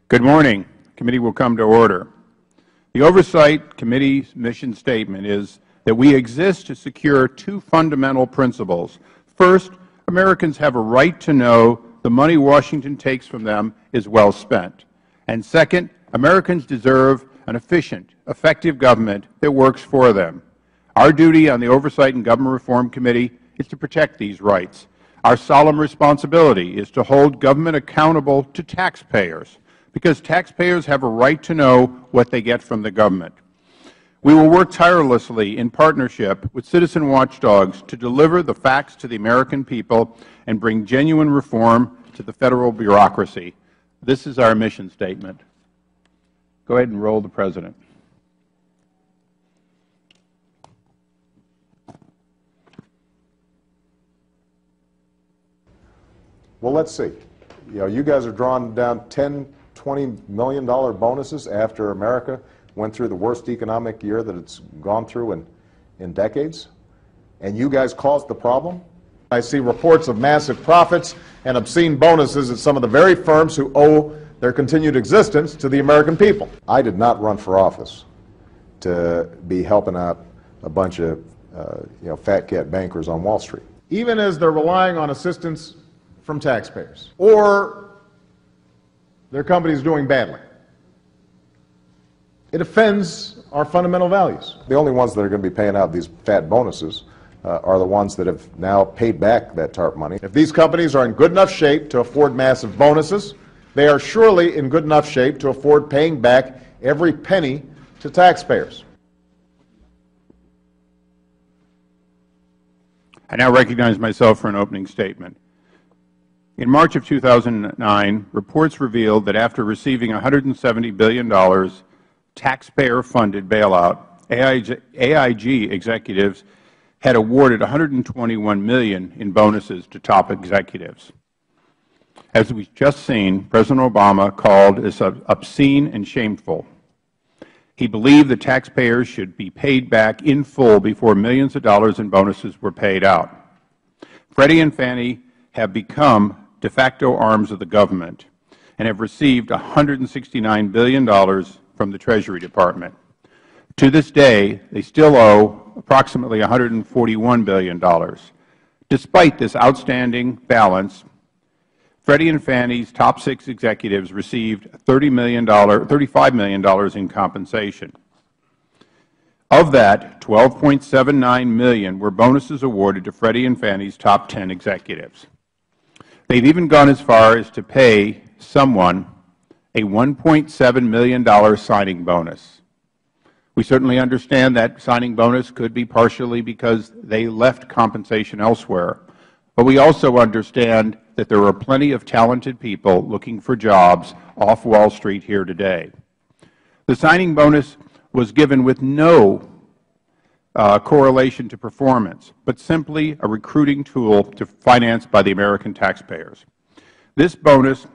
Good morning. The committee will come to order. The Oversight Committee's mission statement is that we exist to secure two fundamental principles. First, Americans have a right to know the money Washington takes from them is well spent. And second, Americans deserve an efficient, effective government that works for them. Our duty on the Oversight and Government Reform Committee is to protect these rights. Our solemn responsibility is to hold government accountable to taxpayers, because taxpayers have a right to know what they get from the government. We will work tirelessly in partnership with citizen watchdogs to deliver the facts to the American people and bring genuine reform to the Federal bureaucracy. This is our mission statement. Go ahead and roll the President. Well, let's see. You guys are drawing down $10, $20 million bonuses after America went through the worst economic year that it's gone through in decades, and you guys caused the problem? I see reports of massive profits and obscene bonuses at some of the very firms who owe their continued existence to the American people. I did not run for office to be helping out a bunch of fat cat bankers on Wall Street. Even as they're relying on assistance from taxpayers, or their company's doing badly. It offends our fundamental values. The only ones that are going to be paying out these fat bonuses are the ones that have now paid back that TARP money. If these companies are in good enough shape to afford massive bonuses, they are surely in good enough shape to afford paying back every penny to taxpayers. I now recognize myself for an opening statement. In March of 2009, reports revealed that after receiving $170 billion taxpayer-funded bailout, AIG executives had awarded $121 million in bonuses to top executives. As we've just seen, President Obama called this obscene and shameful. He believed that taxpayers should be paid back in full before millions of dollars in bonuses were paid out. Freddie and Fannie have become de facto arms of the government and have received $169 billion from the Treasury Department. To this day, they still owe approximately $141 billion. Despite this outstanding balance, Freddie and Fannie's top 6 executives received $35 million in compensation. Of that, $12.79 million were bonuses awarded to Freddie and Fannie's top 10 executives. They've even gone as far as to pay someone a $1.7 million signing bonus. We certainly understand that signing bonus could be partially because they left compensation elsewhere, but we also understand that there are plenty of talented people looking for jobs off Wall Street here today. The signing bonus was given with no correlation to performance, but simply a recruiting tool financed by the American taxpayers. This bonus,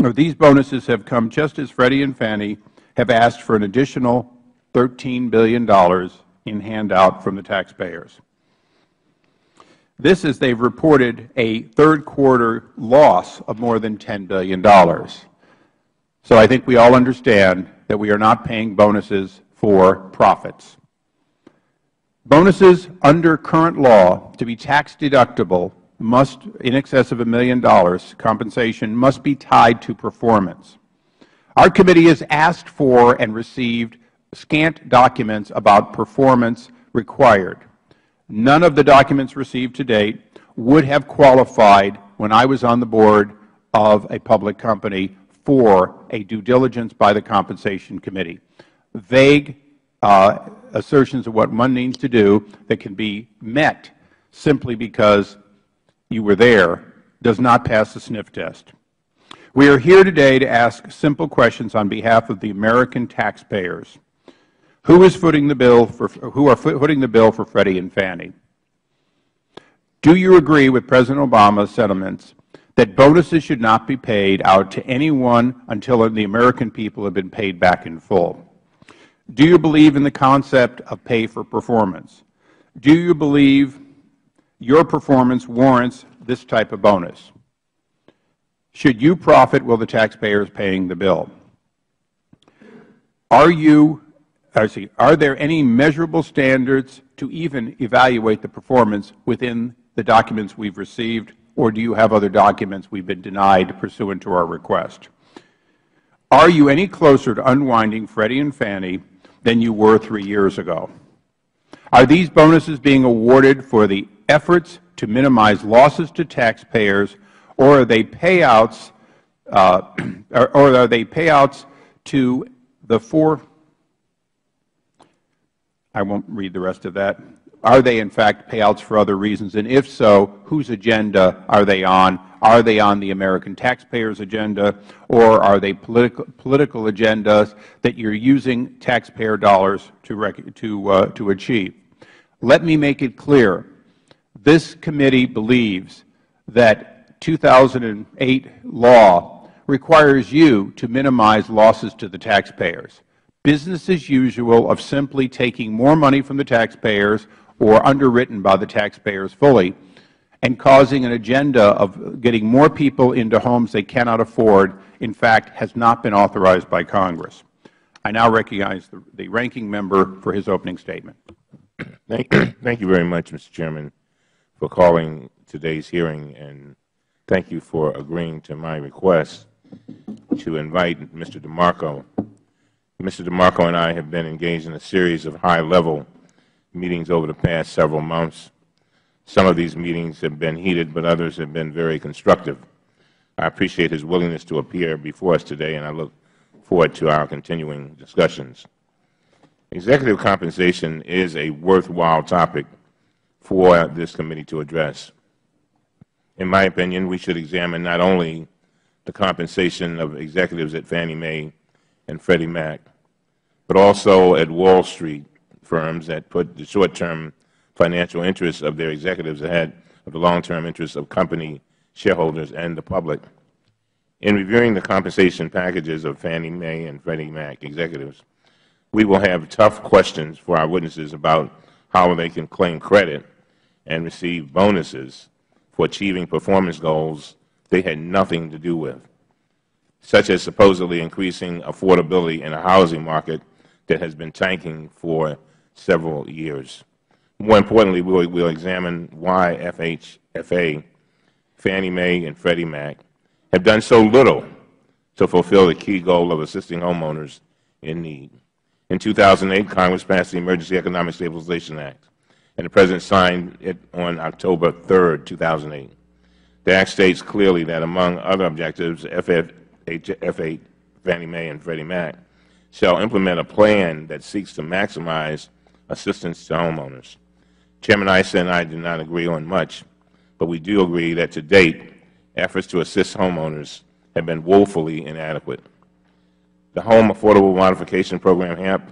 or these bonuses, have come just as Freddie and Fannie have asked for an additional $13 billion in handout from the taxpayers. This is they've reported a third-quarter loss of more than $10 billion. So I think we all understand that we are not paying bonuses for profits. Bonuses under current law to be tax deductible must, in excess of $1 million compensation, must be tied to performance. Our committee has asked for and received scant documents about performance required. None of the documents received to date would have qualified when I was on the board of a public company for a due diligence by the Compensation Committee. Vague assertions of what one needs to do that can be met simply because you were there does not pass the sniff test. We are here today to ask simple questions on behalf of the American taxpayers. Who are footing the bill for Freddie and Fannie? Do you agree with President Obama's sentiments that bonuses should not be paid out to anyone until the American people have been paid back in full? Do you believe in the concept of pay for performance? Do you believe your performance warrants this type of bonus? Should you profit, will the taxpayers paying the bill? Are there any measurable standards to even evaluate the performance within the documents we've received, or do you have other documents we've been denied pursuant to our request? Are you any closer to unwinding Freddie and Fannie than you were 3 years ago? Are these bonuses being awarded for the efforts to minimize losses to taxpayers, or are they payouts, to the four? I won't read the rest of that. Are they, in fact, payouts for other reasons? And if so, whose agenda are they on? Are they on the American taxpayers' agenda, or are they political agendas that you're using taxpayer dollars to achieve? Let me make it clear. This committee believes that 2008 law requires you to minimize losses to the taxpayers. Business as usual of simply taking more money from the taxpayers or underwritten by the taxpayers fully and causing an agenda of getting more people into homes they cannot afford, in fact, has not been authorized by Congress. I now recognize the ranking member for his opening statement. Thank you very much, Mr. Chairman, for calling today's hearing, and thank you for agreeing to my request to invite Mr. DeMarco. Mr. DeMarco and I have been engaged in a series of high-level meetings over the past several months. Some of these meetings have been heated, but others have been very constructive. I appreciate his willingness to appear before us today, and I look forward to our continuing discussions. Executive compensation is a worthwhile topic for this committee to address. In my opinion, we should examine not only the compensation of executives at Fannie Mae and Freddie Mac, but also at Wall Street firms that put the short-term financial interests of their executives ahead of the long-term interests of company shareholders and the public. In reviewing the compensation packages of Fannie Mae and Freddie Mac executives, we will have tough questions for our witnesses about how they can claim credit and receive bonuses for achieving performance goals they had nothing to do with, such as supposedly increasing affordability in a housing market that has been tanking for several years. More importantly, we will examine why FHFA, Fannie Mae, and Freddie Mac have done so little to fulfill the key goal of assisting homeowners in need. In 2008, Congress passed the Emergency Economic Stabilization Act, and the President signed it on October 3, 2008. The Act states clearly that, among other objectives, FHFA, Fannie Mae, and Freddie Mac shall implement a plan that seeks to maximize assistance to homeowners. Chairman Issa and I do not agree on much, but we do agree that to date, efforts to assist homeowners have been woefully inadequate. The Home Affordable Modification Program, HAMP,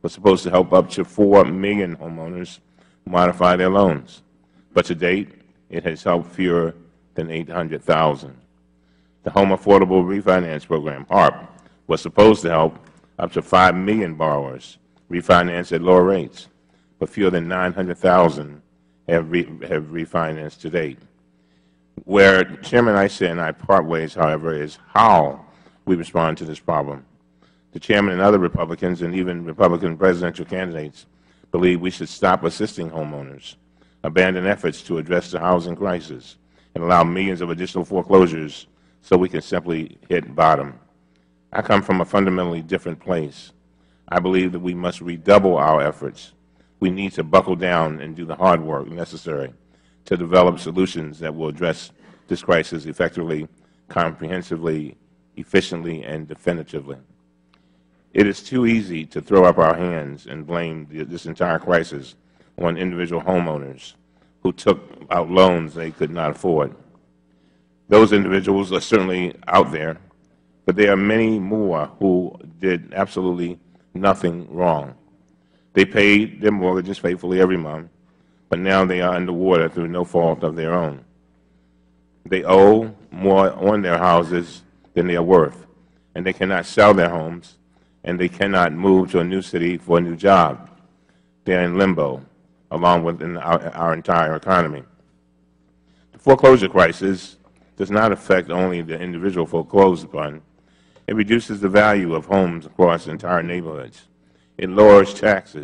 was supposed to help up to 4 million homeowners modify their loans, but to date, it has helped fewer than 800,000. The Home Affordable Refinance Program, HARP, was supposed to help up to 5 million borrowers refinance at lower rates, but fewer than 900,000 have refinanced to date. Where Chairman Issa and I part ways, however, is how we respond to this problem. The Chairman and other Republicans, and even Republican presidential candidates, believe we should stop assisting homeowners, abandon efforts to address the housing crisis, and allow millions of additional foreclosures so we can simply hit bottom. I come from a fundamentally different place. I believe that we must redouble our efforts. We need to buckle down and do the hard work necessary to develop solutions that will address this crisis effectively, comprehensively, efficiently, and definitively. It is too easy to throw up our hands and blame this entire crisis on individual homeowners who took out loans they could not afford. Those individuals are certainly out there, but there are many more who did absolutely nothing wrong. They paid their mortgages faithfully every month, but now they are underwater through no fault of their own. They owe more on their houses than they are worth, and they cannot sell their homes, and they cannot move to a new city for a new job. They are in limbo, along with our entire economy. The foreclosure crisis does not affect only the individual foreclosed upon. It reduces the value of homes across entire neighborhoods. It lowers tax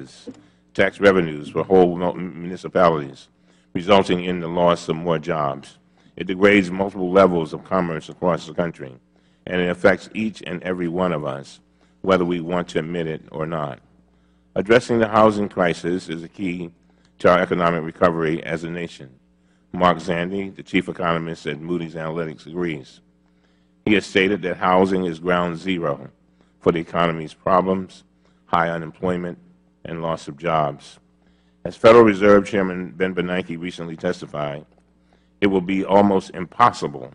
revenues for whole municipalities, resulting in the loss of more jobs. It degrades multiple levels of commerce across the country, and it affects each and every one of us, whether we want to admit it or not. Addressing the housing crisis is a key to our economic recovery as a nation. Mark Zandi, the chief economist at Moody's Analytics, agrees. He has stated that housing is ground zero for the economy's problems, high unemployment, and loss of jobs. As Federal Reserve Chairman Ben Bernanke recently testified, it will be almost impossible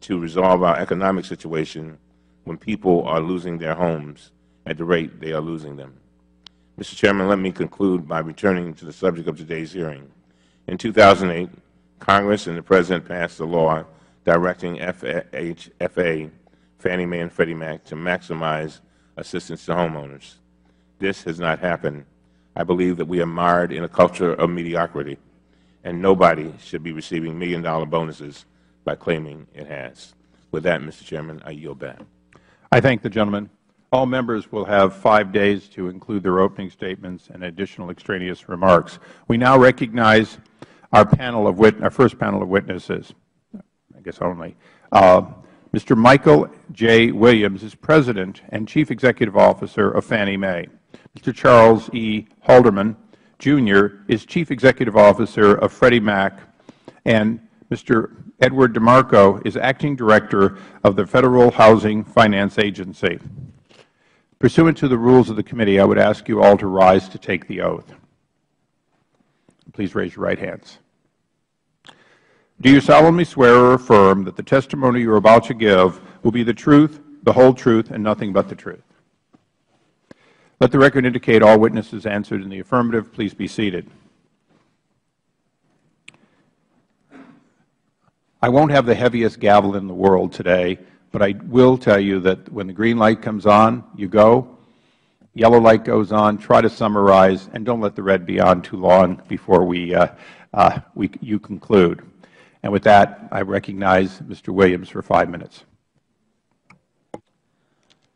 to resolve our economic situation when people are losing their homes at the rate they are losing them. Mr. Chairman, let me conclude by returning to the subject of today's hearing. In 2008, Congress and the President passed a law directing FHFA, Fannie Mae and Freddie Mac, to maximize assistance to homeowners. This has not happened. I believe that we are mired in a culture of mediocrity, and nobody should be receiving million-dollar bonuses by claiming it has. With that, Mr. Chairman, I yield back. I thank the gentleman. All members will have 5 days to include their opening statements and additional extraneous remarks. We now recognize our first panel of witnesses. I guess only. Mr. Michael J. Williams is President and Chief Executive Officer of Fannie Mae. Mr. Charles E. Halderman, Jr. is Chief Executive Officer of Freddie Mac, and Mr. Edward DeMarco is Acting Director of the Federal Housing Finance Agency. Pursuant to the rules of the committee, I would ask you all to rise to take the oath. Please raise your right hands. Do you solemnly swear or affirm that the testimony you are about to give will be the truth, the whole truth, and nothing but the truth? Let the record indicate all witnesses answered in the affirmative. Please be seated. I won't have the heaviest gavel in the world today, but I will tell you that when the green light comes on, you go. Yellow light goes on. Try to summarize, and don't let the red be on too long before you conclude. And with that, I recognize Mr. Williams for 5 minutes.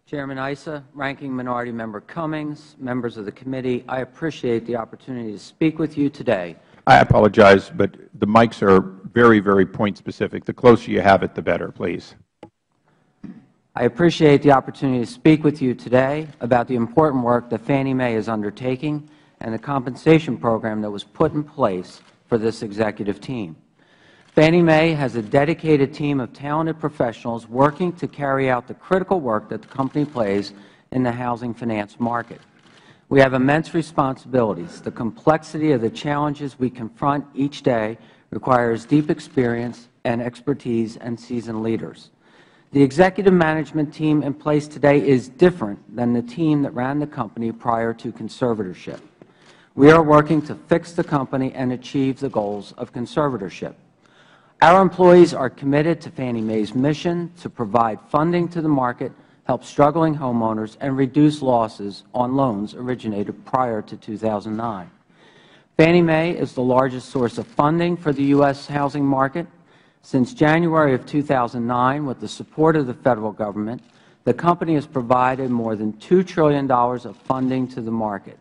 Chairman Issa, Ranking Minority Member Cummings, members of the committee, I appreciate the opportunity to speak with you today. I apologize, but the mics are very, very point specific. The closer you have it, the better, please. I appreciate the opportunity to speak with you today about the important work that Fannie Mae is undertaking and the compensation program that was put in place for this executive team. Fannie Mae has a dedicated team of talented professionals working to carry out the critical work that the company plays in the housing finance market. We have immense responsibilities. The complexity of the challenges we confront each day requires deep experience and expertise and seasoned leaders. The executive management team in place today is different than the team that ran the company prior to conservatorship. We are working to fix the company and achieve the goals of conservatorship. Our employees are committed to Fannie Mae's mission to provide funding to the market, help struggling homeowners, and reduce losses on loans originated prior to 2009. Fannie Mae is the largest source of funding for the U.S. housing market. Since January of 2009, with the support of the Federal Government, the company has provided more than $2 trillion of funding to the market.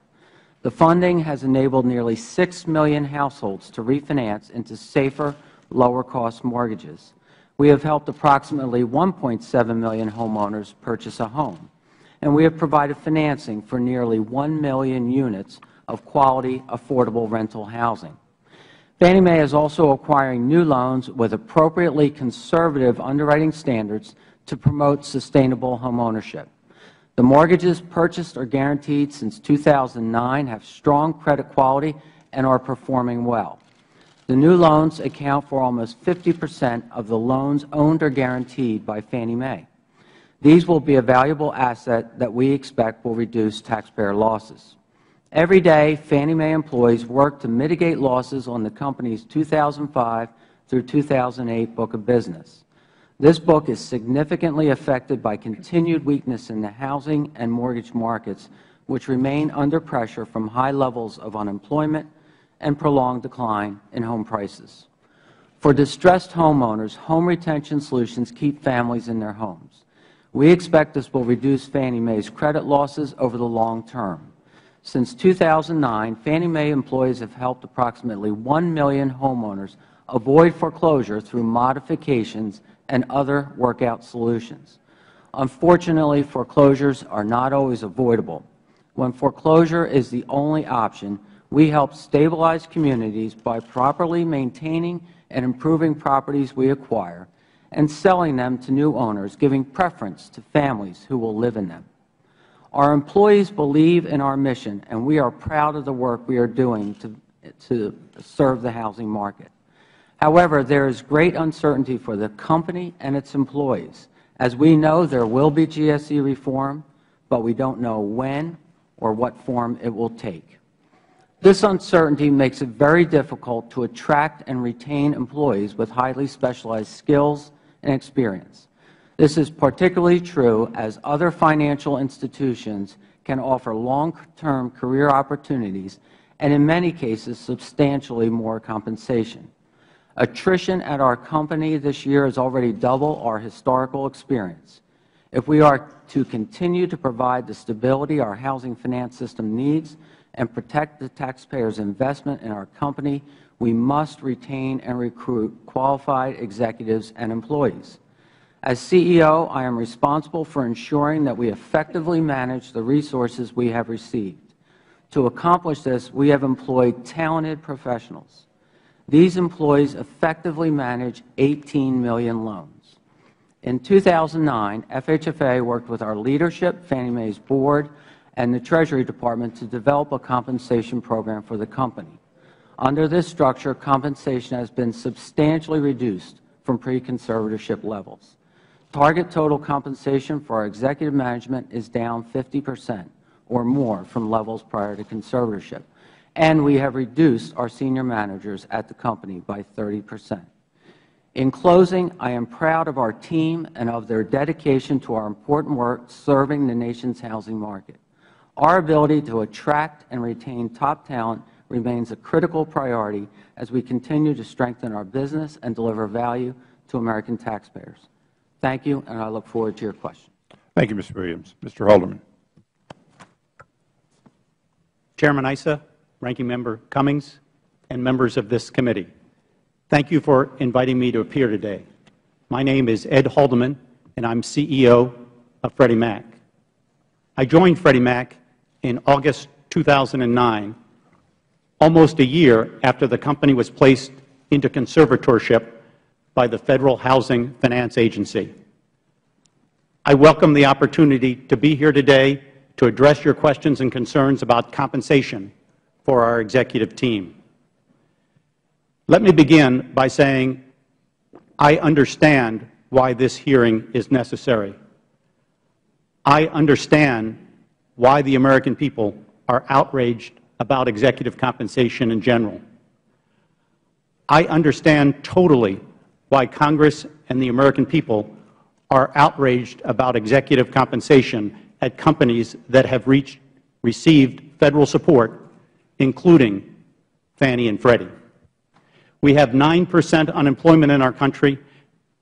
The funding has enabled nearly 6 million households to refinance into safer, lower-cost mortgages. We have helped approximately 1.7 million homeowners purchase a home, and we have provided financing for nearly 1 million units of quality, affordable rental housing. Fannie Mae is also acquiring new loans with appropriately conservative underwriting standards to promote sustainable homeownership. The mortgages purchased or guaranteed since 2009 have strong credit quality and are performing well. The new loans account for almost 50% of the loans owned or guaranteed by Fannie Mae. These will be a valuable asset that we expect will reduce taxpayer losses. Every day, Fannie Mae employees work to mitigate losses on the company's 2005 through 2008 book of business. This book is significantly affected by continued weakness in the housing and mortgage markets, which remain under pressure from high levels of unemployment and prolonged decline in home prices. For distressed homeowners, home retention solutions keep families in their homes. We expect this will reduce Fannie Mae's credit losses over the long term. Since 2009, Fannie Mae employees have helped approximately 1 million homeowners avoid foreclosure through modifications and other workout solutions. Unfortunately, foreclosures are not always avoidable. When foreclosure is the only option, we help stabilize communities by properly maintaining and improving properties we acquire and selling them to new owners, giving preference to families who will live in them. Our employees believe in our mission, and we are proud of the work we are doing to serve the housing market. However, there is great uncertainty for the company and its employees. As we know, there will be GSE reform, but we don't know when or what form it will take. This uncertainty makes it very difficult to attract and retain employees with highly specialized skills and experience. This is particularly true as other financial institutions can offer long-term career opportunities and, in many cases, substantially more compensation. Attrition at our company this year is already double our historical experience. If we are to continue to provide the stability our housing finance system needs and protect the taxpayers' investment in our company, we must retain and recruit qualified executives and employees. As CEO, I am responsible for ensuring that we effectively manage the resources we have received. To accomplish this, we have employed talented professionals. These employees effectively manage 18 million loans. In 2009, FHFA worked with our leadership, Fannie Mae's board, and the Treasury Department to develop a compensation program for the company. Under this structure, compensation has been substantially reduced from pre-conservatorship levels. Target total compensation for our executive management is down 50% or more from levels prior to conservatorship, and we have reduced our senior managers at the company by 30%. In closing, I am proud of our team and of their dedication to our important work serving the nation's housing market. Our ability to attract and retain top talent remains a critical priority as we continue to strengthen our business and deliver value to American taxpayers. Thank you, and I look forward to your questions. Thank you, Mr. Williams. Mr. Haldeman. Chairman Issa, Ranking Member Cummings, and members of this committee, thank you for inviting me to appear today. My name is Ed Haldeman, and I'm CEO of Freddie Mac. I joined Freddie Mac in August 2009, almost a year after the company was placed into conservatorship by the Federal Housing Finance Agency. I welcome the opportunity to be here today to address your questions and concerns about compensation for our executive team. Let me begin by saying I understand why this hearing is necessary. I understand why the American people are outraged about executive compensation in general. I understand totally why Congress and the American people are outraged about executive compensation at companies that have received Federal support, including Fannie and Freddie. We have 9% unemployment in our country,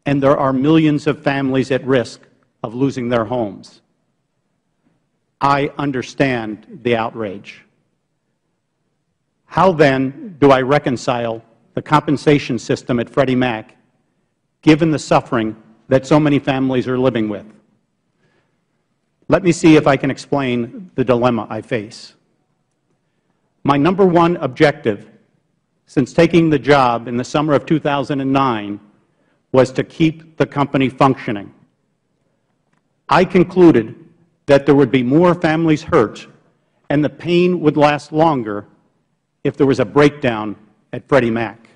and there are millions of families at risk of losing their homes. I understand the outrage. How then do I reconcile the compensation system at Freddie Mac given the suffering that so many families are living with? Let me see if I can explain the dilemma I face. My number one objective since taking the job in the summer of 2009 was to keep the company functioning. I concluded that there would be more families hurt and the pain would last longer if there was a breakdown at Freddie Mac.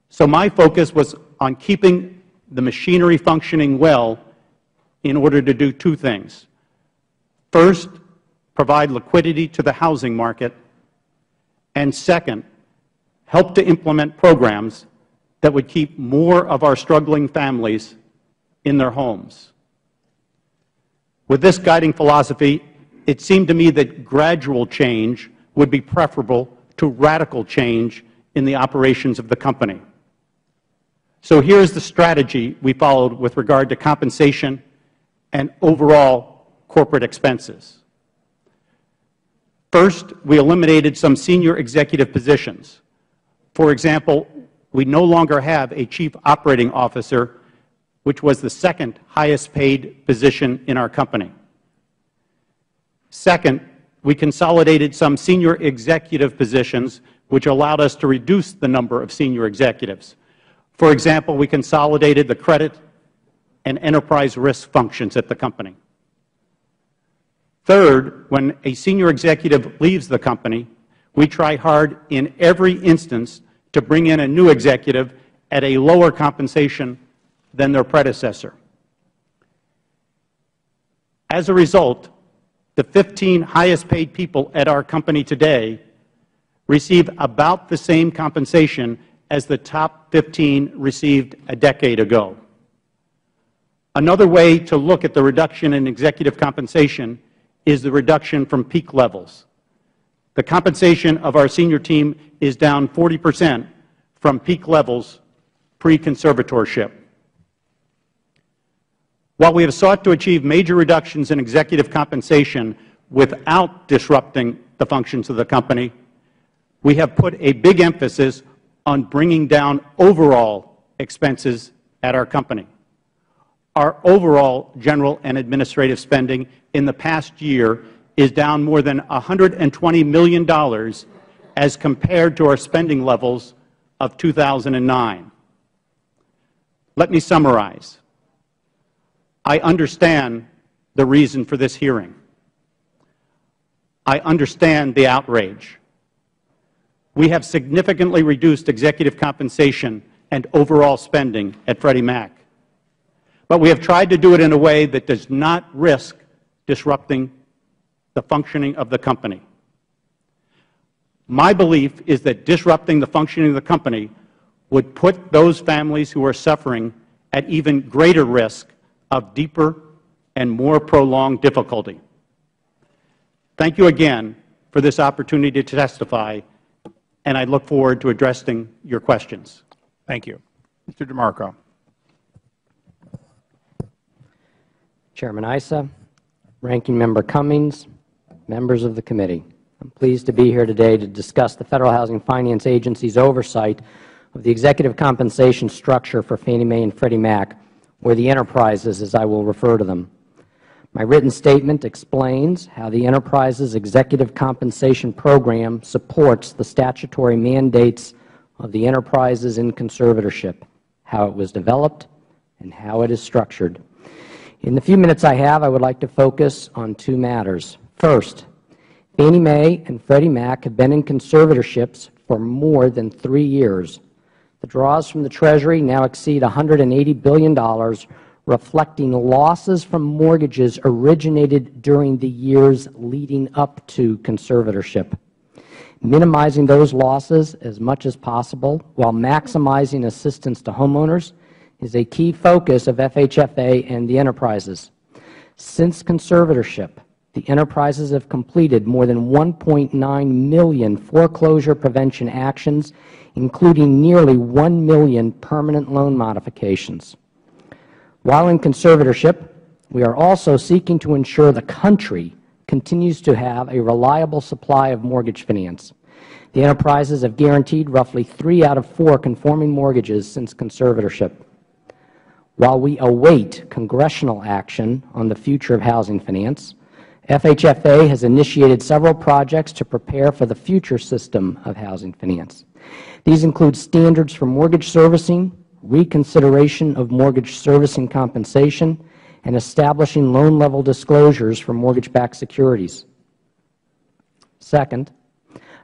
So my focus was on keeping the machinery functioning well in order to do two things. First, provide liquidity to the housing market, and second, help to implement programs that would keep more of our struggling families in their homes. With this guiding philosophy, it seemed to me that gradual change would be preferable to radical change in the operations of the company. So here is the strategy we followed with regard to compensation and overall corporate expenses. First, we eliminated some senior executive positions. For example, we no longer have a Chief Operating Officer, which was the second highest paid position in our company. Second, we consolidated some senior executive positions, which allowed us to reduce the number of senior executives. For example, we consolidated the credit and enterprise risk functions at the company. Third, when a senior executive leaves the company, we try hard in every instance to bring in a new executive at a lower compensation than their predecessor. As a result, the 15 highest paid people at our company today receive about the same compensation as the top 15 received a decade ago. Another way to look at the reduction in executive compensation is the reduction from peak levels. The compensation of our senior team is down 40% from peak levels pre-conservatorship. While we have sought to achieve major reductions in executive compensation without disrupting the functions of the company, we have put a big emphasis on bringing down overall expenses at our company. Our overall general and administrative spending in the past year is down more than $120 million as compared to our spending levels of 2009. Let me summarize. I understand the reason for this hearing. I understand the outrage. We have significantly reduced executive compensation and overall spending at Freddie Mac. But we have tried to do it in a way that does not risk disrupting the functioning of the company. My belief is that disrupting the functioning of the company would put those families who are suffering at even greater risk of deeper and more prolonged difficulty. Thank you again for this opportunity to testify, and I look forward to addressing your questions. Thank you. Mr. DeMarco. Chairman Issa, Ranking Member Cummings, members of the committee, I'm pleased to be here today to discuss the Federal Housing Finance Agency's oversight of the executive compensation structure for Fannie Mae and Freddie Mac, or the enterprises, as I will refer to them. My written statement explains how the enterprises executive compensation program supports the statutory mandates of the enterprises in conservatorship, how it was developed, and how it is structured. In the few minutes I have, I would like to focus on two matters. First, Fannie Mae and Freddie Mac have been in conservatorships for more than 3 years. The draws from the Treasury now exceed $180 billion, reflecting losses from mortgages originated during the years leading up to conservatorship. Minimizing those losses as much as possible while maximizing assistance to homeowners is a key focus of FHFA and the enterprises. Since conservatorship, the enterprises have completed more than 1.9 million foreclosure prevention actions, including nearly 1 million permanent loan modifications. While in conservatorship, we are also seeking to ensure the country continues to have a reliable supply of mortgage finance. The enterprises have guaranteed roughly 3 out of 4 conforming mortgages since conservatorship. While we await congressional action on the future of housing finance, FHFA has initiated several projects to prepare for the future system of housing finance. These include standards for mortgage servicing, reconsideration of mortgage servicing compensation, and establishing loan-level disclosures for mortgage-backed securities. Second,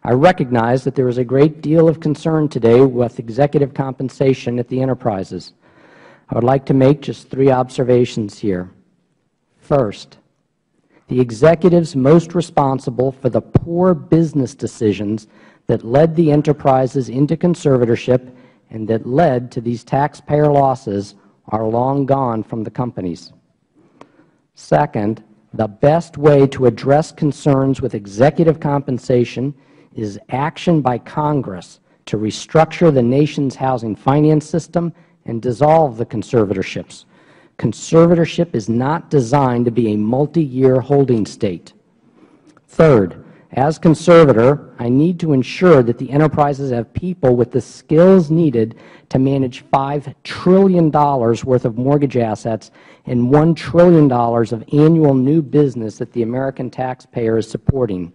I recognize that there is a great deal of concern today with executive compensation at the enterprises. I would like to make just 3 observations here. First, the executives most responsible for the poor business decisions that led the enterprises into conservatorship and that led to these taxpayer losses are long gone from the companies. Second, the best way to address concerns with executive compensation is action by Congress to restructure the nation's housing finance system and dissolve the conservatorships. Conservatorship is not designed to be a multi-year holding state. Third, as conservator, I need to ensure that the enterprises have people with the skills needed to manage $5 trillion worth of mortgage assets and $1 trillion of annual new business that the American taxpayer is supporting.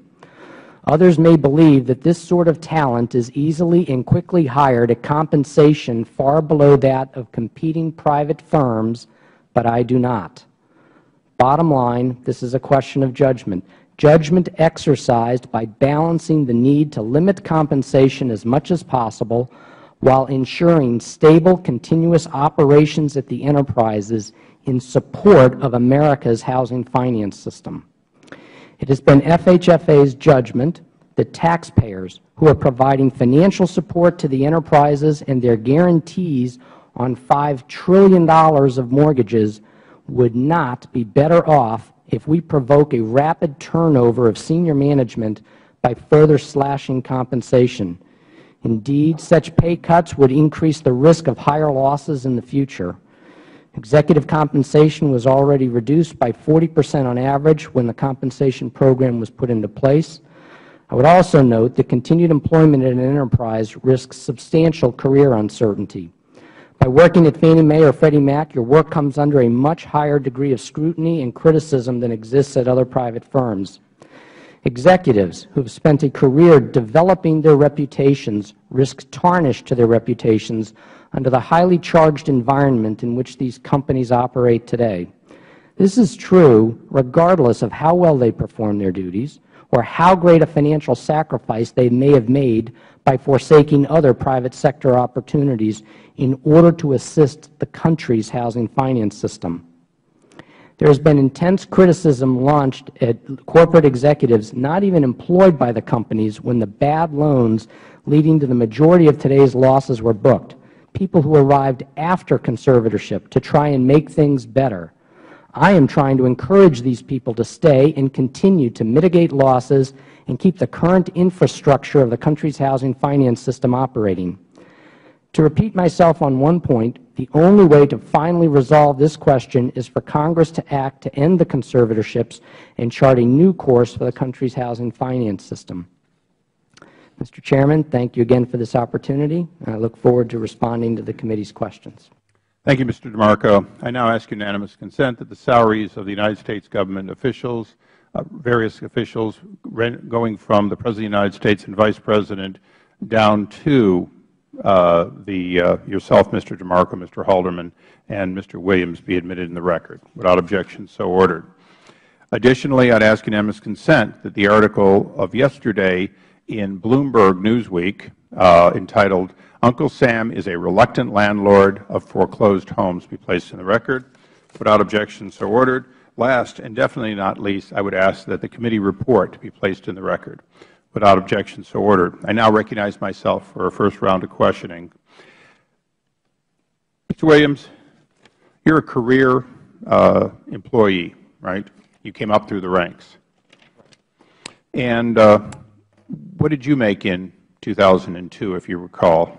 Others may believe that this sort of talent is easily and quickly hired at compensation far below that of competing private firms, but I do not. Bottom line, this is a question of judgment. Judgment exercised by balancing the need to limit compensation as much as possible while ensuring stable, continuous operations at the enterprises in support of America's housing finance system. It has been FHFA's judgment that taxpayers who are providing financial support to the enterprises and their guarantees on $5 trillion of mortgages would not be better off if we provoke a rapid turnover of senior management by further slashing compensation. Indeed, such pay cuts would increase the risk of higher losses in the future. Executive compensation was already reduced by 40% on average when the compensation program was put into place. I would also note that continued employment in an enterprise risks substantial career uncertainty. By working at Fannie Mae or Freddie Mac, your work comes under a much higher degree of scrutiny and criticism than exists at other private firms. Executives who have spent a career developing their reputations risk tarnish to their reputations under the highly charged environment in which these companies operate today. This is true regardless of how well they perform their duties or how great a financial sacrifice they may have made by forsaking other private sector opportunities in order to assist the country's housing finance system. There has been intense criticism launched at corporate executives not even employed by the companies when the bad loans leading to the majority of today's losses were booked, people who arrived after conservatorship to try and make things better. I am trying to encourage these people to stay and continue to mitigate losses and keep the current infrastructure of the country's housing finance system operating. To repeat myself on one point, the only way to finally resolve this question is for Congress to act to end the conservatorships and chart a new course for the country's housing finance system. Mr. Chairman, thank you again for this opportunity. I look forward to responding to the committee's questions. Thank you, Mr. DeMarco. I now ask unanimous consent that the salaries of the United States government officials, various officials going from the President of the United States and Vice President down to yourself, Mr. DeMarco, Mr. Halderman, and Mr. Williams be admitted in the record. Without objection, so ordered. Additionally, I would ask unanimous consent that the article of yesterday in Bloomberg Newsweek entitled, "Uncle Sam is a Reluctant Landlord of Foreclosed Homes," be placed in the record. Without objection, so ordered. Last and definitely not least, I would ask that the committee report be placed in the record. Without objection, so ordered. I now recognize myself for a first round of questioning. Mr. Williams, you are a career employee, right? You came up through the ranks. And what did you make in 2002, if you recall?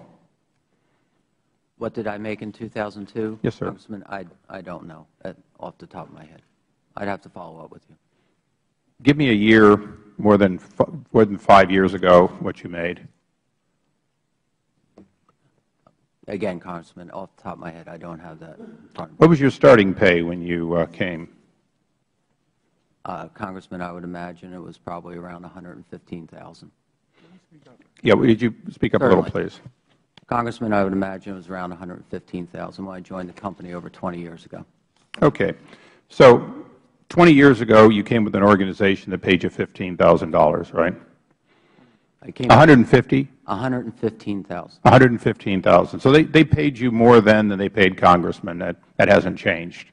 What did I make in 2002? Yes, sir. Congressman, I don't know off the top of my head. I'd have to follow up with you. Give me a year more than 5 years ago what you made. Again, Congressman, off the top of my head, I don't have that in front of me. What was your starting pay when you came? Congressman, I would imagine it was probably around $115,000. Yeah, would you speak up a little, please? Congressman, I would imagine it was around $115,000 when I joined the company over 20 years ago. Okay. So 20 years ago, you came with an organization that paid you $15,000, right? I came 150? $115,000. $115,000. So they paid you more then than they paid congressmen. That hasn't changed.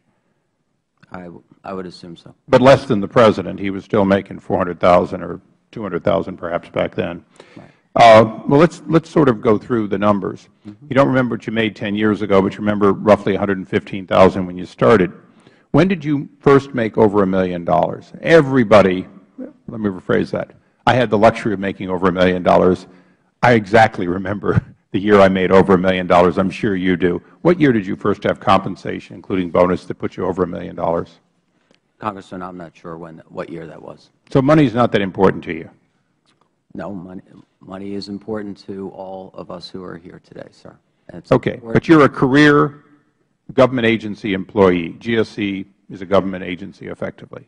I would assume so. But less than the President. He was still making $400,000 or $200,000 perhaps back then. Right. Well, let's sort of go through the numbers. You don't remember what you made 10 years ago, but you remember roughly $115,000 when you started. When did you first make over $1 million? Everybody, let me rephrase that. I had the luxury of making over $1 million. I exactly remember the year I made over $1 million. I'm sure you do. What year did you first have compensation, including bonus, that put you over $1 million? Congressman, I'm not sure what year that was. So money is not that important to you? No, money is important to all of us who are here today, sir. Okay, but you're a career government agency employee. GSE is a government agency, effectively.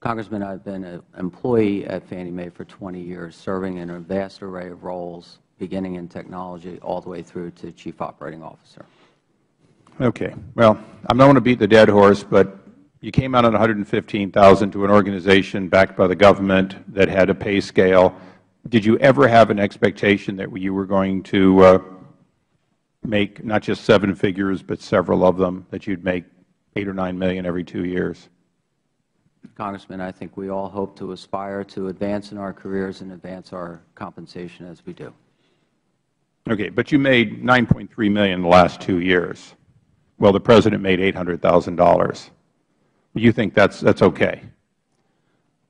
Congressman, I've been an employee at Fannie Mae for 20 years, serving in a vast array of roles, beginning in technology all the way through to Chief Operating Officer. Okay. Well, I don't want to beat the dead horse, but you came out on $115,000 to an organization backed by the government that had a pay scale. Did you ever have an expectation that you were going to make not just 7 figures, but several of them, that you'd make $8 or $9 million every 2 years? Congressman, I think we all hope to aspire to advance in our careers and advance our compensation as we do. Okay, but you made $9.3 million in the last 2 years. Well, the President made $800,000. You think that's okay?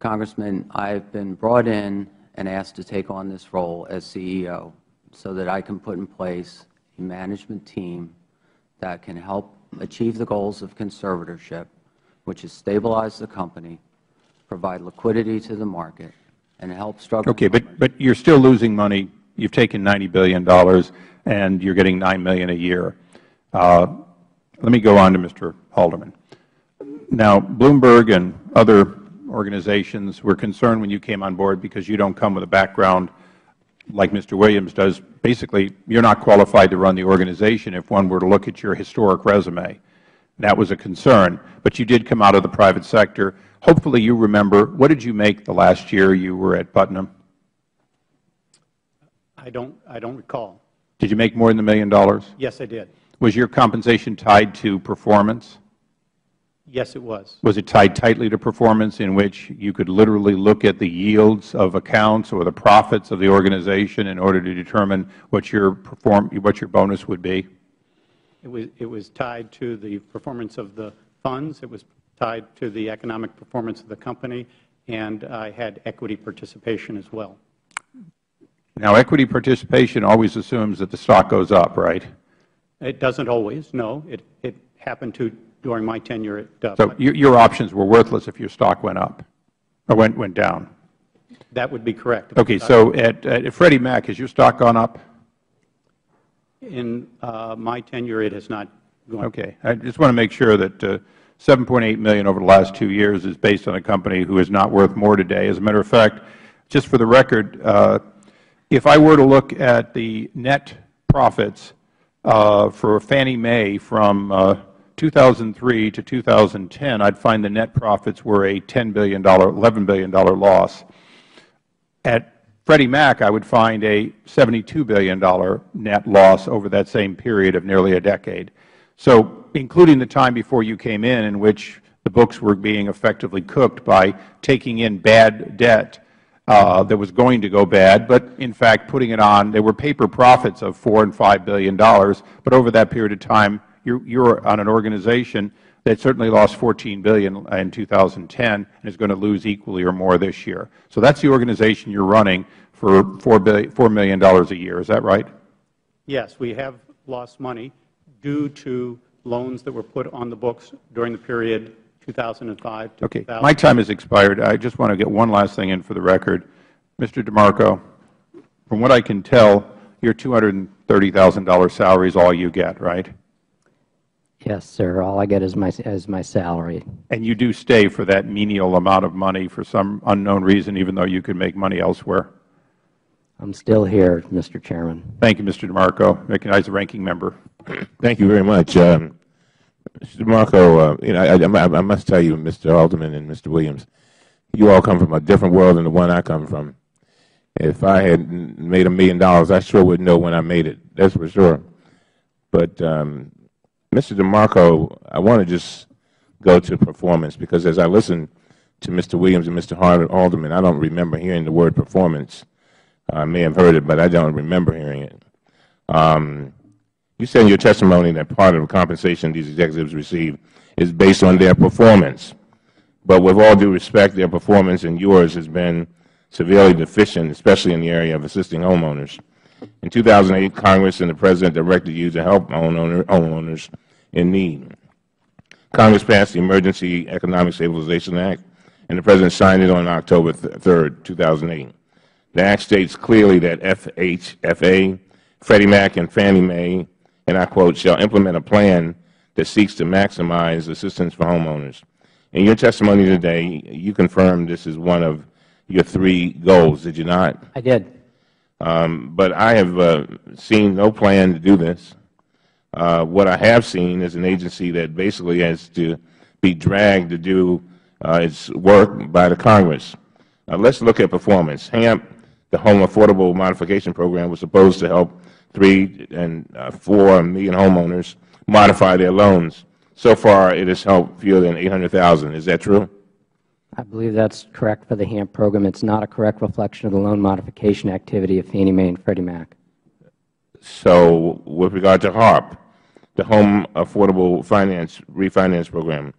Congressman, I've been brought in and asked to take on this role as CEO so that I can put in place a management team that can help achieve the goals of conservatorship, which is stabilize the company, provide liquidity to the market, and help struggle. Okay, but you're still losing money. You've taken $90 billion, and you're getting $9 million a year. Let me go on to Mr. Haldeman. Now, Bloomberg and other organizations were concerned when you came on board because you don't come with a background like Mr. Williams does. Basically, you're not qualified to run the organization if one were to look at your historic resume. That was a concern. But you did come out of the private sector. Hopefully you remember, what did you make the last year you were at Putnam? I don't recall. Did you make more than $1 million? Yes, I did. Was your compensation tied to performance? Yes, it was. Was it tied tightly to performance, in which you could literally look at the yields of accounts or the profits of the organization in order to determine what your bonus would be? It was tied to the performance of the funds. It was tied to the economic performance of the company, and I had equity participation as well. Now, equity participation always assumes that the stock goes up, right? It doesn't always, no. It happened to during my tenure at So your options were worthless if your stock went up or went down? That would be correct. Okay, so at Freddie Mac, has your stock gone up? In my tenure, it has not gone up. Okay. I just want to make sure that $7.8 million over the last 2 years is based on a company who is not worth more today. As a matter of fact, just for the record, if I were to look at the net profits for Fannie Mae from 2003 to 2010, I'd find the net profits were a $10 billion, $11 billion loss. At Freddie Mac, I would find a $72 billion net loss over that same period of nearly a decade. So including the time before you came in which the books were being effectively cooked by taking in bad debt that was going to go bad, but in fact putting it on, there were paper profits of $4 and $5 billion, but over that period of time, you're on an organization that certainly lost $14 billion in 2010 and is going to lose equally or more this year. So that's the organization you're running for $4 million a year. Is that right? Yes, we have lost money due to loans that were put on the books during the period 2005 to 2000. Okay. My time has expired. I just want to get one last thing in for the record. Mr. DeMarco, from what I can tell, your $230,000 salary is all you get, right? Yes, sir. All I get is my salary. And you do stay for that menial amount of money for some unknown reason, even though you could make money elsewhere? I'm still here, Mr. Chairman. Thank you, Mr. DeMarco. Recognize the ranking member. Thank you very much. Mr. DeMarco, I must tell you, Mr. Haldeman and Mr. Williams, you all come from a different world than the one I come from. If I had made $1 million, I sure would know when I made it. That's for sure. But Mr. DeMarco, I want to just go to performance, because as I listen to Mr. Williams and Mr. Haldeman, I don't remember hearing the word performance. I may have heard it, but I don't remember hearing it. You said in your testimony that part of the compensation these executives receive is based on their performance. But with all due respect, their performance and yours has been severely deficient, especially in the area of assisting homeowners. In 2008, Congress and the President directed you to help homeowners in need. Congress passed the Emergency Economic Stabilization Act, and the President signed it on October 3, 2008. The Act states clearly that FHFA, Freddie Mac, and Fannie Mae, and I quote, shall implement a plan that seeks to maximize assistance for homeowners. In your testimony today, you confirmed this is one of your 3 goals, did you not? I did. But I have seen no plan to do this. What I have seen is an agency that basically has to be dragged to do its work by the Congress. Let's look at performance. HAMP, the Home Affordable Modification Program, was supposed to help 3 and 4 million homeowners modify their loans. So far, it has helped fewer than 800,000. Is that true? I believe that's correct for the HAMP program. It's not a correct reflection of the loan modification activity of Fannie Mae and Freddie Mac. So with regard to HARP, the Home Affordable Refinance Program,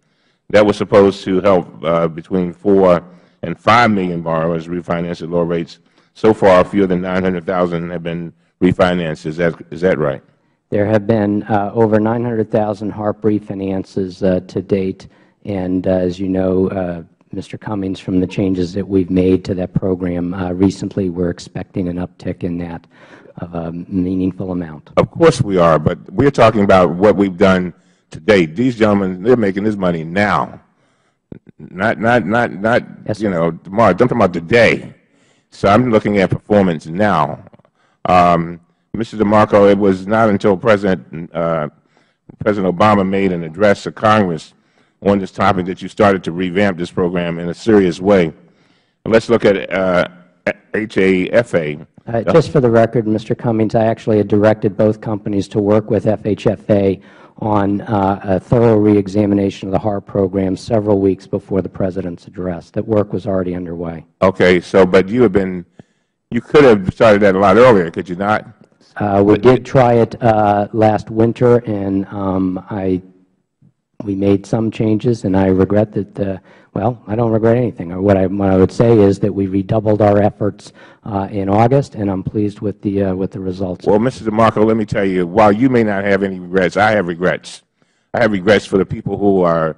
that was supposed to help between 4 and 5 million borrowers refinance at low rates. So far, fewer than 900,000 have been refinanced. Is that right? There have been over 900,000 HARP refinances to date, and as you know, Mr. Cummings, from the changes that we've made to that program recently, we're expecting an uptick in that of a meaningful amount. Of course we are, but we're talking about what we've done to date. These gentlemen, they're making this money now, not Yes, you know, tomorrow. I'm talking about today. So I'm looking at performance now. Mr. DeMarco, it was not until President Obama made an address to Congress on this topic that you started to revamp this program in a serious way. Let's look at HAFA. Just for the record, Mr. Cummings, I actually had directed both companies to work with FHFA on a thorough reexamination of the HARP program several weeks before the President's address. That work was already underway. Okay, so but you could have started that a lot earlier, could you not? We did try it last winter, and we made some changes, and I regret that, well, I don't regret anything. What I would say is that we redoubled our efforts in August, and I'm pleased with the results. Well, Mr. DeMarco, let me tell you, while you may not have any regrets, I have regrets. I have regrets for the people who are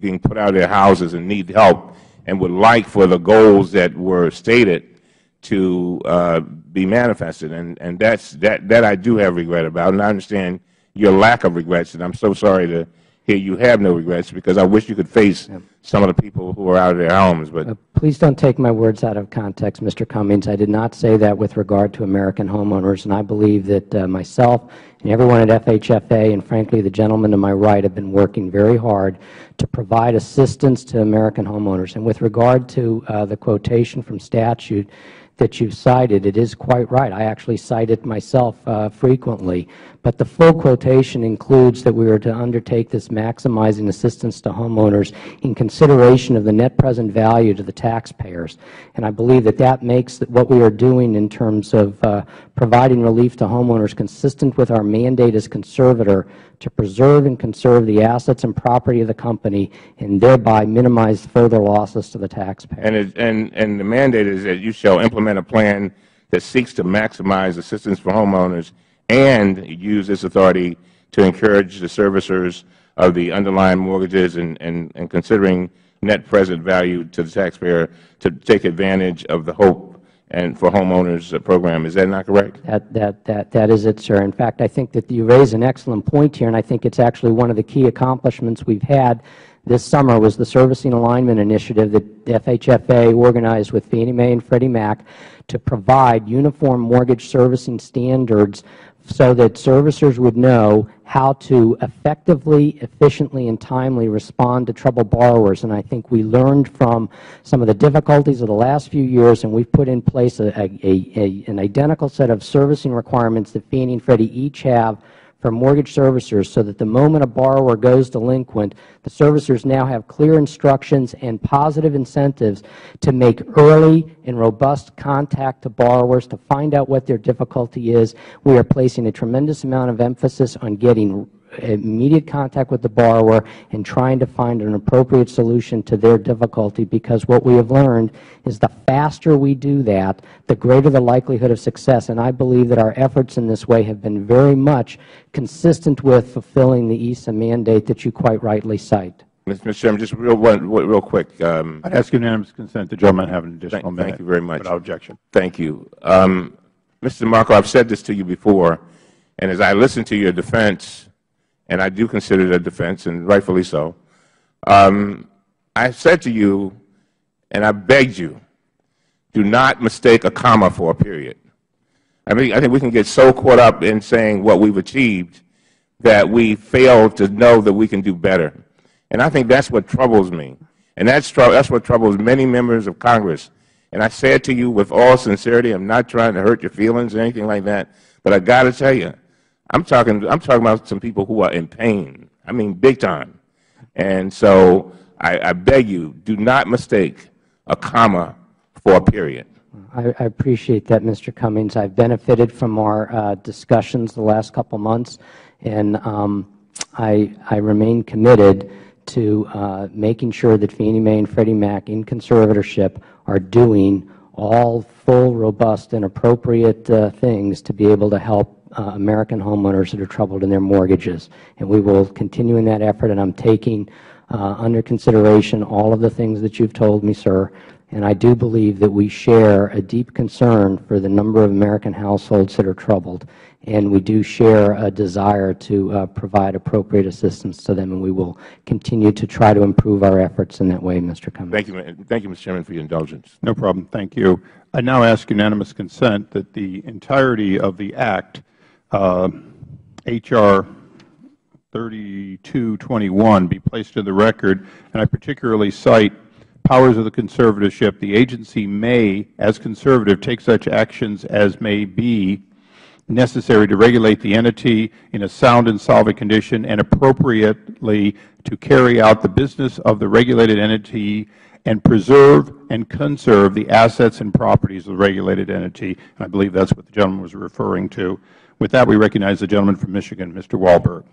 being put out of their houses and need help and would like for the goals that were stated to be manifested, and that I do have regret about, and I understand your lack of regrets, and I'm so sorry to hear you have no regrets, because I wish you could face some of the people who are out of their homes. But please don't take my words out of context, Mr. Cummings. I did not say that with regard to American homeowners, and I believe that myself and everyone at FHFA, and frankly the gentleman to my right, have been working very hard to provide assistance to American homeowners. And with regard to the quotation from statute that you cited, it is quite right. I actually cite it myself frequently. But the full quotation includes that we are to undertake this maximizing assistance to homeowners in consideration of the net present value to the taxpayers. And I believe that that makes what we are doing in terms of providing relief to homeowners consistent with our mandate as Conservator to preserve and conserve the assets and property of the company and thereby minimize further losses to the taxpayer. And the mandate is that you shall implement a plan that seeks to maximize assistance for homeowners and use this authority to encourage the servicers of the underlying mortgages and considering net present value to the taxpayer to take advantage of the HOPE and for homeowners program. Is that not correct? That is it, sir. In fact, I think that you raise an excellent point here, and I think it's actually one of the key accomplishments we've had this summer was the Servicing Alignment Initiative that FHFA organized with Fannie Mae and Freddie Mac to provide uniform mortgage servicing standards so that servicers would know how to effectively, efficiently, and timely respond to troubled borrowers. And I think we learned from some of the difficulties of the last few years, and we've put in place an identical set of servicing requirements that Fannie and Freddie each have for mortgage servicers, so that the moment a borrower goes delinquent, the servicers now have clear instructions and positive incentives to make early and robust contact to borrowers to find out what their difficulty is. We are placing a tremendous amount of emphasis on getting immediate contact with the borrower and trying to find an appropriate solution to their difficulty, because what we have learned is the faster we do that, the greater the likelihood of success. And I believe that our efforts in this way have been very much consistent with fulfilling the ESA mandate that you quite rightly cite. Mr. Chairman, just real quick. I'd ask unanimous consent. The gentleman have an additional minute. Thank you very much. Without objection. Thank you. Mr. DeMarco, I've said this to you before, and as I listen to your defense, and I do consider it a defense, and rightfully so, I said to you, and I begged you, do not mistake a comma for a period. I think we can get so caught up in saying what we've achieved that we fail to know that we can do better. And I think that's what troubles me. And that's what troubles many members of Congress. And I say it to you with all sincerity. I'm not trying to hurt your feelings or anything like that. But I got to tell you, I'm talking about some people who are in pain. I mean, big time. And so I beg you, do not mistake a comma for a period. I appreciate that, Mr. Cummings. I've benefited from our discussions the last couple months, and I remain committed to making sure that Fannie Mae and Freddie Mac in conservatorship are doing all full, robust, and appropriate things to be able to help American homeowners that are troubled in their mortgages. And we will continue in that effort, and I'm taking under consideration all of the things that you've told me, sir. And I do believe that we share a deep concern for the number of American households that are troubled, and we do share a desire to provide appropriate assistance to them, and we will continue to try to improve our efforts in that way, Mr. Cummings. Thank you, Mr. Chairman, for your indulgence. No problem. Thank you. I now ask unanimous consent that the entirety of the Act, H.R. 3221, be placed in the record, and I particularly cite powers of the conservatorship. The agency may, as conservative, take such actions as may be necessary to regulate the entity in a sound and solvent condition and appropriately to carry out the business of the regulated entity and preserve and conserve the assets and properties of the regulated entity. And I believe that's what the gentleman was referring to. With that, we recognize the gentleman from Michigan, Mr. Walberg.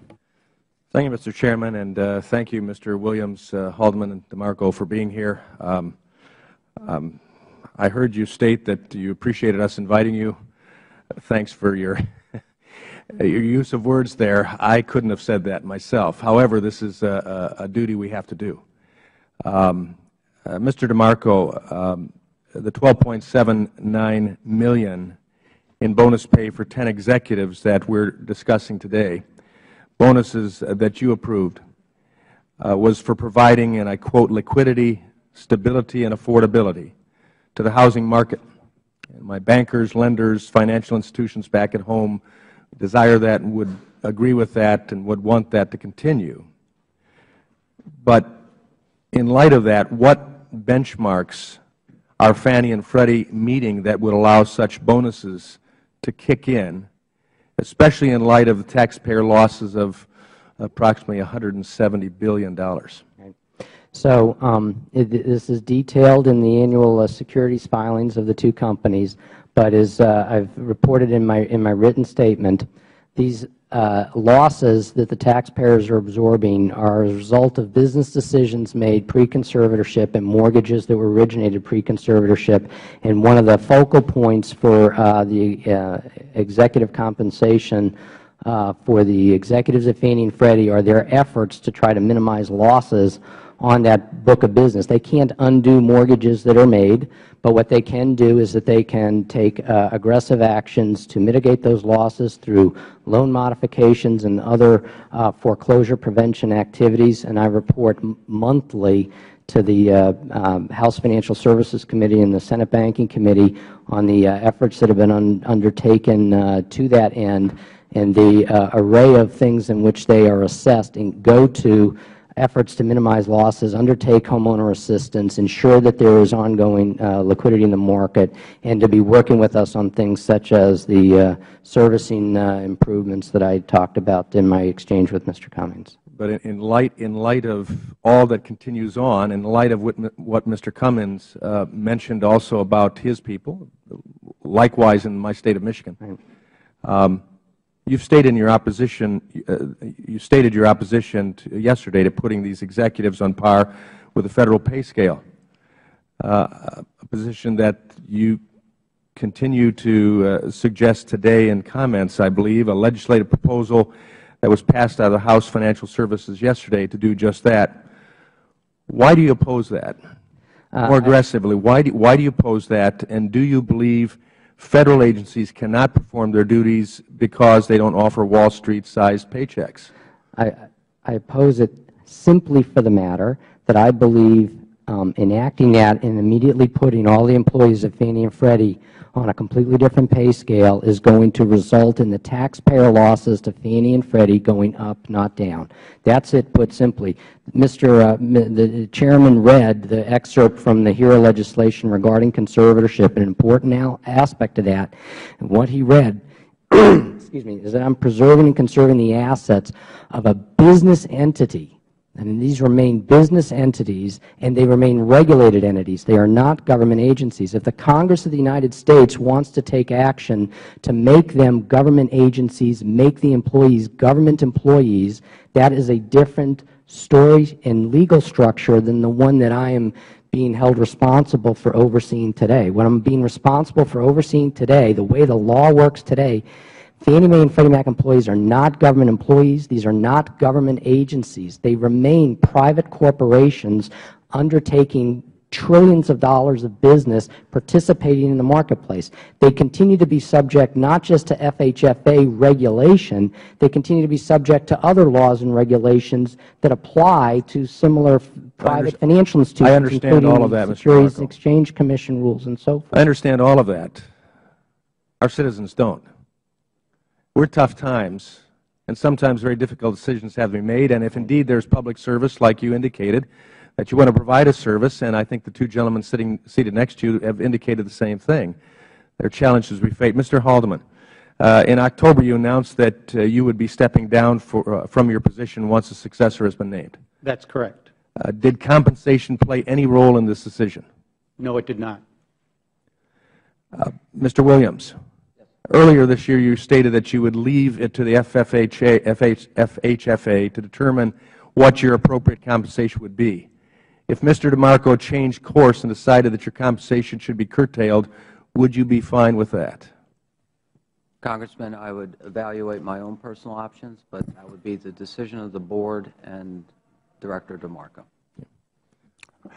Thank you, Mr. Chairman, and thank you, Mr. Williams, Haldeman, and DeMarco, for being here. I heard you state that you appreciated us inviting you. Thanks for your use of words there. I couldn't have said that myself. However, this is a duty we have to do. Mr. DeMarco, the $12.79 million in bonus pay for 10 executives that we're discussing today, bonuses that you approved, was for providing, and I quote, liquidity, stability, and affordability to the housing market. And my bankers, lenders, financial institutions back at home desire that and would agree with that and would want that to continue. But in light of that, what benchmarks are Fannie and Freddie meeting that would allow such bonuses to kick in, especially in light of the taxpayer losses of approximately $170 billion? So this is detailed in the annual securities filings of the two companies, but as I've reported in my written statement, these losses that the taxpayers are absorbing are a result of business decisions made pre-conservatorship and mortgages that were originated pre-conservatorship. And one of the focal points for the executive compensation for the executives at Fannie and Freddie are their efforts to try to minimize losses on that book of business. They can't undo mortgages that are made, but what they can do is that they can take aggressive actions to mitigate those losses through loan modifications and other foreclosure prevention activities. And I report monthly to the House Financial Services Committee and the Senate Banking Committee on the efforts that have been undertaken to that end, and the array of things in which they are assessed and go to efforts to minimize losses, undertake homeowner assistance, ensure that there is ongoing liquidity in the market, and to be working with us on things such as the servicing improvements that I talked about in my exchange with Mr. Cummings. But in light of all that continues on, in light of what Mr. Cummings mentioned also about his people, likewise in my State of Michigan, You've stated your opposition. You stated your opposition yesterday to putting these executives on par with the Federal pay scale, a position that you continue to suggest today in comments, I believe, a legislative proposal that was passed out of the House Financial Services yesterday to do just that. Why do you oppose that? More aggressively, why do you oppose that, and do you believe Federal agencies cannot perform their duties because they don't offer Wall Street-sized paychecks? I oppose it simply for the matter that I believe enacting that and immediately putting all the employees of Fannie and Freddie on a completely different pay scale is going to result in the taxpayer losses to Fannie and Freddie going up, not down. That's it, put simply. The Chairman read the excerpt from the HERA legislation regarding conservatorship, an important aspect of that. And what he read excuse me, is that I'm preserving and conserving the assets of a business entity. And these remain business entities, and they remain regulated entities. They are not government agencies. If the Congress of the United States wants to take action to make them government agencies, make the employees government employees, that is a different story and legal structure than the one that I am being held responsible for overseeing today. What I'm being responsible for overseeing today, the way the law works today, Fannie Mae and Freddie Mac employees are not government employees. These are not government agencies. They remain private corporations undertaking trillions of dollars of business, participating in the marketplace. They continue to be subject not just to FHFA regulation, they continue to be subject to other laws and regulations that apply to similar private financial institutions, I understand all of that, Mr. Securities and Exchange Commission rules and so forth. I understand all of that. Our citizens don't. We're tough times, and sometimes very difficult decisions have to be made, and if indeed there's public service, like you indicated, that you want to provide a service, and I think the two gentlemen seated next to you have indicated the same thing. There are challenges we face. Mr. Haldeman, in October you announced that you would be stepping down from your position once a successor has been named. That's correct. Did compensation play any role in this decision? No, it did not. Mr. Williams, earlier this year you stated that you would leave it to the FHFA to determine what your appropriate compensation would be. If Mr. DeMarco changed course and decided that your compensation should be curtailed, would you be fine with that? Congressman, I would evaluate my own personal options, but that would be the decision of the Board and Director DeMarco.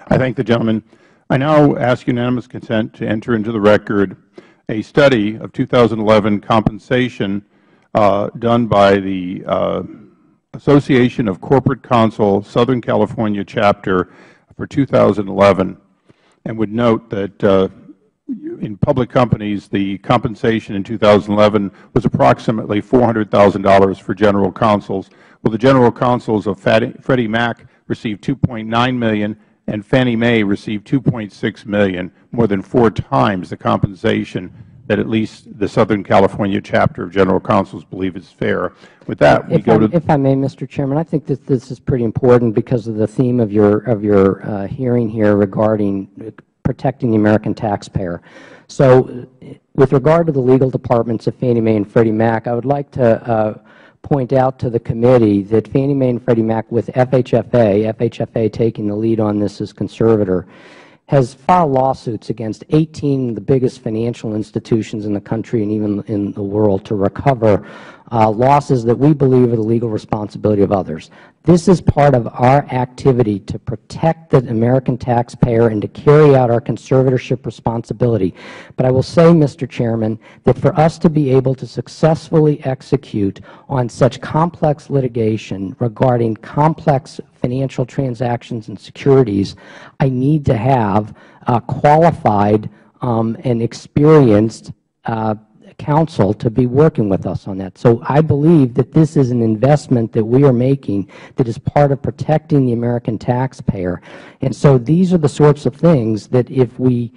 I thank the gentleman. I now ask unanimous consent to enter into the record a study of 2011 compensation done by the Association of Corporate Counsel, Southern California Chapter for 2011, and would note that in public companies, the compensation in 2011 was approximately $400,000 for general counsels. Well, the general counsels of Freddie Mac received $2.9 million, and Fannie Mae received $2.6 million, more than 4 times the compensation that at least the Southern California chapter of general counsels believe is fair. With that, we go to— If I may, Mr. Chairman, I think that this is pretty important because of the theme of your hearing here regarding protecting the American taxpayer. So with regard to the legal departments of Fannie Mae and Freddie Mac, I would like to point out to the committee that Fannie Mae and Freddie Mac with FHFA taking the lead on this as conservator, has filed lawsuits against 18 of the biggest financial institutions in the country and even in the world to recover losses that we believe are the legal responsibility of others. This is part of our activity to protect the American taxpayer and to carry out our conservatorship responsibility. But I will say, Mr. Chairman, that for us to be able to successfully execute on such complex litigation regarding complex financial transactions and securities, I need to have qualified and experienced counsel to be working with us on that. So I believe that this is an investment that we are making that is part of protecting the American taxpayer. And so these are the sorts of things that if we,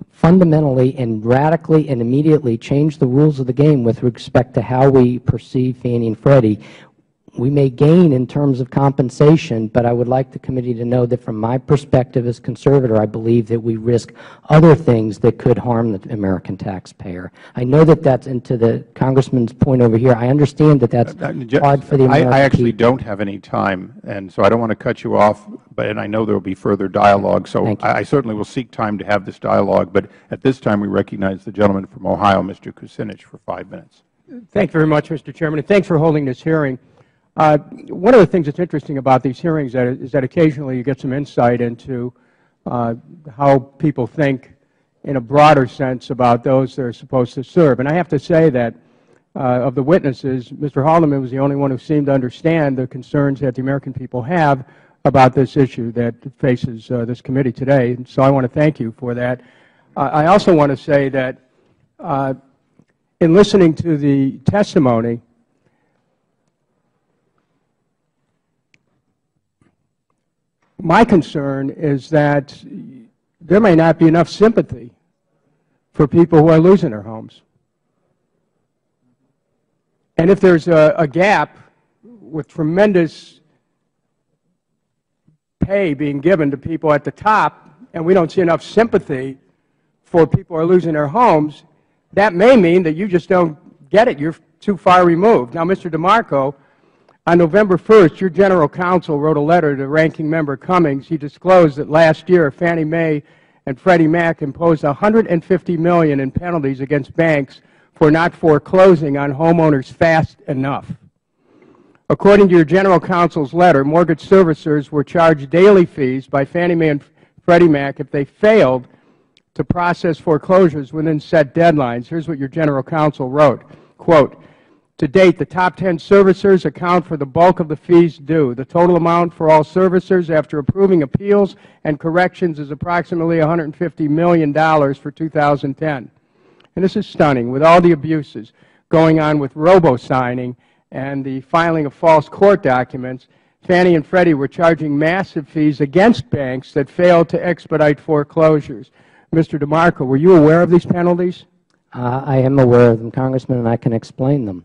fundamentally and radically and immediately change the rules of the game with respect to how we perceive Fannie and Freddie, we may gain in terms of compensation, but I would like the committee to know that from my perspective as Conservator, I believe that we risk other things that could harm the American taxpayer. I know that that's into the Congressman's point over here. I understand that that's hard for the American people. I actually don't have any time, and so I don't want to cut you off, and I know there will be further dialogue, so I certainly will seek time to have this dialogue, but at this time we recognize the gentleman from Ohio, Mr. Kucinich, for 5 minutes. Thank you very much, Mr. Chairman, and thanks for holding this hearing. One of the things that's interesting about these hearings is that occasionally you get some insight into how people think in a broader sense about those they're supposed to serve. And I have to say that of the witnesses, Mr. Haldeman was the only one who seemed to understand the concerns that the American people have about this issue that faces this committee today. And so I want to thank you for that. I also want to say that in listening to the testimony, my concern is that there may not be enough sympathy for people who are losing their homes. And if there's a gap with tremendous pay being given to people at the top, and we don't see enough sympathy for people who are losing their homes, that may mean that you just don't get it. You're too far removed. Now, Mr. DeMarco, on November 1st, your general counsel wrote a letter to Ranking Member Cummings. He disclosed that last year Fannie Mae and Freddie Mac imposed $150 million in penalties against banks for not foreclosing on homeowners fast enough. According to your general counsel's letter, mortgage servicers were charged daily fees by Fannie Mae and Freddie Mac if they failed to process foreclosures within set deadlines. Here's what your general counsel wrote, quote, "To date, the top 10 servicers account for the bulk of the fees due. The total amount for all servicers after approving appeals and corrections is approximately $150 million for 2010. And this is stunning. With all the abuses going on with robo-signing and the filing of false court documents, Fannie and Freddie were charging massive fees against banks that failed to expedite foreclosures. Mr. DeMarco, were you aware of these penalties? I am aware of them, Congressman, and I can explain them.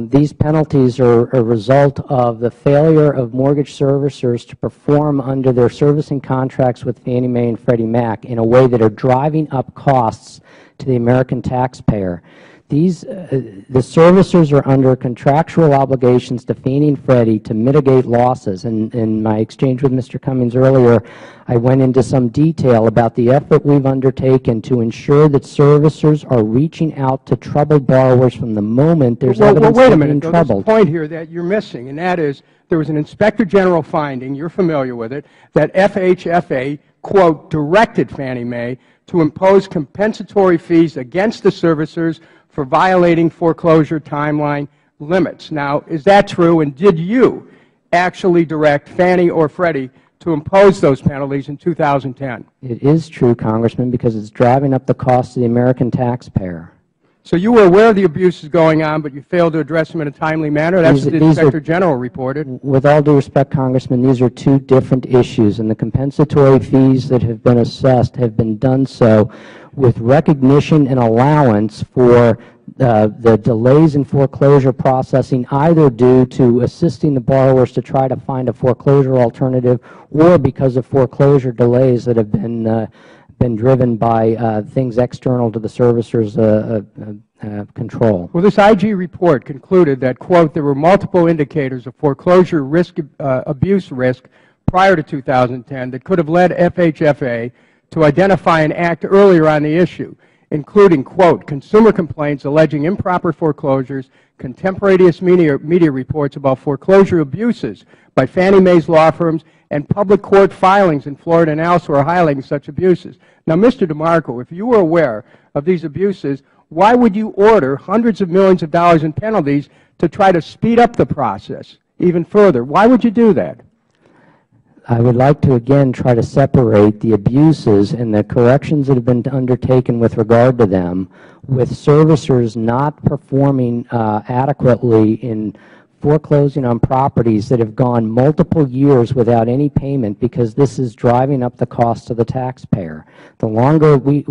These penalties are a result of the failure of mortgage servicers to perform under their servicing contracts with Fannie Mae and Freddie Mac in a way that are driving up costs to the American taxpayer. The servicers are under contractual obligations to Fannie and Freddie to mitigate losses. And in my exchange with Mr. Cummings earlier, I went into some detail about the effort we've undertaken to ensure that servicers are reaching out to troubled borrowers from the moment there's evidence of being troubled. There's a point here that you're missing, and that is there was an Inspector General finding, you're familiar with it, that FHFA, quote, directed Fannie Mae to impose compensatory fees against the servicers for violating foreclosure timeline limits. Now, is that true, and did you actually direct Fannie or Freddie to impose those penalties in 2010? It is true, Congressman, because it's driving up the cost of the American taxpayer. So you were aware of the abuses going on, but you failed to address them in a timely manner? That's what the Inspector General reported. With all due respect, Congressman, these are two different issues, and the compensatory fees that have been assessed have been done so with recognition and allowance for the delays in foreclosure processing, either due to assisting the borrowers to try to find a foreclosure alternative or because of foreclosure delays that have been driven by things external to the servicer's control. Well, this IG report concluded that, quote, there were multiple indicators of foreclosure risk, abuse risk prior to 2010 that could have led FHFA to identify and act earlier on the issue, including, quote, consumer complaints alleging improper foreclosures, contemporaneous media reports about foreclosure abuses by Fannie Mae's law firms, and public court filings in Florida and elsewhere highlighting such abuses. Now, Mr. DeMarco, if you were aware of these abuses, why would you order hundreds of millions of dollars in penalties to try to speed up the process even further? Why would you do that? I would like to again try to separate the abuses and the corrections that have been undertaken with regard to them with servicers not performing adequately in foreclosing on properties that have gone multiple years without any payment because this is driving up the cost to the taxpayer. The longer we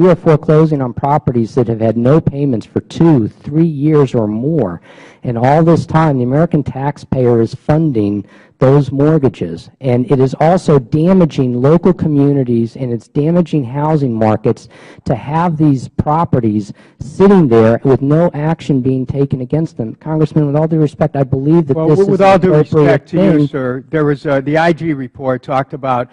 are foreclosing on properties that have had no payments for 2, 3 years or more, and all this time the American taxpayer is funding those mortgages. And it is also damaging local communities, and it's damaging housing markets to have these properties sitting there with no action being taken against them. Congressman, with all due respect, I believe that this is with all due respect to you, thing. sir, there was the IG report talked about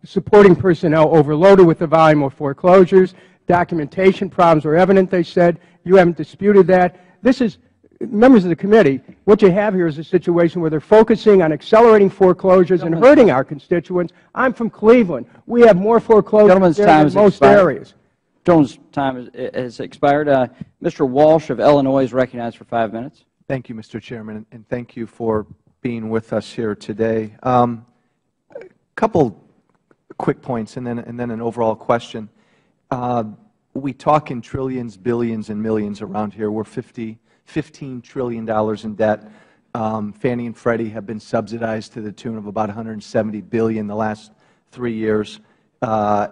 supporting personnel overloaded with the volume of foreclosures. Documentation problems were evident, they said. You haven't disputed that. This is, members of the committee, what you have here is a situation where they're focusing on accelerating foreclosures and hurting our constituents. I'm from Cleveland. We have more foreclosures there than most areas. Gentleman's time has expired. Mr. Walsh of Illinois is recognized for 5 minutes. Thank you, Mr. Chairman, and thank you for being with us here today. A couple quick points and then an overall question. We talk in trillions, billions, and millions around here. We're $15 trillion in debt. Fannie and Freddie have been subsidized to the tune of about $170 billion the last 3 years.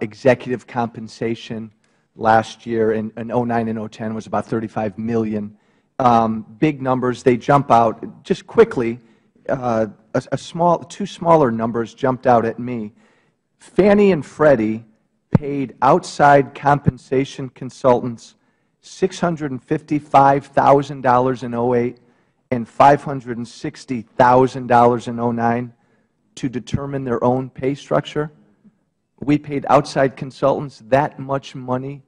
Executive compensation last year in 09 and 010 was about $35 million. Big numbers. They jump out. Just quickly, two smaller numbers jumped out at me. Fannie and Freddie paid outside compensation consultants $655,000 in 08 and $560,000 in 09 to determine their own pay structure. We paid outside consultants that much money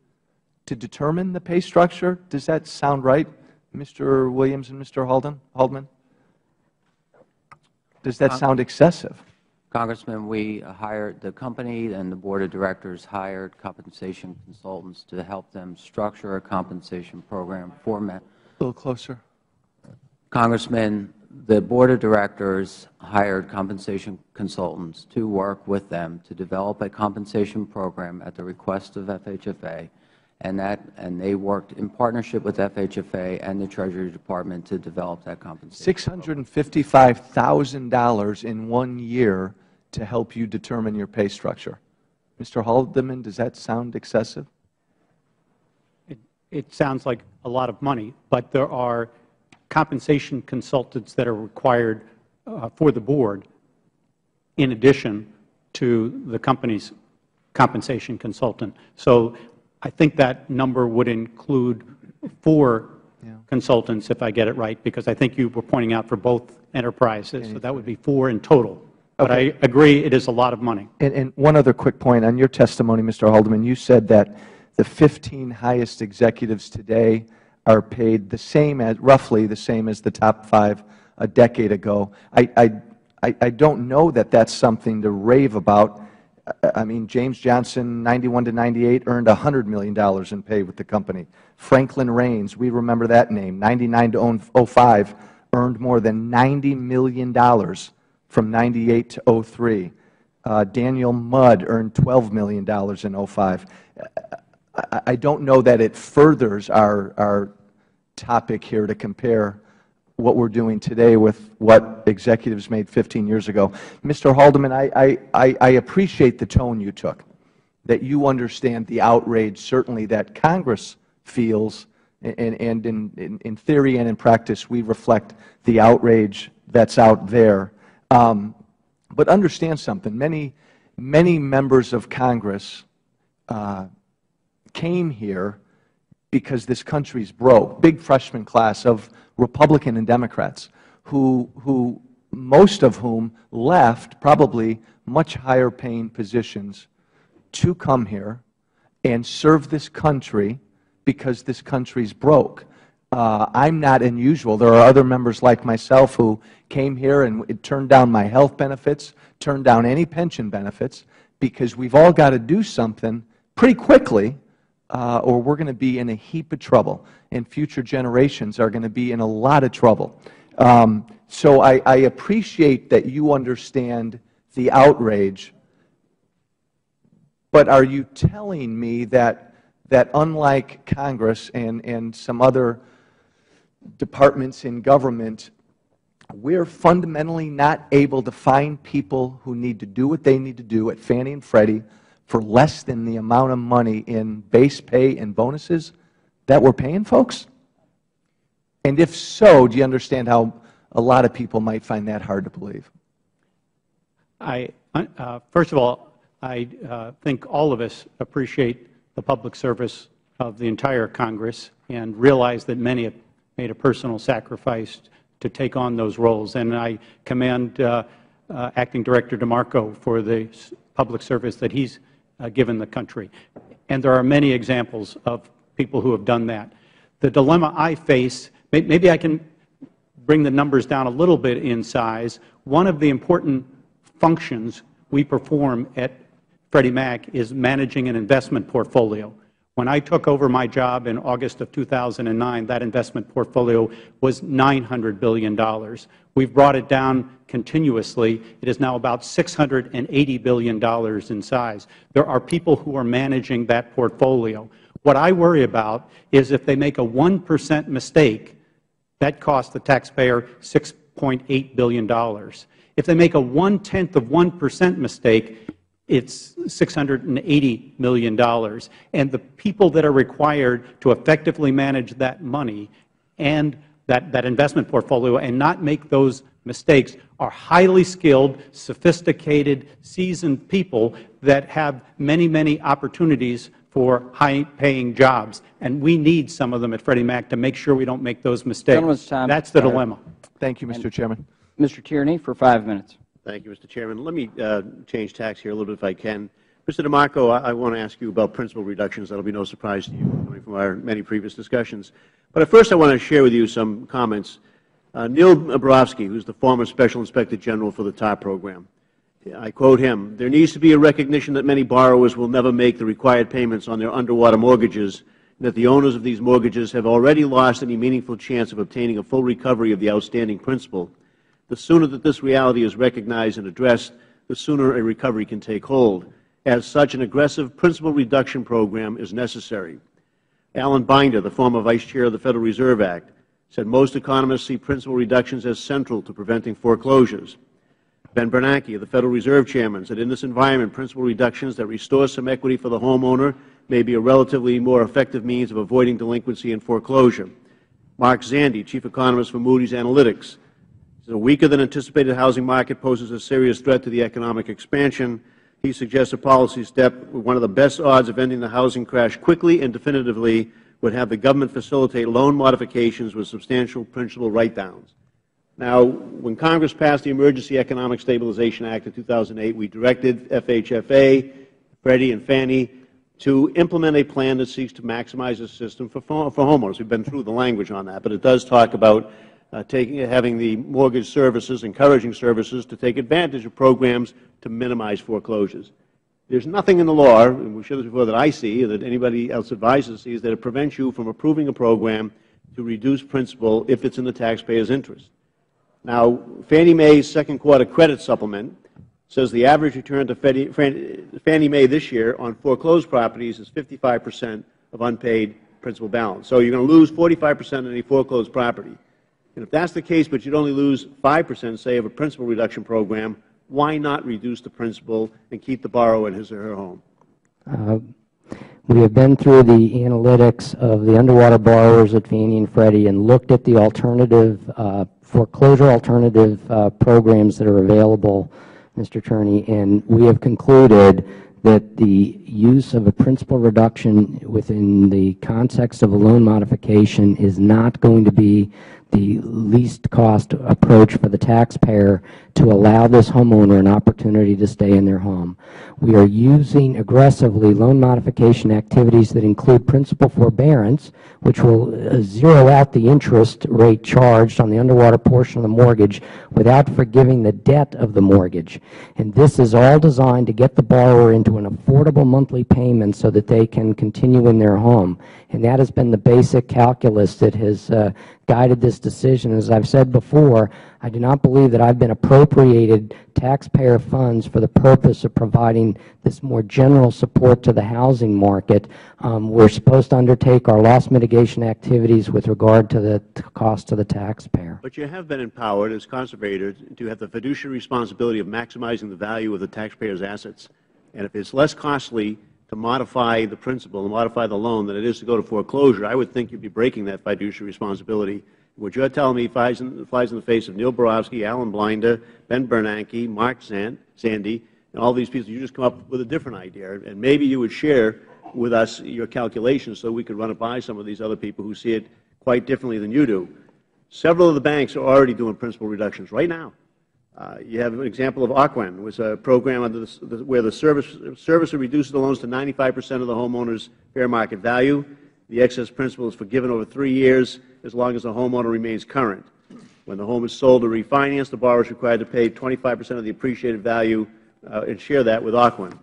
to determine the pay structure. Does that sound right, Mr. Williams and Mr. Haldeman? Does that sound excessive? Congressman, we hired, the company and the Board of Directors hired compensation consultants to help them structure a compensation program format. A little closer. Congressman, the Board of Directors hired compensation consultants to work with them to develop a compensation program at the request of FHFA, and they worked in partnership with FHFA and the Treasury Department to develop that compensation $655,000 in 1 year to help you determine your pay structure. Mr. Haldeman, does that sound excessive? It sounds like a lot of money, but there are compensation consultants that are required for the Board in addition to the company's compensation consultant. So I think that number would include 4 consultants, if I get it right, because I think you were pointing out for both enterprises. So that would be 4 in total. But I agree it is a lot of money. And one other quick point. On your testimony, Mr. Haldeman, you said that the 15 highest executives today are paid the same as, roughly the same as the top 5 a decade ago. I don't know that that's something to rave about. I mean, James Johnson, 91 to 98, earned $100 million in pay with the company. Franklin Raines, we remember that name, 99 to 05, earned more than $90 million from 98 to 03. Daniel Mudd earned $12 million in 05. I don't know that it furthers our topic here to compare what we're doing today with what executives made 15 years ago. Mr. Haldeman, I appreciate the tone you took, that you understand the outrage certainly that Congress feels, and in theory and in practice we reflect the outrage that's out there. But understand something. Many members of Congress came here because this country's broke. Big freshman class of Republican and Democrats who most of whom left probably much higher paying positions to come here and serve this country because this country's broke. I'm not unusual. There are other members like myself who came here and turned down my health benefits, turned down any pension benefits, because we've all got to do something pretty quickly or we're going to be in a heap of trouble, and future generations are going to be in a lot of trouble. So I appreciate that you understand the outrage, but are you telling me that unlike Congress and some other departments in government, we're fundamentally not able to find people who need to do what they need to do at Fannie and Freddie for less than the amount of money in base pay and bonuses that we're paying folks? And if so, do you understand how a lot of people might find that hard to believe? First of all, I think all of us appreciate the public service of the entire Congress and realize that many have made a personal sacrifice to take on those roles. And I commend Acting Director DeMarco for the public service that he's given the country. And there are many examples of people who have done that. The dilemma I face, maybe I can bring the numbers down a little bit in size. One of the important functions we perform at Freddie Mac is managing an investment portfolio. When I took over my job in August of 2009, that investment portfolio was $900 billion. We've brought it down continuously. It is now about $680 billion in size. There are people who are managing that portfolio. What I worry about is if they make a 1% mistake, that costs the taxpayer $6.8 billion. If they make a 1/10% mistake, it's $680 million. And the people that are required to effectively manage that money and that investment portfolio and not make those mistakes are highly skilled, sophisticated, seasoned people that have many, many opportunities for high-paying jobs. And we need some of them at Freddie Mac to make sure we don't make those mistakes. That's the dilemma. Thank you, Mr. Chairman. Mr. Tierney for 5 minutes. Thank you, Mr. Chairman. Let me change tacks here a little bit if I can. Mr. DeMarco, I want to ask you about principal reductions. That will be no surprise to you, coming from our many previous discussions. But first I want to share with you some comments. Neil Borofsky, who is the former Special Inspector General for the TARP program, I quote him, "There needs to be a recognition that many borrowers will never make the required payments on their underwater mortgages, and that the owners of these mortgages have already lost any meaningful chance of obtaining a full recovery of the outstanding principal. The sooner that this reality is recognized and addressed, the sooner a recovery can take hold. As such, an aggressive principal reduction program is necessary." Alan Binder, the former Vice Chair of the Federal Reserve Act, said most economists see principal reductions as central to preventing foreclosures. Ben Bernanke, the Federal Reserve Chairman, said in this environment, principal reductions that restore some equity for the homeowner may be a relatively more effective means of avoiding delinquency and foreclosure. Mark Zandi, Chief Economist for Moody's Analytics, said a weaker than anticipated housing market poses a serious threat to the economic expansion. He suggests a policy step with one of the best odds of ending the housing crash quickly and definitively would have the government facilitate loan modifications with substantial principal write-downs. Now, when Congress passed the Emergency Economic Stabilization Act of 2008, we directed FHFA, Freddie, and Fannie to implement a plan that seeks to maximize the system for homeowners. We've been through the language on that, but it does talk about having the mortgage services, encouraging services to take advantage of programs to minimize foreclosures. There's nothing in the law, and we shared this before, that I see, or that anybody else advises sees, that it prevents you from approving a program to reduce principal if it's in the taxpayer's interest. Now, Fannie Mae's second quarter credit supplement says the average return to Fannie Mae this year on foreclosed properties is 55% of unpaid principal balance. So you're going to lose 45% of any foreclosed property. And if that's the case, but you'd only lose 5%, say, of a principal reduction program, why not reduce the principal and keep the borrower in his or her home? We have been through the analytics of the underwater borrowers at Fannie and Freddie and looked at the alternative foreclosure alternative programs that are available, Mr. Tierney, and we have concluded that the use of a principal reduction within the context of a loan modification is not going to be the least cost approach for the taxpayer to allow this homeowner an opportunity to stay in their home. We are using aggressively loan modification activities that include principal forbearance, which will zero out the interest rate charged on the underwater portion of the mortgage without forgiving the debt of the mortgage. And this is all designed to get the borrower into an affordable monthly payment so that they can continue in their home. And that has been the basic calculus that has guided this decision. As I've said before, I do not believe that I've been approached appropriated taxpayer funds for the purpose of providing this more general support to the housing market. We are supposed to undertake our loss mitigation activities with regard to the cost to the taxpayer. But you have been empowered as Conservator to have the fiduciary responsibility of maximizing the value of the taxpayer's assets. And if it's less costly to modify the principal and modify the loan than it is to go to foreclosure, I would think you'd be breaking that fiduciary responsibility. What you're telling me flies in the face of Neil Borowski, Alan Blinder, Ben Bernanke, Mark Zandi, and all these people. You just come up with a different idea, and maybe you would share with us your calculations so we could run it by some of these other people who see it quite differently than you do. Several of the banks are already doing principal reductions right now. You have an example of Ocwen, which is a program under where the servicer reduces the loans to 95% of the homeowner's fair market value. The excess principal is forgiven over 3 years as long as the homeowner remains current. When the home is sold or refinanced, the borrower is required to pay 25% of the appreciated value and share that with Ocwen.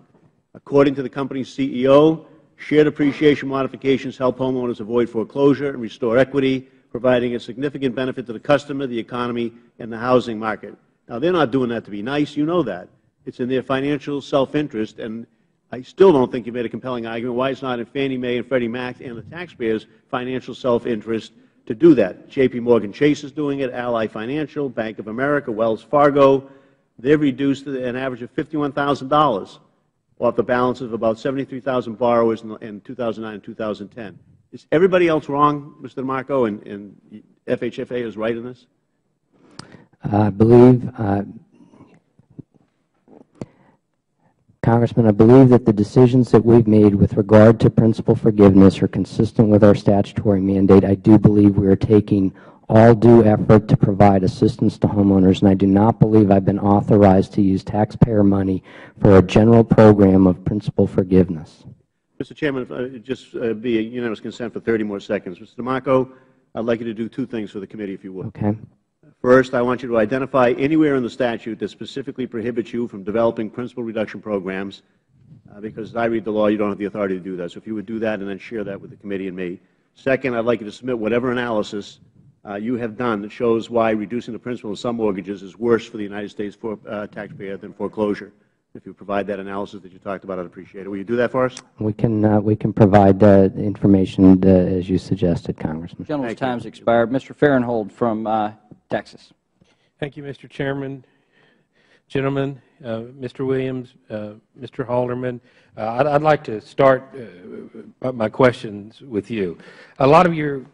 According to the company's CEO, shared appreciation modifications help homeowners avoid foreclosure and restore equity, providing a significant benefit to the customer, the economy, and the housing market. Now, they're not doing that to be nice. You know that. It's in their financial self-interest, and I still don't think you made a compelling argument why it's not in Fannie Mae and Freddie Mac and the taxpayers' financial self-interest to do that. J.P. Morgan Chase is doing it, Ally Financial, Bank of America, Wells Fargo. They've reduced an average of $51,000 off the balance of about 73,000 borrowers in 2009 and 2010. Is everybody else wrong, Mr. DeMarco, and FHFA is right in this? I believe, Congressman, I believe that the decisions that we've made with regard to principal forgiveness are consistent with our statutory mandate. I do believe we are taking all due effort to provide assistance to homeowners, and I do not believe I've been authorized to use taxpayer money for a general program of principal forgiveness. Mr. Chairman, just be a unanimous consent for 30 more seconds. Mr. DeMarco, I'd like you to do 2 things for the committee, if you would. Okay. First, I want you to identify anywhere in the statute that specifically prohibits you from developing principal reduction programs, because as I read the law, you don't have the authority to do that. So if you would do that and then share that with the committee and me. Second, I'd like you to submit whatever analysis you have done that shows why reducing the principal in some mortgages is worse for the United States taxpayer than foreclosure. If you provide that analysis that you talked about, I'd appreciate it. Will you do that for us? We can provide the information as you suggested, Congressman. The gentleman's time has expired. Mr. Farenthold from Texas. Thank you, Mr. Chairman. Gentlemen, Mr. Williams, Mr. Halderman, I'd like to start my questions with you. A lot of your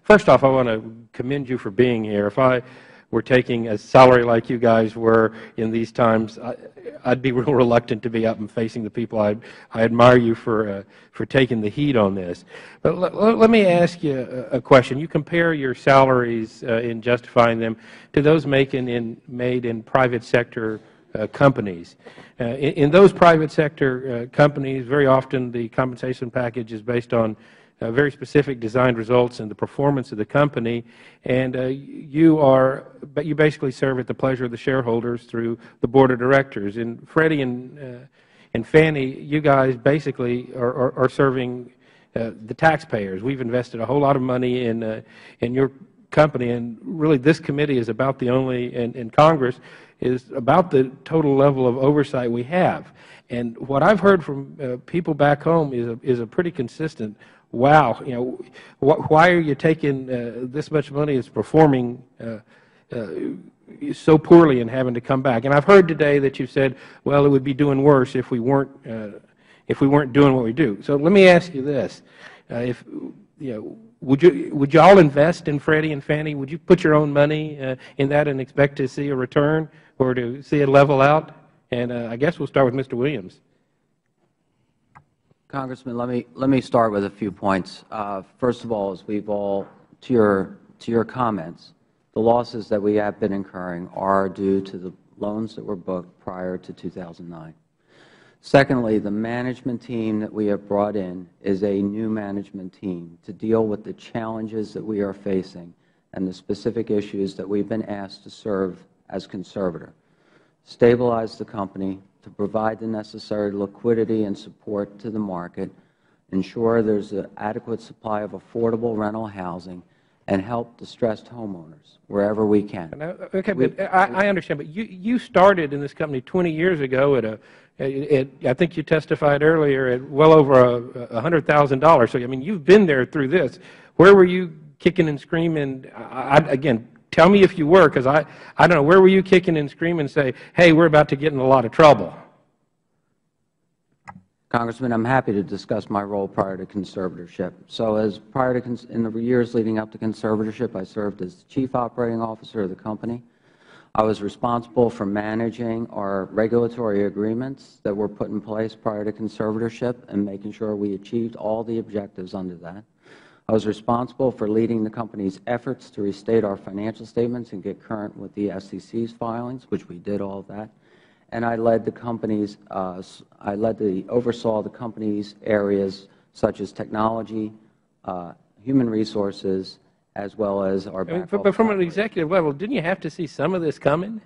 first off, I want to commend you for being here. If I were taking a salary like you guys were in these times, I'd be real reluctant to be up and facing the people. I admire you for taking the heat on this. But let me ask you a question. You compare your salaries in justifying them to those made in private sector companies. In those private sector companies, very often the compensation package is based on very specific designed results and the performance of the company, and you basically serve at the pleasure of the shareholders through the board of directors. In Freddie and Fannie, you guys basically are serving the taxpayers. We've invested a whole lot of money in your company, and really this committee is about the only, and Congress is about the total level of oversight we have. And what I've heard from people back home is a pretty consistent, wow, why are you taking this much money that's performing so poorly and having to come back? And I've heard today that you said, well, it would be doing worse if we weren't doing what we do. So let me ask you this: would you all invest in Freddie and Fannie? Would you put your own money in that and expect to see a return or to see it level out? And I guess we'll start with Mr. Williams. Congressman, let me start with a few points. First of all, as we've all, to your comments, the losses that we have been incurring are due to the loans that were booked prior to 2009. Secondly, the management team that we have brought in is a new management team to deal with the challenges that we are facing and the specific issues that we've been asked to serve as conservator. Stabilize the company, to provide the necessary liquidity and support to the market, ensure there's an adequate supply of affordable rental housing, and help distressed homeowners wherever we can. Okay, but I understand. But you started in this company 20 years ago at I think you testified earlier, at well over $100,000. So I mean, you've been there through this. Where were you kicking and screaming? Again, tell me if you were, because I don't know. Where were you kicking and screaming and say, hey, we're about to get in a lot of trouble? Congressman, I'm happy to discuss my role prior to conservatorship. So in the years leading up to conservatorship, I served as the Chief Operating Officer of the company. I was responsible for managing our regulatory agreements that were put in place prior to conservatorship and making sure we achieved all the objectives under that. I was responsible for leading the company's efforts to restate our financial statements and get current with the SEC's filings, which we did all of that. And I led the company's, oversaw the company's areas such as technology, human resources, as well as our back office. But from an executive level, didn't you have to see some of this coming?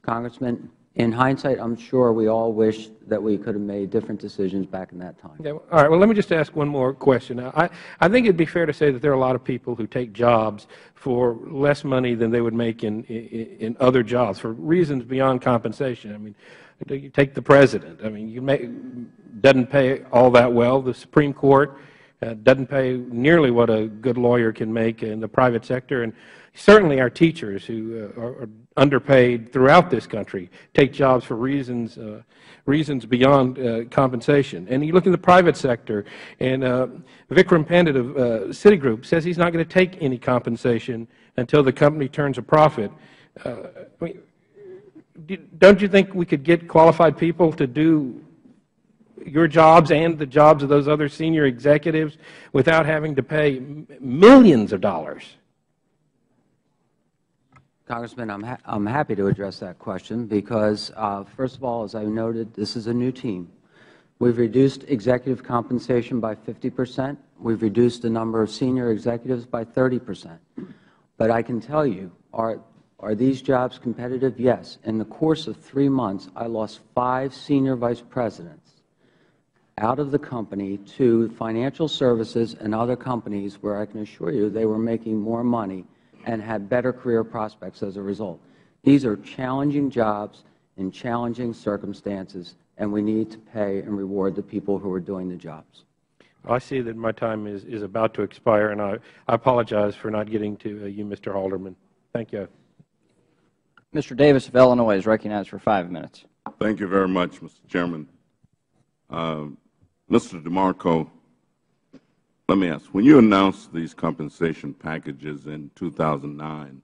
Congressman, in hindsight, I'm sure we all wish that we could have made different decisions back in that time. Okay, all right. Well, let me just ask one more question. I think it would be fair to say that there are a lot of people who take jobs for less money than they would make in other jobs for reasons beyond compensation. I mean, you take the President. I mean, doesn't pay all that well. The Supreme Court doesn't pay nearly what a good lawyer can make in the private sector. And certainly our teachers, who are underpaid throughout this country, take jobs for reasons beyond compensation. And you look at the private sector, and Vikram Pandit of Citigroup says he's not going to take any compensation until the company turns a profit. I mean, don't you think we could get qualified people to do your jobs and the jobs of those other senior executives without having to pay millions of dollars? Congressman, I'm happy to address that question because, first of all, as I noted, this is a new team. We've reduced executive compensation by 50%. We've reduced the number of senior executives by 30%. But I can tell you, are these jobs competitive? Yes. In the course of 3 months, I lost 5 senior vice presidents out of the company to financial services and other companies where I can assure you they were making more money and had better career prospects as a result. These are challenging jobs in challenging circumstances, and we need to pay and reward the people who are doing the jobs. I see that my time is about to expire, and I apologize for not getting to you, Mr. Halderman. Thank you. Mr. Davis of Illinois is recognized for 5 minutes. Thank you very much, Mr. Chairman. Mr. DeMarco, let me ask, when you announced these compensation packages in 2009,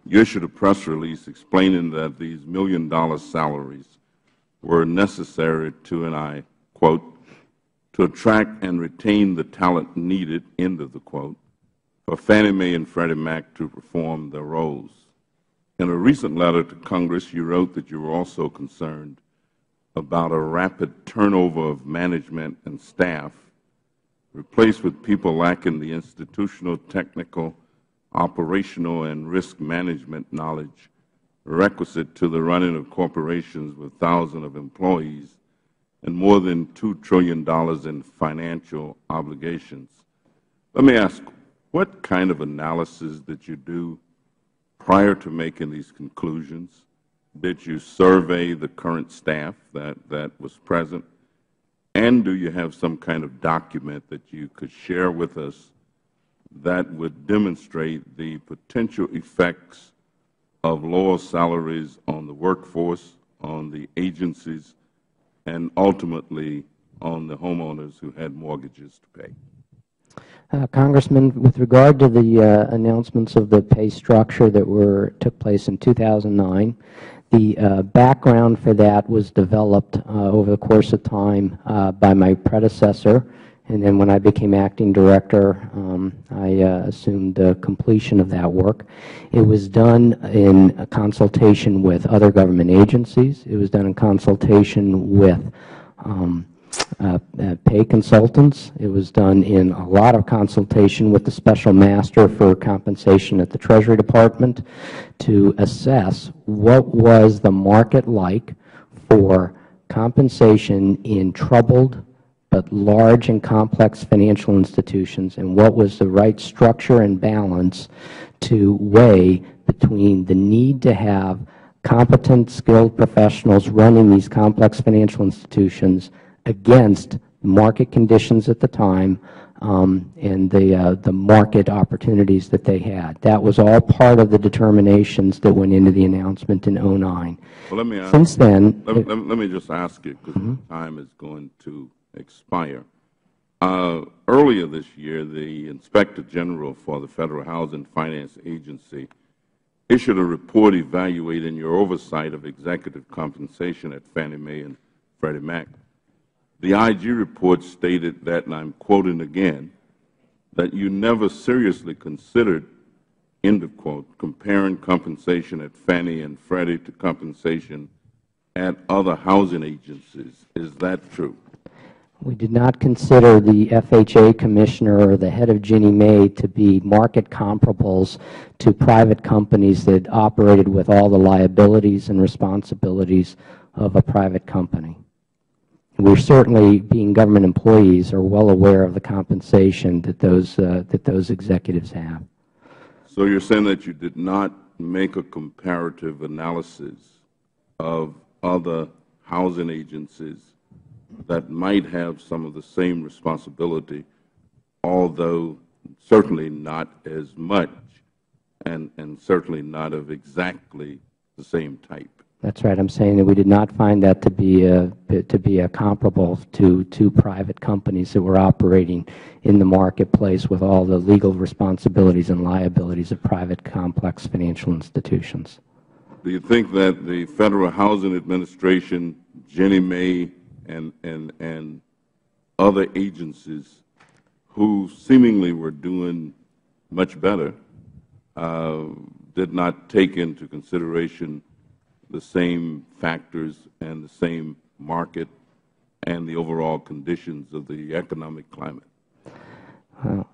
you issued a press release explaining that these million-dollar salaries were necessary to, and I quote, to attract and retain the talent needed, end of the quote, for Fannie Mae and Freddie Mac to perform their roles. In a recent letter to Congress, you wrote that you were also concerned about a rapid turnover of management and staff, replaced with people lacking the institutional, technical, operational, and risk management knowledge requisite to the running of corporations with thousands of employees and more than $2 trillion in financial obligations. Let me ask, what kind of analysis did you do prior to making these conclusions? Did you survey the current staff that was present? And do you have some kind of document that you could share with us that would demonstrate the potential effects of lower salaries on the workforce, on the agencies, and ultimately on the homeowners who had mortgages to pay? Congressman, with regard to the announcements of the pay structure that took place in 2009, the background for that was developed over the course of time by my predecessor, and then when I became acting director, I assumed the completion of that work. It was done in a consultation with other government agencies. It was done in consultation with pay consultants. It was done in a lot of consultation with the Special Master for Compensation at the Treasury Department to assess what was the market like for compensation in troubled but large and complex financial institutions, and what was the right structure and balance to weigh between the need to have competent, skilled professionals running these complex financial institutions against market conditions at the time and the market opportunities that they had. That was all part of the determinations that went into the announcement in 2009. Well, let me ask, since then, let me just ask you, because time is going to expire. Earlier this year, the Inspector General for the Federal Housing Finance Agency issued a report evaluating your oversight of executive compensation at Fannie Mae and Freddie Mac. The IG report stated that, and I'm quoting again, that you never seriously considered, end of quote, comparing compensation at Fannie and Freddie to compensation at other housing agencies. Is that true? We did not consider the FHA commissioner or the head of Ginnie Mae to be market comparables to private companies that operated with all the liabilities and responsibilities of a private company. We certainly, being government employees, are well aware of the compensation that those executives have. So you're saying that you did not make a comparative analysis of other housing agencies that might have some of the same responsibility, although certainly not as much and certainly not of exactly the same type. That's right. I'm saying that we did not find that to be a comparable to private companies that were operating in the marketplace with all the legal responsibilities and liabilities of private complex financial institutions. Do you think that the Federal Housing Administration, Ginnie Mae, and other agencies who seemingly were doing much better did not take into consideration the same factors and the same market and the overall conditions of the economic climate? I'm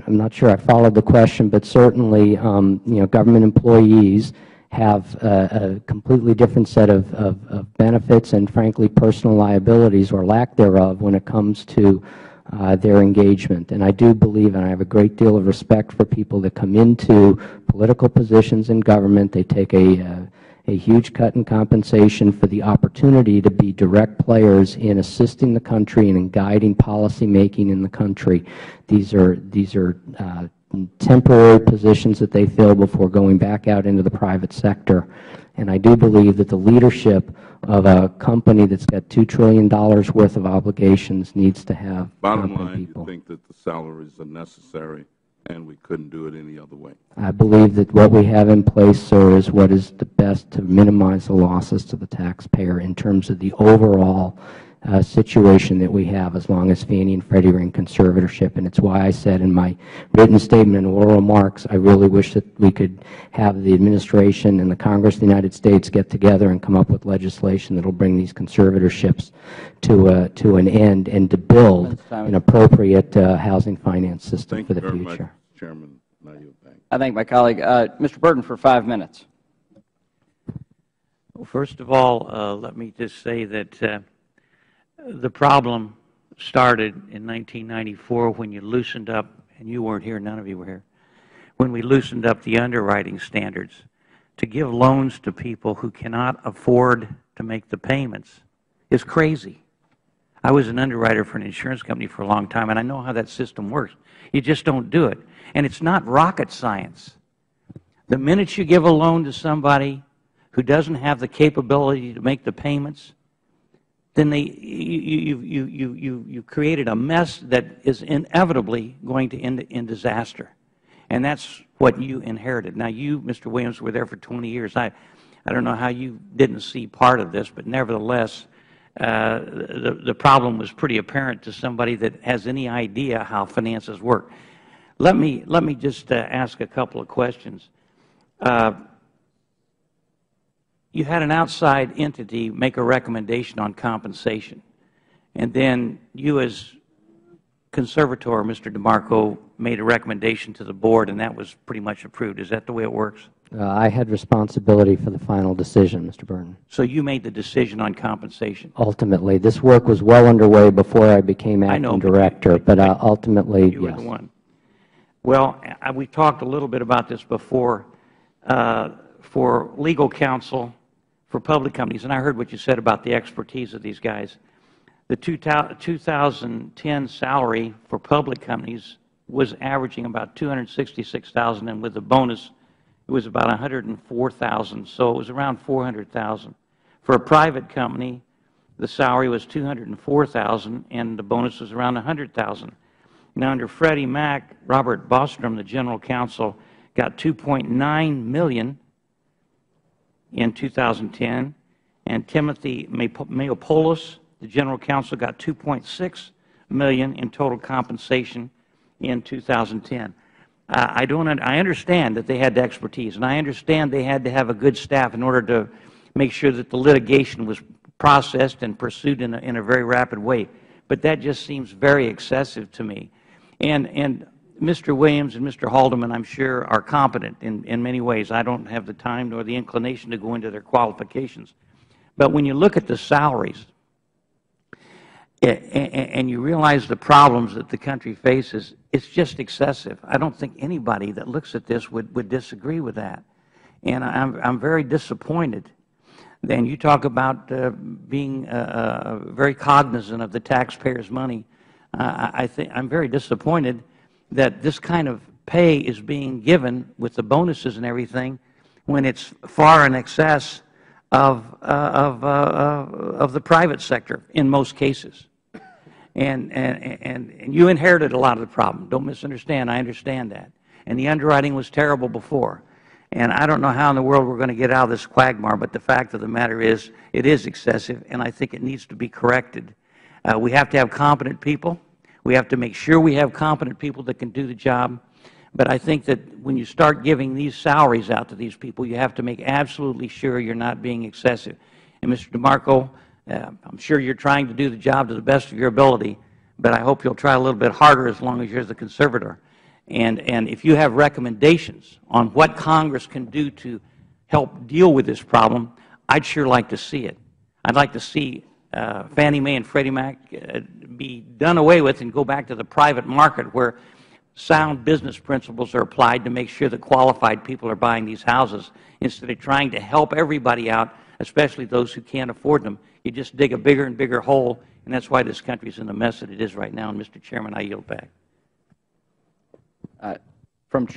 not sure I followed the question, but certainly, government employees have a completely different set of benefits and, frankly, personal liabilities or lack thereof when it comes to their engagement. And I do believe, and I have a great deal of respect for people that come into political positions in government. They take a huge cut in compensation for the opportunity to be direct players in assisting the country and in guiding policy making in the country. These are temporary positions that they fill before going back out into the private sector. And I do believe that the leadership of a company that's got $2 trillion worth of obligations needs to have Bottom line, you think that the salaries are necessary and we couldn't do it any other way? I believe that what we have in place, sir, is what is the best to minimize the losses to the taxpayer in terms of the overall situation that we have as long as Fannie and Freddie are in conservatorship. And it's why I said in my written statement and oral remarks, I really wish that we could have the administration and the Congress of the United States get together and come up with legislation that will bring these conservatorships to an end and to build an appropriate housing finance system for the future. Thank you very much, Chairman. Now you back. I thank my colleague. Mr. Burton for 5 minutes. Well, first of all, let me just say that the problem started in 1994 when you loosened up, and you weren't here, none of you were here, when we loosened up the underwriting standards to give loans to people who cannot afford to make the payments is crazy. I was an underwriter for an insurance company for a long time, and I know how that system works. You just don't do it. And it's not rocket science. The minute you give a loan to somebody who doesn't have the capability to make the payments, then you created a mess that is inevitably going to end in disaster. And that's what you inherited. Now, you, Mr. Williams, were there for 20 years. I don't know how you didn't see part of this, but nevertheless, the problem was pretty apparent to somebody that has any idea how finances work. Let me just ask a couple of questions. You had an outside entity make a recommendation on compensation, and then you as conservator, Mr. DeMarco, made a recommendation to the board, and that was pretty much approved. Is that the way it works? I had responsibility for the final decision, Mr. Burton. So you made the decision on compensation? Ultimately. This work was well underway before I became acting director, but ultimately, you were yes. the one. Well, we talked a little bit about this before. For legal counsel for public companies, and I heard what you said about the expertise of these guys, the 2010 salary for public companies was averaging about $266,000, and with the bonus, it was about $104,000, so it was around $400,000. For a private company, the salary was $204,000, and the bonus was around $100,000. Now, under Freddie Mac, Robert Bostrom, the general counsel, got $2.9 million in 2010, and Timothy Mayopoulos, the general counsel, got $2.6 million in total compensation in 2010. I understand that they had the expertise, and I understand they had to have a good staff in order to make sure that the litigation was processed and pursued in a very rapid way. But that just seems very excessive to me. And Mr. Williams and Mr. Haldeman, I'm sure, are competent in many ways. I don't have the time nor the inclination to go into their qualifications. But when you look at the salaries and you realize the problems that the country faces, it's just excessive. I don't think anybody that looks at this would disagree with that. And I'm very disappointed. Then you talk about being very cognizant of the taxpayers' money. I'm very disappointed that this kind of pay is being given with the bonuses and everything when it's far in excess of the private sector in most cases. And you inherited a lot of the problem. Don't misunderstand. I understand that. And the underwriting was terrible before. And I don't know how in the world we're going to get out of this quagmire, but the fact of the matter is it is excessive, and I think it needs to be corrected. We have to have competent people. We have to make sure we have competent people that can do the job. But I think that when you start giving these salaries out to these people, you have to make absolutely sure you're not being excessive. And Mr. DeMarco, I'm sure you're trying to do the job to the best of your ability, but I hope you'll try a little bit harder as long as you're the conservator. And if you have recommendations on what Congress can do to help deal with this problem, I'd sure like to see it. I'd like to see Fannie Mae and Freddie Mac be done away with and go back to the private market where sound business principles are applied to make sure that qualified people are buying these houses instead of trying to help everybody out, especially those who can't afford them. You just dig a bigger and bigger hole, and that's why this country is in the mess that it is right now. And, Mr. Chairman, I yield back. From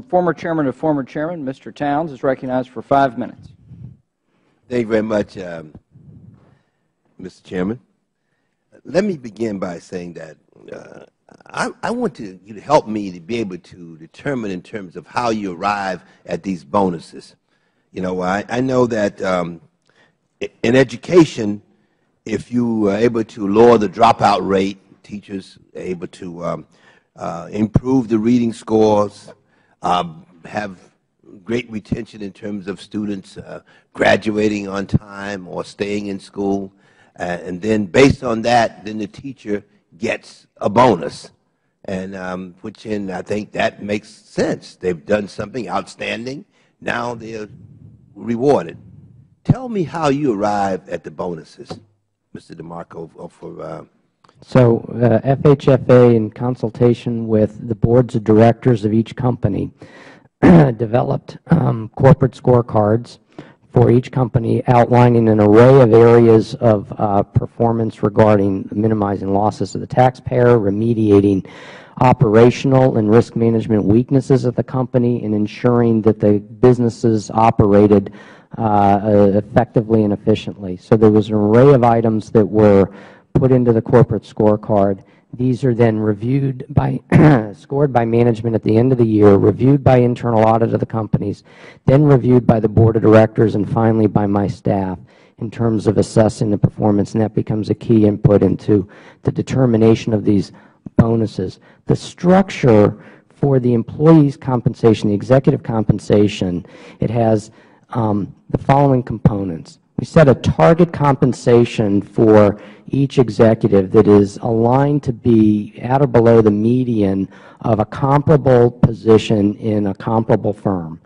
former chairman to former chairman, Mr. Towns is recognized for 5 minutes. Thank you very much, Mr. Chairman. Let me begin by saying that I want you to help me to be able to determine in terms of how you arrive at these bonuses. You know, I know that in education, if you are able to lower the dropout rate, teachers are able to improve the reading scores, have great retention in terms of students graduating on time or staying in school, and then based on that, then the teacher gets a bonus, and I think that makes sense. They've done something outstanding. Now they're rewarded. Tell me how you arrived at the bonuses, Mr. DeMarco, So FHFA, in consultation with the boards of directors of each company, developed corporate scorecards for each company outlining an array of areas of performance regarding minimizing losses to the taxpayer, remediating operational and risk management weaknesses of the company, and ensuring that the businesses operated effectively and efficiently. So there was an array of items that were put into the corporate scorecard. These are then reviewed by, scored by management at the end of the year, reviewed by internal audit of the companies, then reviewed by the board of directors, and finally by my staff in terms of assessing the performance, and that becomes a key input into the determination of these bonuses. The structure for the employees' compensation, the executive compensation, it has the following components. We set a target compensation for each executive that is aligned to be at or below the median of a comparable position in a comparable firm.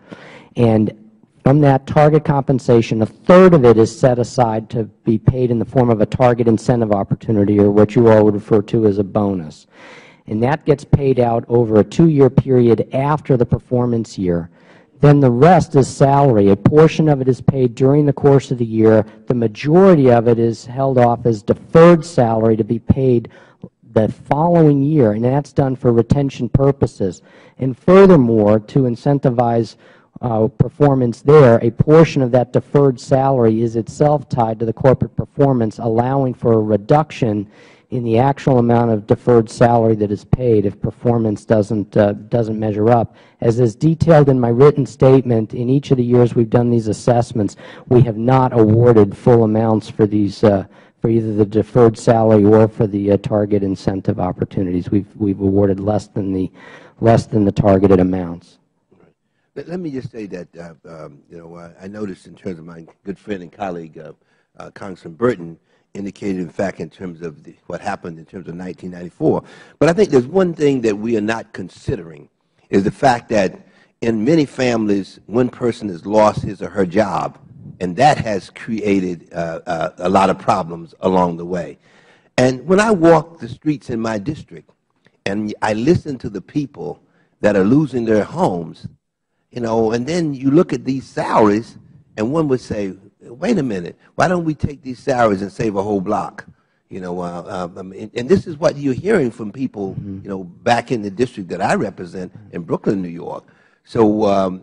And from that target compensation, a third of it is set aside to be paid in the form of a target incentive opportunity, or what you all would refer to as a bonus. And that gets paid out over a 2-year period after the performance year. Then the rest is salary. A portion of it is paid during the course of the year. The majority of it is held off as deferred salary to be paid the following year, and that's done for retention purposes. And furthermore, to incentivize performance there, a portion of that deferred salary is itself tied to the corporate performance, allowing for a reduction in the actual amount of deferred salary that is paid if performance doesn't measure up. As is detailed in my written statement, in each of the years we've done these assessments, we have not awarded full amounts for these for either the deferred salary or for the target incentive opportunities. We've awarded less than the targeted amounts. Let me just say that I noticed in terms of my good friend and colleague, Congressman Burton, indicated, in fact, in terms of what happened in terms of 1994. But I think there's one thing that we are not considering is the fact that in many families, one person has lost his or her job, and that has created a lot of problems along the way. And when I walk the streets in my district and I listen to the people that are losing their homes, and then you look at these salaries, and one would say, wait a minute, why don't we take these salaries and save a whole block? And this is what you're hearing from people, back in the district that I represent in Brooklyn, New York. So,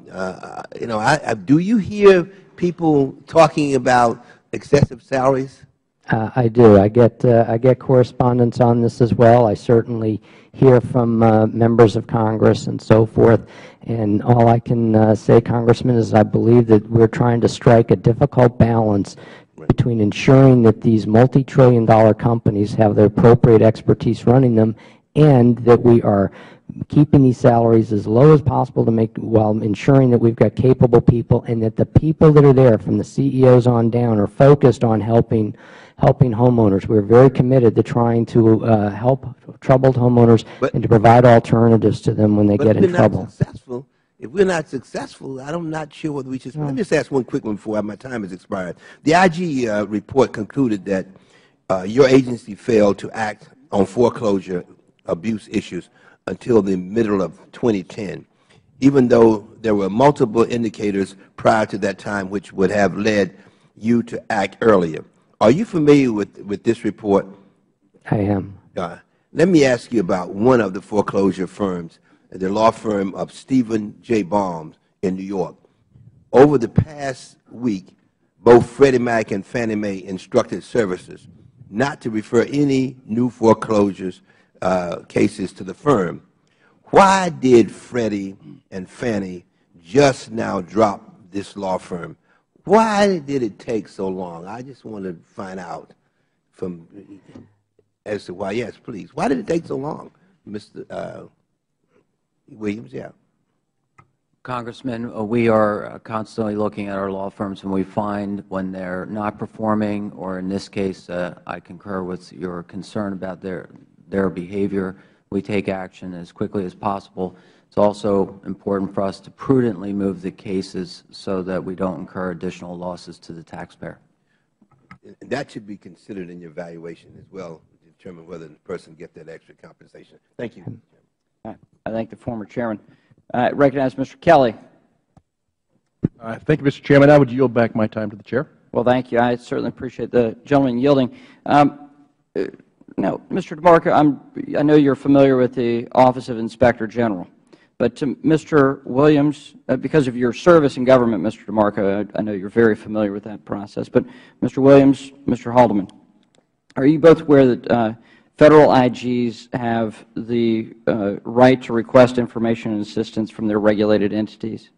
do you hear people talking about excessive salaries? I do. I get correspondence on this as well. I certainly hear from members of Congress and so forth. And all I can say, Congressman, is I believe that we're trying to strike a difficult balance between ensuring that these multi-trillion-dollar companies have the appropriate expertise running them, and that we are keeping these salaries as low as possible to make, while ensuring that we've got capable people, and that the people that are there, from the CEOs on down, are focused on helping homeowners. We're very committed to trying to help troubled homeowners and to provide alternatives to them when they get in trouble. If we're not successful, I'm not sure whether we should. Let me just ask one quick one before my time has expired. The IG report concluded that your agency failed to act on foreclosure abuse issues until the middle of 2010, even though there were multiple indicators prior to that time which would have led you to act earlier. Are you familiar with this report? I am. Let me ask you about one of the foreclosure firms, the law firm of Stephen J. Baum in New York. Over the past week, both Freddie Mac and Fannie Mae instructed servicers not to refer any new foreclosures cases to the firm. Why did Freddie and Fannie just now drop this law firm? Why did it take so long? I just want to find out as to why. Yes, please. Why did it take so long, Mr. Williams? Yeah. Congressman, we are constantly looking at our law firms, and we find when they're not performing, or in this case, I concur with your concern about their behavior, we take action as quickly as possible. It's also important for us to prudently move the cases so that we don't incur additional losses to the taxpayer. And that should be considered in your evaluation as well, to determine whether the person gets that extra compensation. Thank you. I thank the former chairman. I recognize Mr. Kelly. Thank you, Mr. Chairman. I would yield back my time to the Chair. Well, thank you. I certainly appreciate the gentleman yielding. Now, Mr. DeMarco, I know you're familiar with the Office of Inspector General. But to Mr. Williams, because of your service in government, Mr. DeMarco, I know you're very familiar with that process. But Mr. Williams, Mr. Haldeman, are you both aware that Federal IGs have the right to request information and assistance from their regulated entities?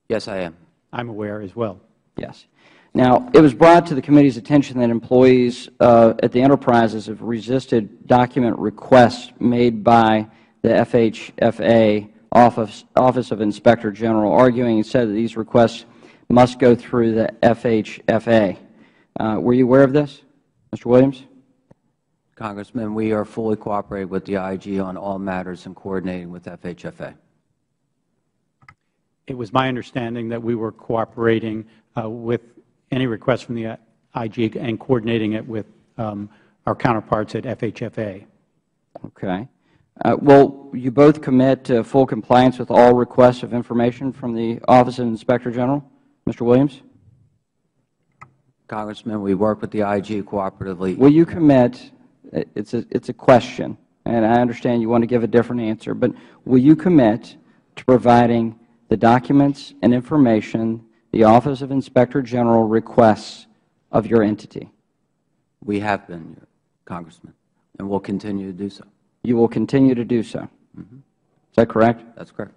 Yes, I am. I'm aware as well. Yes. Now, it was brought to the committee's attention that employees at the enterprises have resisted document requests made by the FHFA, Office of Inspector General, arguing and said that these requests must go through the FHFA. Were you aware of this, Mr. Williams? Congressman, we are fully cooperating with the IG on all matters and coordinating with FHFA. it was my understanding that we were cooperating with any request from the IG and coordinating it with our counterparts at FHFA. Okay. Will you both commit to full compliance with all requests of information from the Office of Inspector General? Mr. Williams? Congressman, we work with the IG cooperatively. Will you commit, it's a question, and I understand you want to give a different answer, but will you commit to providing the documents and information the Office of Inspector General requests of your entity? We have been, Congressman, and will continue to do so. You will continue to do so? Is that correct? That's correct.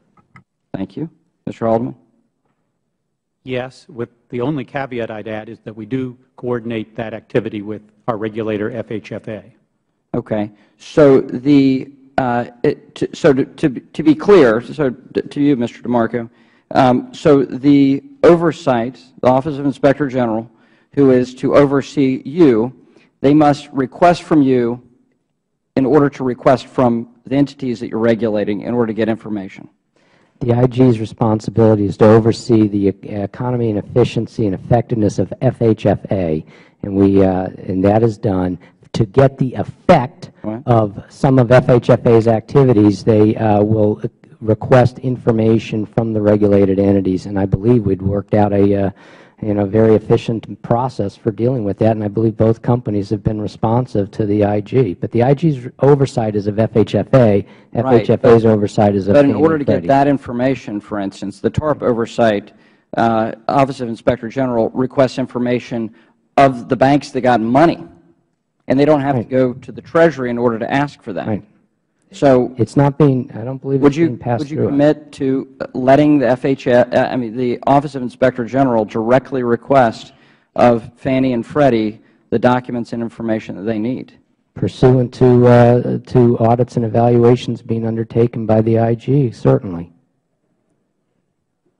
Thank you. Mr. Haldeman? Yes, with the only caveat I'd add is that we do coordinate that activity with our regulator, FHFA. Okay. So the to be clear, so to you, Mr. DeMarco, so the oversight, the Office of Inspector General, who is to oversee you, they must request from you in order to request from the entities that you're regulating in order to get information. The IG's responsibility is to oversee the economy and efficiency and effectiveness of FHFA, and that is done to get the effect of some of FHFA's activities. They will request information from the regulated entities, and I believe we'd worked out a very efficient process for dealing with that, and I believe both companies have been responsive to the IG. But the IG's oversight is of FHFA. FHFA's oversight is of Fannie But in order to Freddie. get that information, for instance, the TARP oversight, Office of Inspector General requests information of the banks that got money, and they don't have to go to the Treasury in order to ask for that. Right. So it's not being, I don't believe it's being passed through. Would you commit to letting the the Office of Inspector General directly request of Fannie and Freddie the documents and information that they need? Pursuant to audits and evaluations being undertaken by the IG, certainly.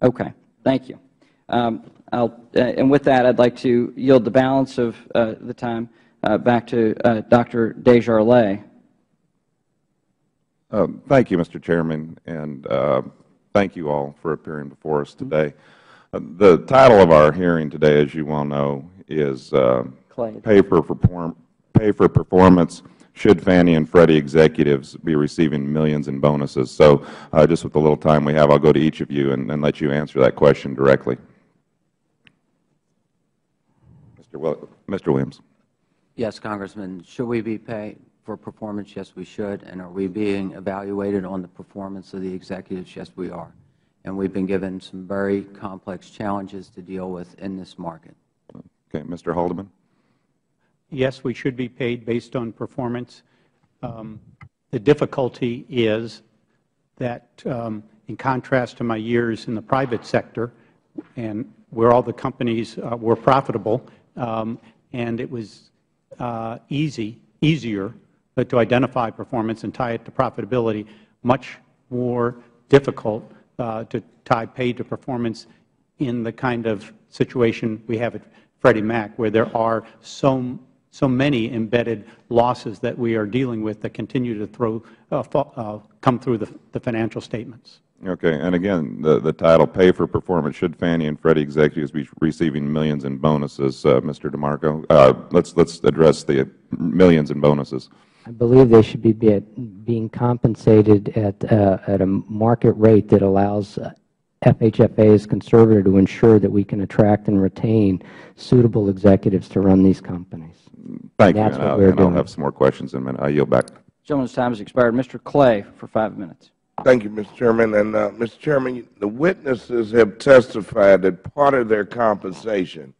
Okay. Thank you. And with that, I'd like to yield the balance of the time back to Dr. Desjardins. Thank you, Mr. Chairman, and thank you all for appearing before us today. The title of our hearing today, as you well know, is Pay for Performance, Should Fannie and Freddie Executives Be Receiving Millions in Bonuses? So just with the little time we have, I'll go to each of you and let you answer that question directly. Mr. Williams. Yes, Congressman. Should we be paid for performance? Yes, we should. And are we being evaluated on the performance of the executives? Yes, we are. And we've been given some very complex challenges to deal with in this market. Okay. Mr. Haldeman. Yes, we should be paid based on performance. The difficulty is that in contrast to my years in the private sector, and where all the companies were profitable, and it was easier to identify performance and tie it to profitability, much more difficult to tie pay to performance in the kind of situation we have at Freddie Mac, where there are so many embedded losses that we are dealing with that continue to come through the financial statements. Okay. And again, the title, Pay for Performance, Should Fannie and Freddie Executives Be Receiving Millions in Bonuses? Mr. DeMarco, let's address the millions in bonuses. I believe they should be being compensated at a market rate that allows FHFA as Conservator to ensure that we can attract and retain suitable executives to run these companies. Thank you. That's what we're doing. I'll have some more questions in a minute. I yield back. The gentleman's time has expired. Mr. Clay for 5 minutes. Thank you, Mr. Chairman. And, Mr. Chairman, the witnesses have testified that part of their compensation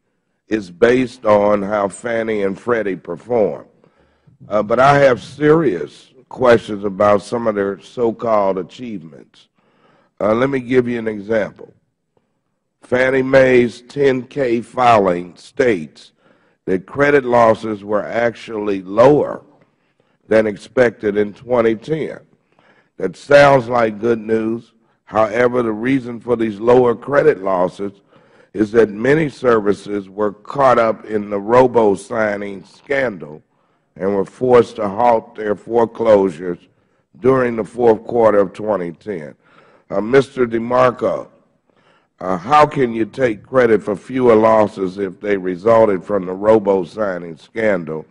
is based on how Fannie and Freddie perform. But I have serious questions about some of their so-called achievements. Let me give you an example. Fannie Mae's 10K filing states that credit losses were actually lower than expected in 2010. That sounds like good news. However, the reason for these lower credit losses is that many services were caught up in the robo-signing scandal and were forced to halt their foreclosures during the fourth quarter of 2010. Mr. DeMarco, how can you take credit for fewer losses if they resulted from the robo-signing scandal?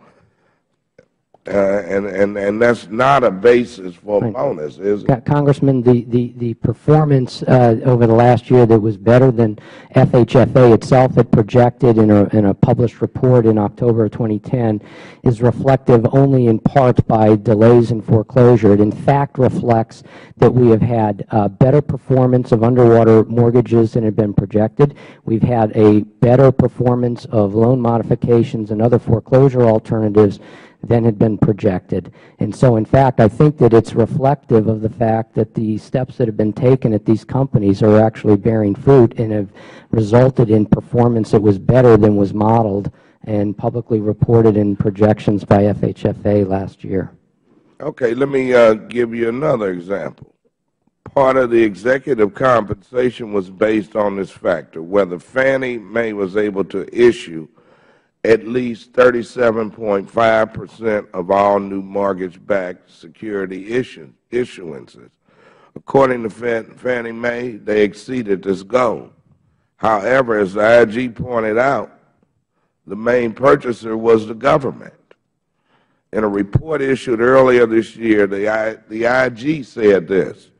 And that's not a basis for a bonus, is it? Congressman, the performance over the last year that was better than FHFA itself had projected in a published report in October of 2010 is reflective only in part by delays in foreclosure. It in fact reflects that we have had better performance of underwater mortgages than had been projected. We've had a better performance of loan modifications and other foreclosure alternatives than had been projected. And so, in fact, I think that it's reflective of the fact that the steps that have been taken at these companies are actually bearing fruit and have resulted in performance that was better than was modeled and publicly reported in projections by FHFA last year. Okay, let me give you another example. Part of the executive compensation was based on this factor, whether Fannie Mae was able to issue at least 37.5% of all new mortgage-backed security issuances. According to Fannie Mae, they exceeded this goal. However, as the IG pointed out, the main purchaser was the government. In a report issued earlier this year, the IG said this: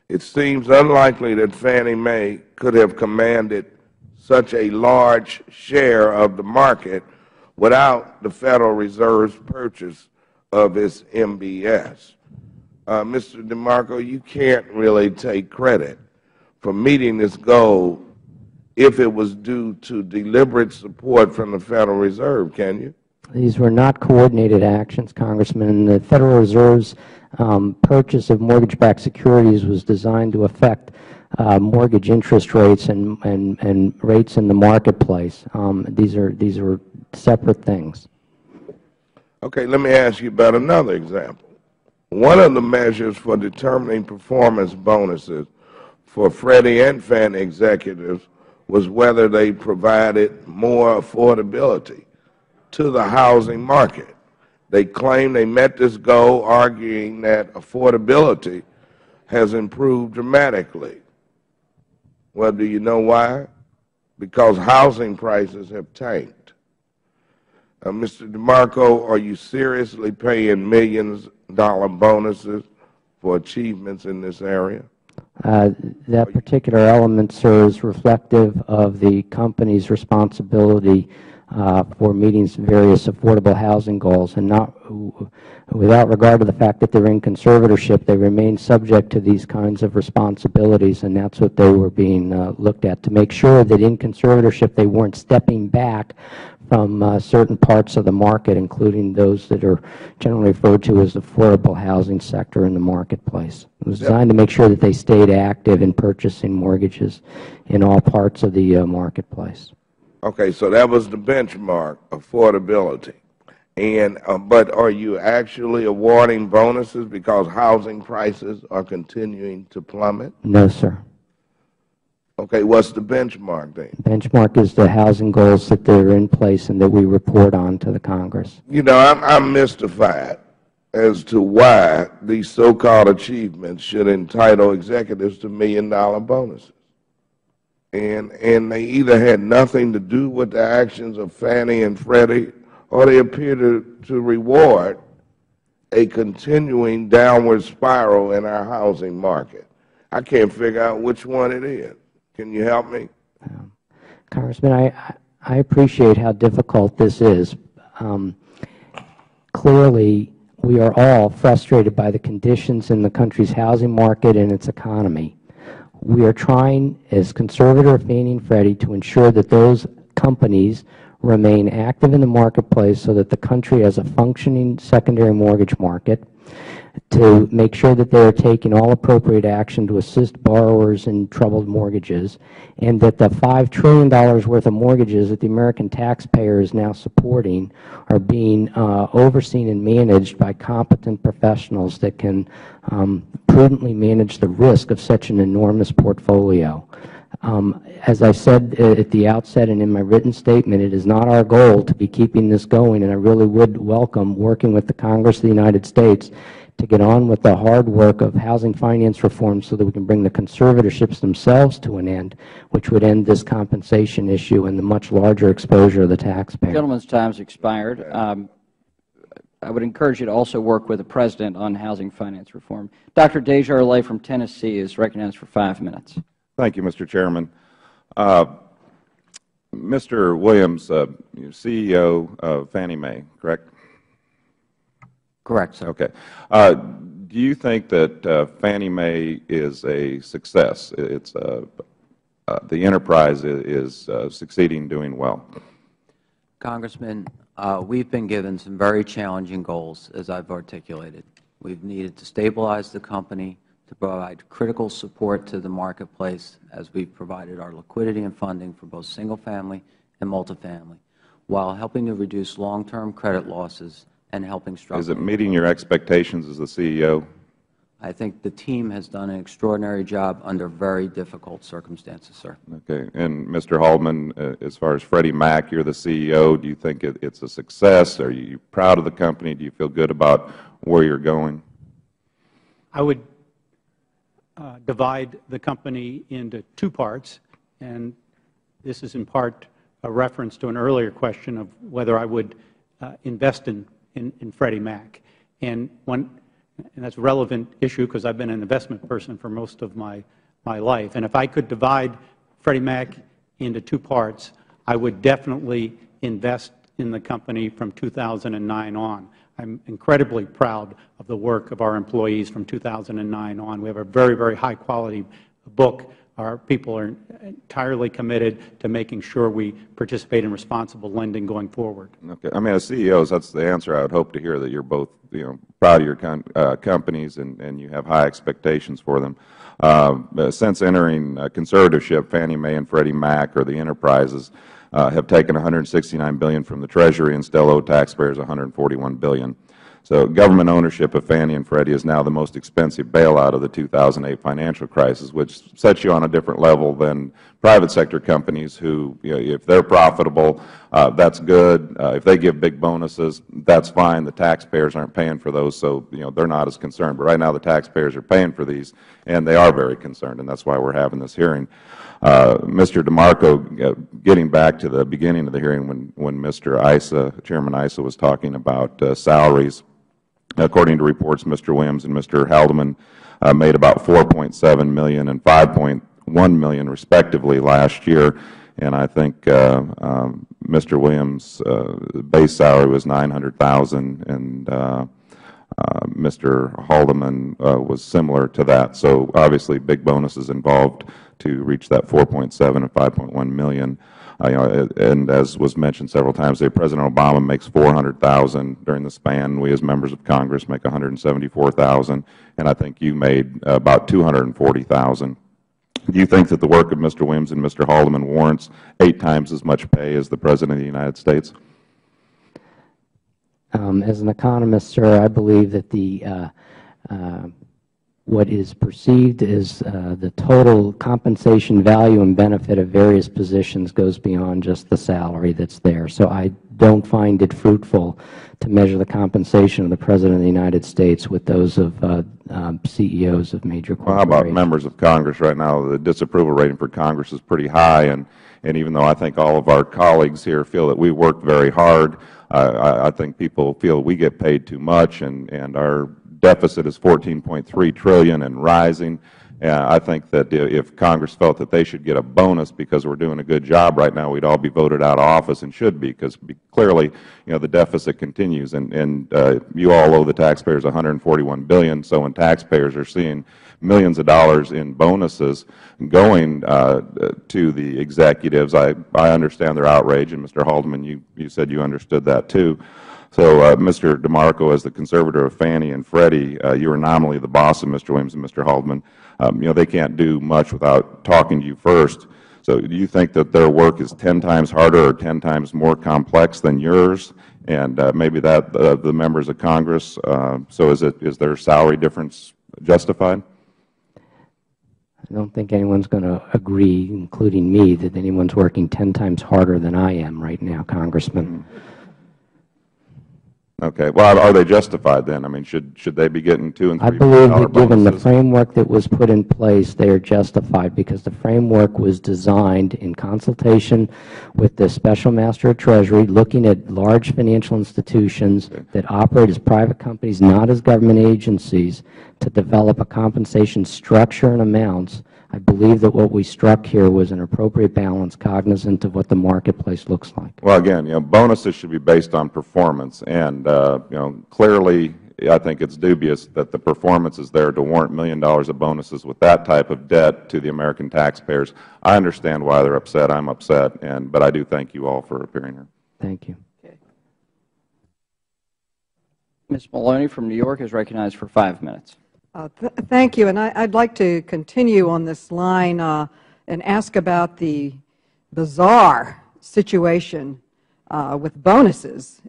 "It seems unlikely that Fannie Mae could have commanded such a large share of the market without the Federal Reserve's purchase of its MBS." Mr. DeMarco, you can't really take credit for meeting this goal if it was due to deliberate support from the Federal Reserve, can you? These were not coordinated actions, Congressman. The Federal Reserve's purchase of mortgage-backed securities was designed to affect mortgage interest rates and rates in the marketplace. These are separate things. Okay, let me ask you about another example. One of the measures for determining performance bonuses for Freddie and Fannie executives was whether they provided more affordability to the housing market. They claim they met this goal, arguing that affordability has improved dramatically. Well, do you know why? Because housing prices have tanked. Mr. DeMarco, are you seriously paying millions-dollar bonuses for achievements in this area? That particular element, sir, is reflective of the company's responsibility for meeting various affordable housing goals, and not without regard to the fact that they're in conservatorship, they remain subject to these kinds of responsibilities, and that's what they were being looked at, to make sure that in conservatorship they weren't stepping back from certain parts of the market, including those that are generally referred to as the affordable housing sector in the marketplace. It was designed to make sure that they stayed active in purchasing mortgages in all parts of the marketplace. Okay, so that was the benchmark, affordability. And but are you actually awarding bonuses because housing prices are continuing to plummet? No, sir. Okay, what's the benchmark then? Benchmark is the housing goals that are in place and that we report on to the Congress. You know, I'm mystified as to why these so-called achievements should entitle executives to million-dollar bonuses. And they either had nothing to do with the actions of Fannie and Freddie, or they appear to reward a continuing downward spiral in our housing market. I can't figure out which one it is. Can you help me? Congressman, I appreciate how difficult this is. Clearly, we are all frustrated by the conditions in the country's housing market and its economy. We are trying, as Conservator of Fannie and Freddie, to ensure that those companies remain active in the marketplace so that the country has a functioning secondary mortgage market, to make sure that they are taking all appropriate action to assist borrowers in troubled mortgages, and that the $5 trillion worth of mortgages that the American taxpayer is now supporting are being overseen and managed by competent professionals that can prudently manage the risk of such an enormous portfolio. As I said at the outset and in my written statement, it is not our goal to be keeping this going, and I really would welcome working with the Congress of the United States to get on with the hard work of housing finance reform so that we can bring the conservatorships themselves to an end, which would end this compensation issue and the much larger exposure of the taxpayer. The gentleman's time has expired. I would encourage you to also work with the President on housing finance reform. Dr. Desjardins from Tennessee is recognized for 5 minutes. Thank you, Mr. Chairman. Mr. Williams, CEO of Fannie Mae, correct? Correct, sir. Okay. Do you think that Fannie Mae is a success? It's the enterprise is succeeding, doing well? Congressman, we've been given some very challenging goals, as I've articulated. We've needed to stabilize the company, to provide critical support to the marketplace as we've provided our liquidity and funding for both single-family and multifamily, while helping to reduce long-term credit losses and helping structure. Is it meeting your expectations as the CEO? I think the team has done an extraordinary job under very difficult circumstances, sir. Okay. And Mr. Haldeman, as far as Freddie Mac, you're the CEO. Do you think it's a success? Are you proud of the company? Do you feel good about where you're going? I would divide the company into two parts, and this is in part a reference to an earlier question of whether I would invest in Freddie Mac. And that's a relevant issue because I've been an investment person for most of my life. And if I could divide Freddie Mac into two parts, I would definitely invest in the company from 2009 on. I'm incredibly proud of the work of our employees from 2009 on. We have a very, very high-quality book. Our people are entirely committed to making sure we participate in responsible lending going forward. Okay. I mean, as CEOs, that's the answer I would hope to hear, that you're both proud of your companies and you have high expectations for them. Since entering conservatorship, Fannie Mae and Freddie Mac, or the enterprises, have taken $169 billion from the Treasury and still owe taxpayers $141 billion. So government ownership of Fannie and Freddie is now the most expensive bailout of the 2008 financial crisis, which sets you on a different level than private sector companies who, if they're profitable, that's good. If they give big bonuses, that's fine. The taxpayers aren't paying for those, so they're not as concerned. But right now the taxpayers are paying for these, and they are very concerned, and that's why we're having this hearing. Mr. DeMarco, getting back to the beginning of the hearing when Mr. Issa, Chairman Issa, was talking about salaries, according to reports, Mr. Williams and Mr. Haldeman made about $4.7 million and $5.1 million respectively last year, and I think Mr. Williams' base salary was $900,000 and Mr. Haldeman was similar to that. So obviously big bonuses involved to reach that 4.7 and 5.1 million. And as was mentioned several times, President Obama makes $400,000 during the span. We as members of Congress make $174,000, and I think you made about $240,000. Do you think that the work of Mr. Williams and Mr. Haldeman warrants 8 times as much pay as the President of the United States? As an economist, sir, I believe that what is perceived as the total compensation value and benefit of various positions goes beyond just the salary that's there. So I don't find it fruitful to measure the compensation of the President of the United States with those of CEOs of major corporations. Well, how about members of Congress right now? The disapproval rating for Congress is pretty high, and even though I think all of our colleagues here feel that we work very hard, I think people feel we get paid too much, and our deficit is $14.3 trillion and rising. I think that if Congress felt that they should get a bonus because we're doing a good job right now, we'd all be voted out of office, and should be, because clearly, the deficit continues, and you all owe the taxpayers $141 billion. So when taxpayers are seeing millions of dollars in bonuses going to the executives, I understand their outrage, and Mr. Haldeman, you said you understood that too. So, Mr. DeMarco, as the conservator of Fannie and Freddie, you are nominally the boss of Mr. Williams and Mr. Haldeman. They can't do much without talking to you first. So do you think that their work is 10 times harder or 10 times more complex than yours? And maybe that the members of Congress, so is their salary difference justified? I don't think anyone's going to agree, including me, that anyone's working 10 times harder than I am right now, Congressman. Okay. Well, are they justified then? I mean, should they be getting $2 and $3 I believe billion that given the bonuses? framework that was put in place, they are justified because the framework was designed in consultation with the Special Master of Treasury, looking at large financial institutions that operate as private companies, not as government agencies, to develop a compensation structure and amounts. I believe that what we struck here was an appropriate balance, cognizant of what the marketplace looks like. Well, again, bonuses should be based on performance, and clearly, I think it's dubious that the performance is there to warrant $1 million of bonuses with that type of debt to the American taxpayers. I understand why they're upset. I'm upset, but I do thank you all for appearing here. Thank you. Ms. Maloney from New York is recognized for 5 minutes. Thank you. And I'd like to continue on this line and ask about the bizarre situation with bonuses.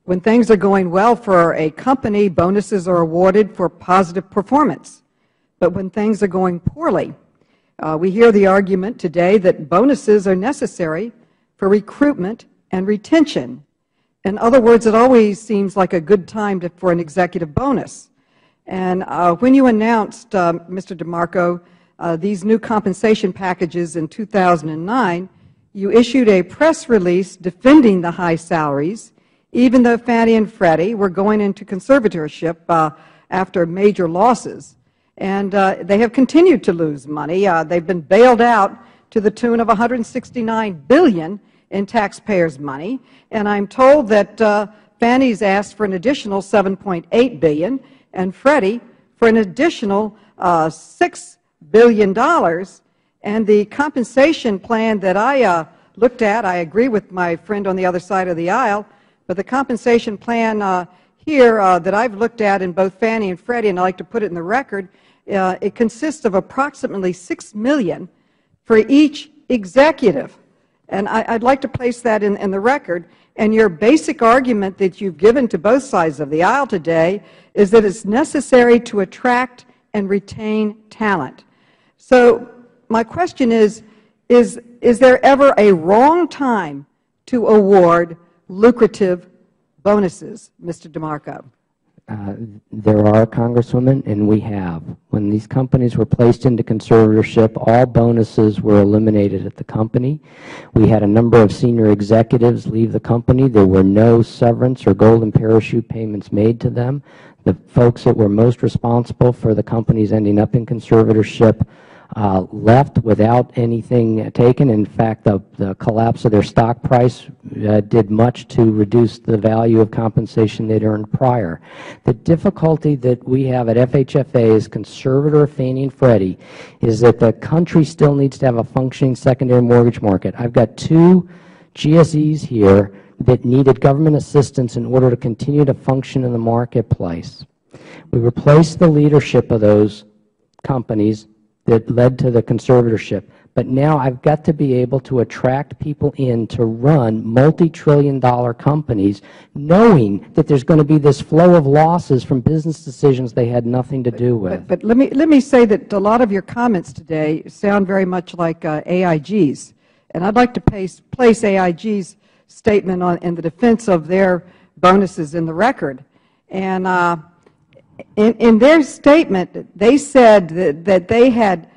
When things are going well for a company, bonuses are awarded for positive performance. But when things are going poorly, we hear the argument today that bonuses are necessary for recruitment and retention. In other words, it always seems like a good time for an executive bonus. And when you announced, Mr. DeMarco, these new compensation packages in 2009, you issued a press release defending the high salaries, even though Fannie and Freddie were going into conservatorship after major losses. And they have continued to lose money. They've been bailed out to the tune of $169 billion in taxpayers' money. And I'm told that Fannie's asked for an additional $7.8 billion, and Freddie for an additional $6 billion. And the compensation plan that I looked at, I agree with my friend on the other side of the aisle, but the compensation plan here that I've looked at in both Fannie and Freddie, and I'd like to put it in the record, it consists of approximately $6 million for each executive. And I'd like to place that in the record. And your basic argument that you've given to both sides of the aisle today is that it's necessary to attract and retain talent. So my question is there ever a wrong time to award lucrative bonuses, Mr. DeMarco? There are, Congresswoman, and we have. When these companies were placed into conservatorship, all bonuses were eliminated at the company. We had a number of senior executives leave the company. There were no severance or golden parachute payments made to them. The folks that were most responsible for the companies ending up in conservatorship left without anything taken. In fact, the collapse of their stock price did much to reduce the value of compensation they'd earned prior. The difficulty that we have at FHFA as conservator of Fannie and Freddie is that the country still needs to have a functioning secondary mortgage market. I've got 2 GSEs here that needed government assistance in order to continue to function in the marketplace. We replaced the leadership of those companies that led to the conservatorship. But now I've got to be able to attract people in to run multi-trillion-dollar companies, knowing that there's going to be this flow of losses from business decisions they had nothing to do with. But let me say that a lot of your comments today sound very much like AIG's. And I'd like to place AIG's statement in the defense of their bonuses in the record. And in their statement, they said that they had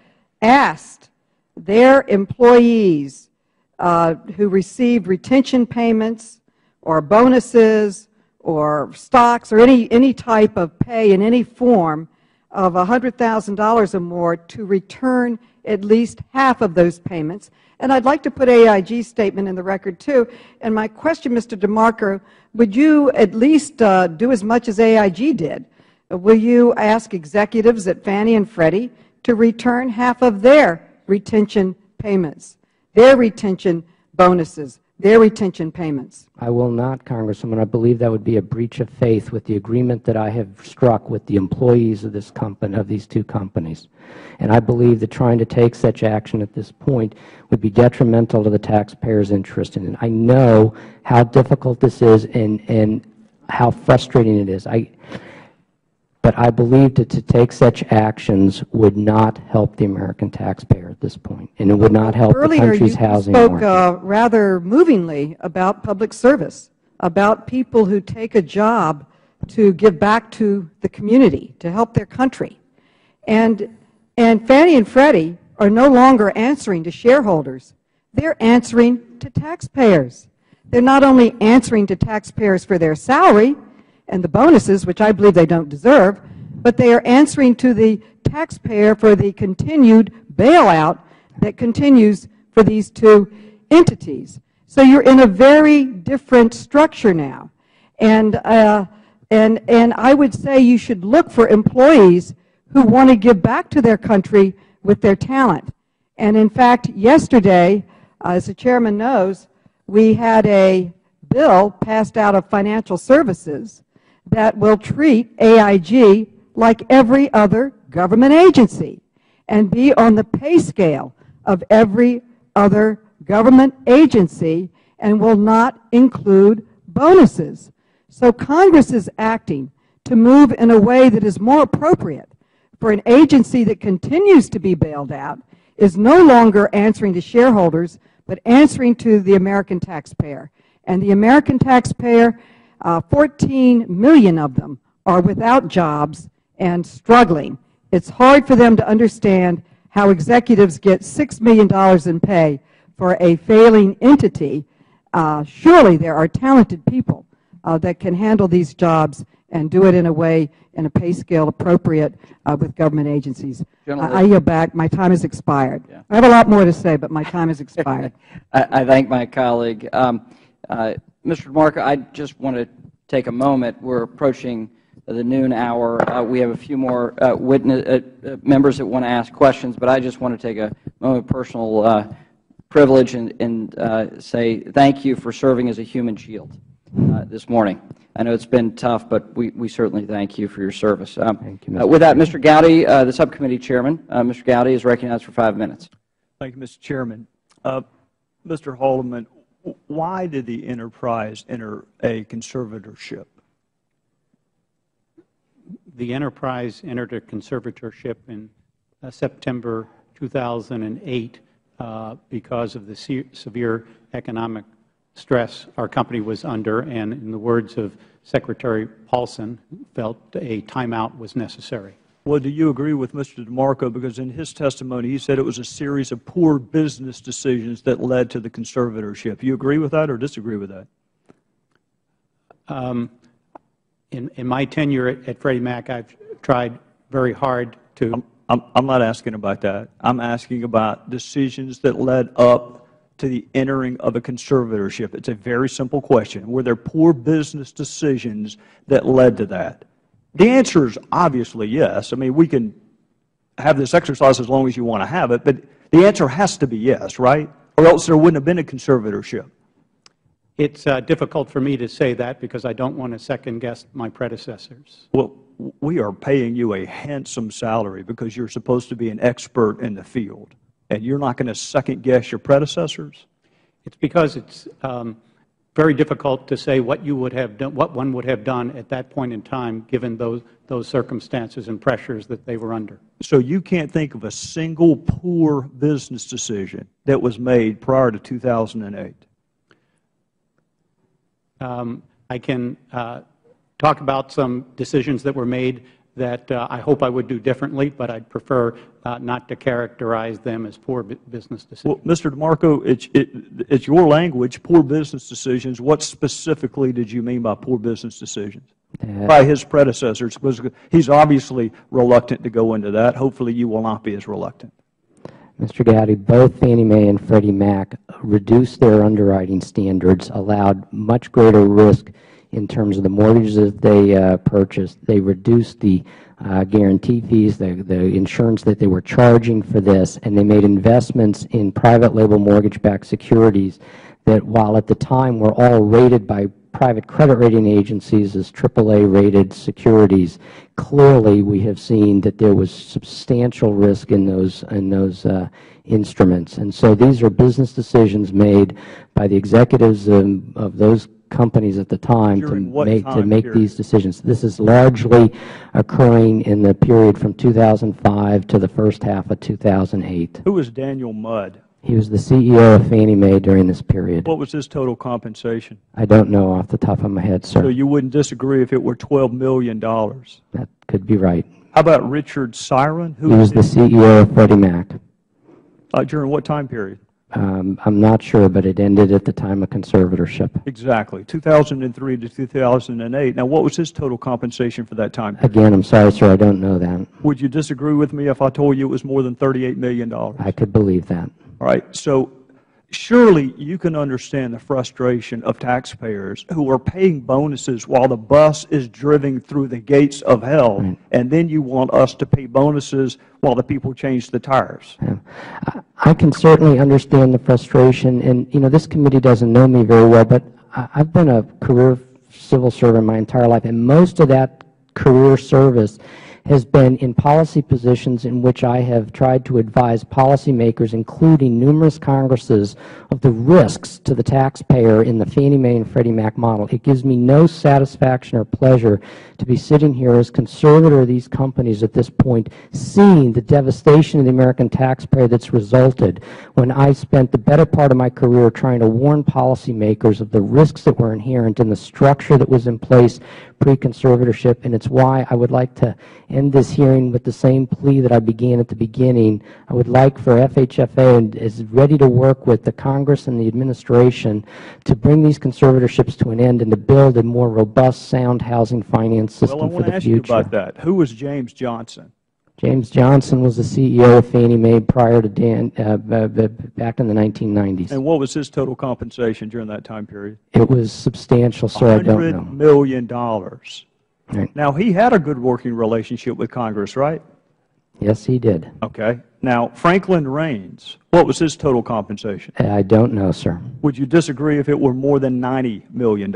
asked their employees who received retention payments or bonuses or stocks or any type of pay in any form of $100,000 or more to return at least half of those payments. And I'd like to put AIG's statement in the record, too. And my question, Mr. DeMarco, would you at least do as much as AIG did? Will you ask executives at Fannie and Freddie to return half of their retention payments, their retention bonuses, their retention payments? I will not, Congresswoman. I believe that would be a breach of faith with the agreement that I have struck with the employees of this company, of these 2 companies. And I believe that trying to take such action at this point would be detrimental to the taxpayers' interest in it. I know how difficult this is and how frustrating it is. But I believe that to take such actions would not help the American taxpayer at this point, and it would not help the country's housing market. Earlier you spoke rather movingly about public service, about people who take a job to give back to the community, to help their country. And Fannie and Freddie are no longer answering to shareholders. They're answering to taxpayers. They're not only answering to taxpayers for their salary and the bonuses, which I believe they don't deserve, but they are answering to the taxpayer for the continued bailout that continues for these two entities. So you're in a very different structure now. And I would say you should look for employees who want to give back to their country with their talent. And in fact, yesterday, as the Chairman knows, we had a bill passed out of Financial Services that will treat AIG like every other government agency and be on the pay scale of every other government agency and will not include bonuses. So Congress is acting to move in a way that is more appropriate for an agency that continues to be bailed out, is no longer answering to shareholders, but answering to the American taxpayer. And the American taxpayer, 14 million of them are without jobs and struggling. It's hard for them to understand how executives get $6 million in pay for a failing entity. Surely there are talented people that can handle these jobs and do it in a way, in a pay scale appropriate with government agencies. I yield back. My time has expired. Yeah. I have a lot more to say, but my time has expired. I thank my colleague. Mr. DeMarco, I just want to take a moment. We're approaching the noon hour. We have a few more members that want to ask questions, but I just want to take a moment of personal privilege and say thank you for serving as a human shield this morning. I know it's been tough, but we certainly thank you for your service. Thank you, with that, Mr. Gowdy, the subcommittee chairman, Mr. Gowdy is recognized for 5 minutes. Thank you, Mr. Chairman. Mr. Haldeman, why did the enterprise enter a conservatorship? The enterprise entered a conservatorship in September 2008 because of the severe economic stress our company was under, and in the words of Secretary Paulson, felt a timeout was necessary. Well, do you agree with Mr. DeMarco? Because in his testimony, he said it was a series of poor business decisions that led to the conservatorship. You agree with that or disagree with that? In my tenure at Freddie Mac, I've tried very hard to— I'm not asking about that. I'm asking about decisions that led up to the entering of a conservatorship. It's a very simple question. Were there poor business decisions that led to that? The answer is obviously yes. I mean, we can have this exercise as long as you want to have it, but the answer has to be yes, right? Or else there wouldn't have been a conservatorship. It's difficult for me to say that because I don't want to second-guess my predecessors. Well, we are paying you a handsome salary because you're supposed to be an expert in the field, and you're not going to second-guess your predecessors? It's because it's very difficult to say what you would have done, what one would have done at that point in time, given those circumstances and pressures that they were under. So you can't think of a single poor business decision that was made prior to 2008? I can talk about some decisions that were made that I hope I would do differently, but I'd prefer not to characterize them as poor business decisions. Well, Mr. DeMarco, it's your language, poor business decisions. What specifically did you mean by poor business decisions? By his predecessors, because he's obviously reluctant to go into that. Hopefully you will not be as reluctant. Mr. Gowdy, both Fannie Mae and Freddie Mac reduced their underwriting standards, allowed much greater risk in terms of the mortgages that they purchased. They reduced the guarantee fees, the insurance that they were charging for this, and they made investments in private label mortgage-backed securities that, while at the time were all rated by private credit rating agencies as AAA-rated securities, clearly we have seen that there was substantial risk in those instruments. And so these are business decisions made by the executives of those companies at the time to make these decisions. This is largely occurring in the period from 2005 to the first half of 2008. Who was Daniel Mudd? He was the CEO of Fannie Mae during this period. What was his total compensation? I don't know off the top of my head, sir. So you wouldn't disagree if it were $12 million? That could be right. How about Richard Siren? He was the CEO of Freddie Mac. During what time period? I'm not sure, but it ended at the time of conservatorship. Exactly, 2003 to 2008. Now, what was his total compensation for that time? Again, I'm sorry, sir, I don't know that. Would you disagree with me if I told you it was more than $38 million? I could believe that. All right, so surely you can understand the frustration of taxpayers who are paying bonuses while the bus is driven through the gates of hell, right, and then you want us to pay bonuses while the people change the tires. Yeah. I can certainly understand the frustration, and this committee doesn't know me very well, but I've been a career civil servant my entire life, and most of that career service has been in policy positions in which I have tried to advise policymakers, including numerous Congresses, of the risks to the taxpayer in the Fannie Mae and Freddie Mac model. It gives me no satisfaction or pleasure to be sitting here as conservator of these companies at this point, seeing the devastation of the American taxpayer that's resulted when I spent the better part of my career trying to warn policymakers of the risks that were inherent in the structure that was in place pre-conservatorship, and it's why I would like to end this hearing with the same plea that I began at the beginning. I would like for FHFA and is ready to work with the Congress and the administration to bring these conservatorships to an end and to build a more robust, sound housing finance system for the future. Well, I want to ask you about that. Who was James Johnson? James Johnson was the CEO of Fannie Mae prior to back in the 1990s. And what was his total compensation during that time period? It was substantial, sir. I don't know. $100 million. Right. Now, he had a good working relationship with Congress, right? Yes, he did. Okay. Now, Franklin Raines, what was his total compensation? I don't know, sir. Would you disagree if it were more than $90 million?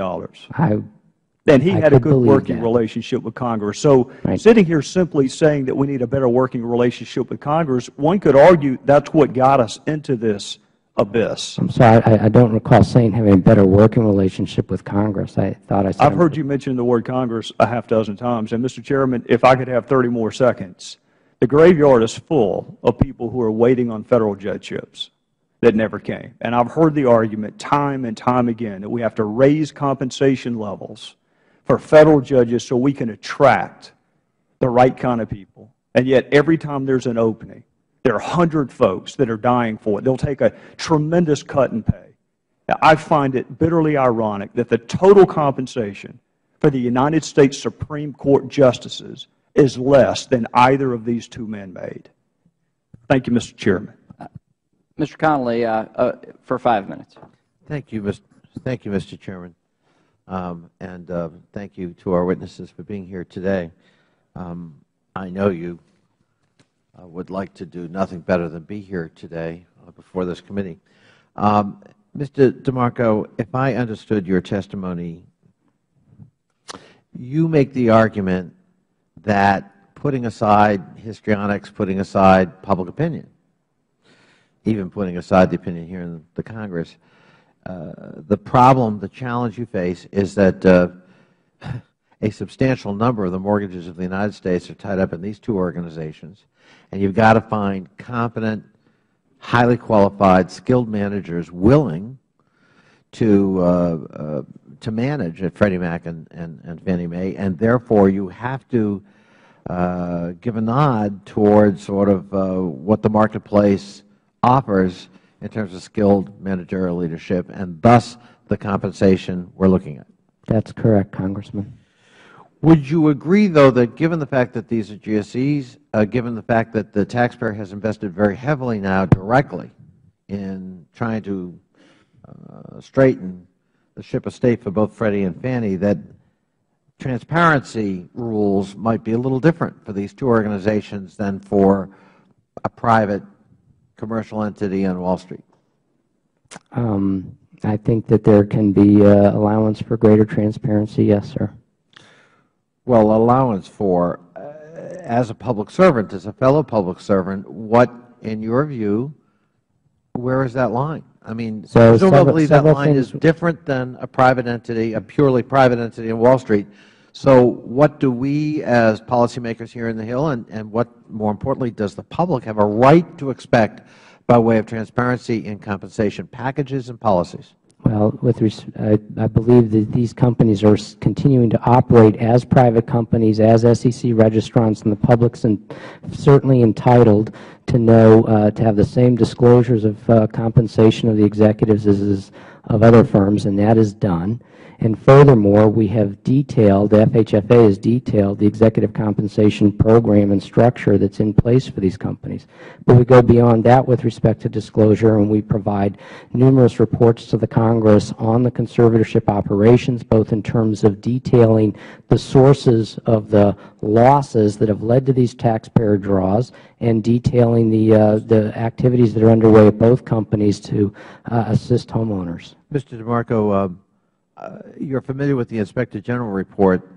And he I had a could good believe working that. relationship with Congress. So Right. sitting here simply saying that we need a better working relationship with Congress, one could argue that's what got us into this abyss. I'm sorry, I don't recall saying having a better working relationship with Congress. I thought I said I've heard you mention the word Congress a half dozen times. And, Mr. Chairman, if I could have 30 more seconds, the graveyard is full of people who are waiting on Federal judgeships that never came. And I've heard the argument time and time again that we have to raise compensation levels for Federal judges so we can attract the right kind of people. And yet every time there's an opening, there are 100 folks that are dying for it. They'll take a tremendous cut in pay. Now, I find it bitterly ironic that the total compensation for the United States Supreme Court justices is less than either of these two men made. Thank you, Mr. Chairman. Mr. Connolly, for 5 minutes. Thank you, Mr. Chairman. And thank you to our witnesses for being here today. I know you would like to do nothing better than be here today before this committee. Mr. DeMarco, if I understood your testimony, you make the argument that putting aside histrionics, putting aside public opinion, even putting aside the opinion here in the Congress, the problem, the challenge you face is that a substantial number of the mortgages of the United States are tied up in these two organizations, and you've got to find competent, highly qualified, skilled managers willing to manage at Freddie Mac and Fannie Mae, and therefore you have to give a nod towards sort of what the marketplace offers in terms of skilled managerial leadership, and thus the compensation we're looking at. That's correct, Congressman. Would you agree, though, that given the fact that these are GSEs, given the fact that the taxpayer has invested very heavily now directly in trying to straighten the ship of state for both Freddie and Fannie, that transparency rules might be a little different for these two organizations than for a private commercial entity on Wall Street? I think that there can be allowance for greater transparency, yes, sir. Well, allowance for, as a public servant, as a fellow public servant, what, in your view, where is that line? I mean, So presumably that several line is things. different than a private entity, a purely private entity on Wall Street. So what do we as policymakers here in the Hill, and what, more importantly, does the public have a right to expect by way of transparency in compensation packages and policies? Well, I believe that these companies are continuing to operate as private companies, as SEC registrants, and the public's certainly entitled to know, to have the same disclosures of compensation of the executives as of other firms, and that is done. And furthermore, we have detailed, the FHFA has detailed the executive compensation program and structure that's in place for these companies. But we go beyond that with respect to disclosure, and we provide numerous reports to the Congress on the conservatorship operations, both in terms of detailing the sources of the losses that have led to these taxpayer draws and detailing the activities that are underway at both companies to assist homeowners. Mr. DeMarco, you're familiar with the Inspector General report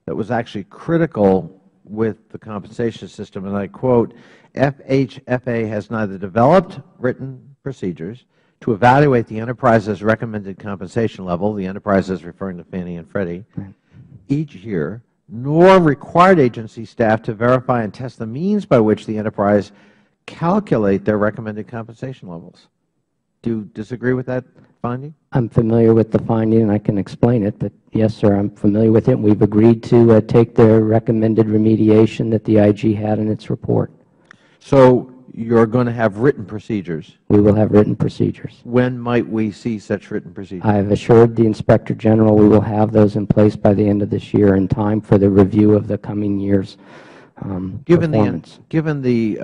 that was actually critical with the compensation system, and I quote, FHFA has neither developed written procedures to evaluate the enterprise's recommended compensation level, the enterprises referring to Fannie and Freddie, each year, nor required agency staff to verify and test the means by which the enterprise calculate their recommended compensation levels. Do you disagree with that finding? I'm familiar with the finding, and I can explain it, but yes, sir, I'm familiar with it. We've agreed to take the recommended remediation that the IG had in its report. So you're going to have written procedures? We will have written procedures. When might we see such written procedures? I have assured the Inspector General we will have those in place by the end of this year in time for the review of the coming year's performance. Given the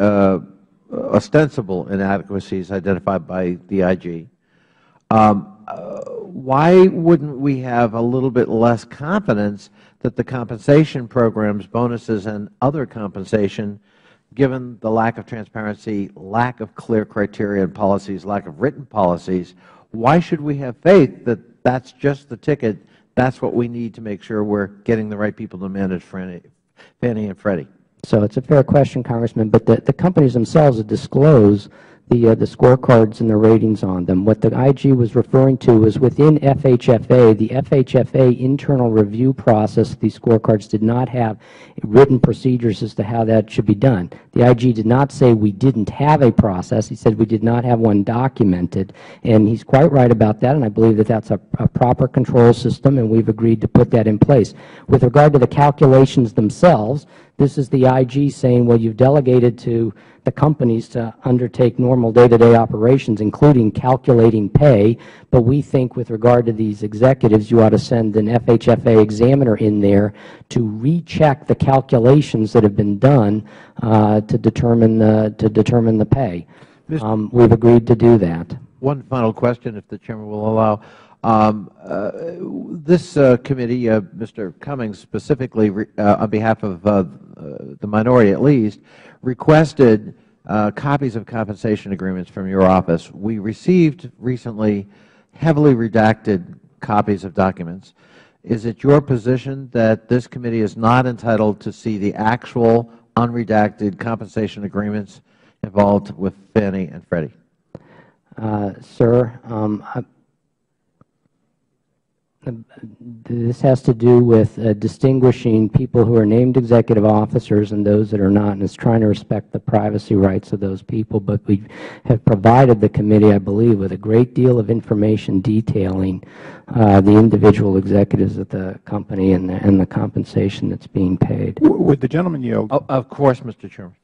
ostensible inadequacies identified by the IG, why wouldn't we have a little bit less confidence that the compensation programs, bonuses, and other compensation, given the lack of transparency, lack of clear criteria and policies, lack of written policies, why should we have faith that that's just the ticket, that's what we need to make sure we're getting the right people to manage Fannie and Freddie? So it's a fair question, Congressman, but the companies themselves disclose the scorecards and the ratings on them. What the IG was referring to was within FHFA, the FHFA internal review process, these scorecards did not have written procedures as to how that should be done. The IG did not say we didn't have a process. He said we did not have one documented, and he's quite right about that, and I believe that that's a proper control system, and we've agreed to put that in place. With regard to the calculations themselves, this is the IG saying, well, you've delegated to the companies to undertake normal day-to-day operations, including calculating pay, but we think with regard to these executives, you ought to send an FHFA examiner in there to recheck the calculations that have been done to determine the pay. We've agreed to do that. One final question, if the Chairman will allow. This committee, Mr. Cummings specifically, on behalf of the minority at least, requested copies of compensation agreements from your office. We received recently heavily redacted copies of documents. Is it your position that this committee is not entitled to see the actual unredacted compensation agreements involved with Fannie and Freddie? Sir, this has to do with distinguishing people who are named executive officers and those that are not, and it's trying to respect the privacy rights of those people. But we have provided the committee, I believe, with a great deal of information detailing the individual executives at the company and the compensation that's being paid. Would the gentleman yield? Of course, Mr. Chairman.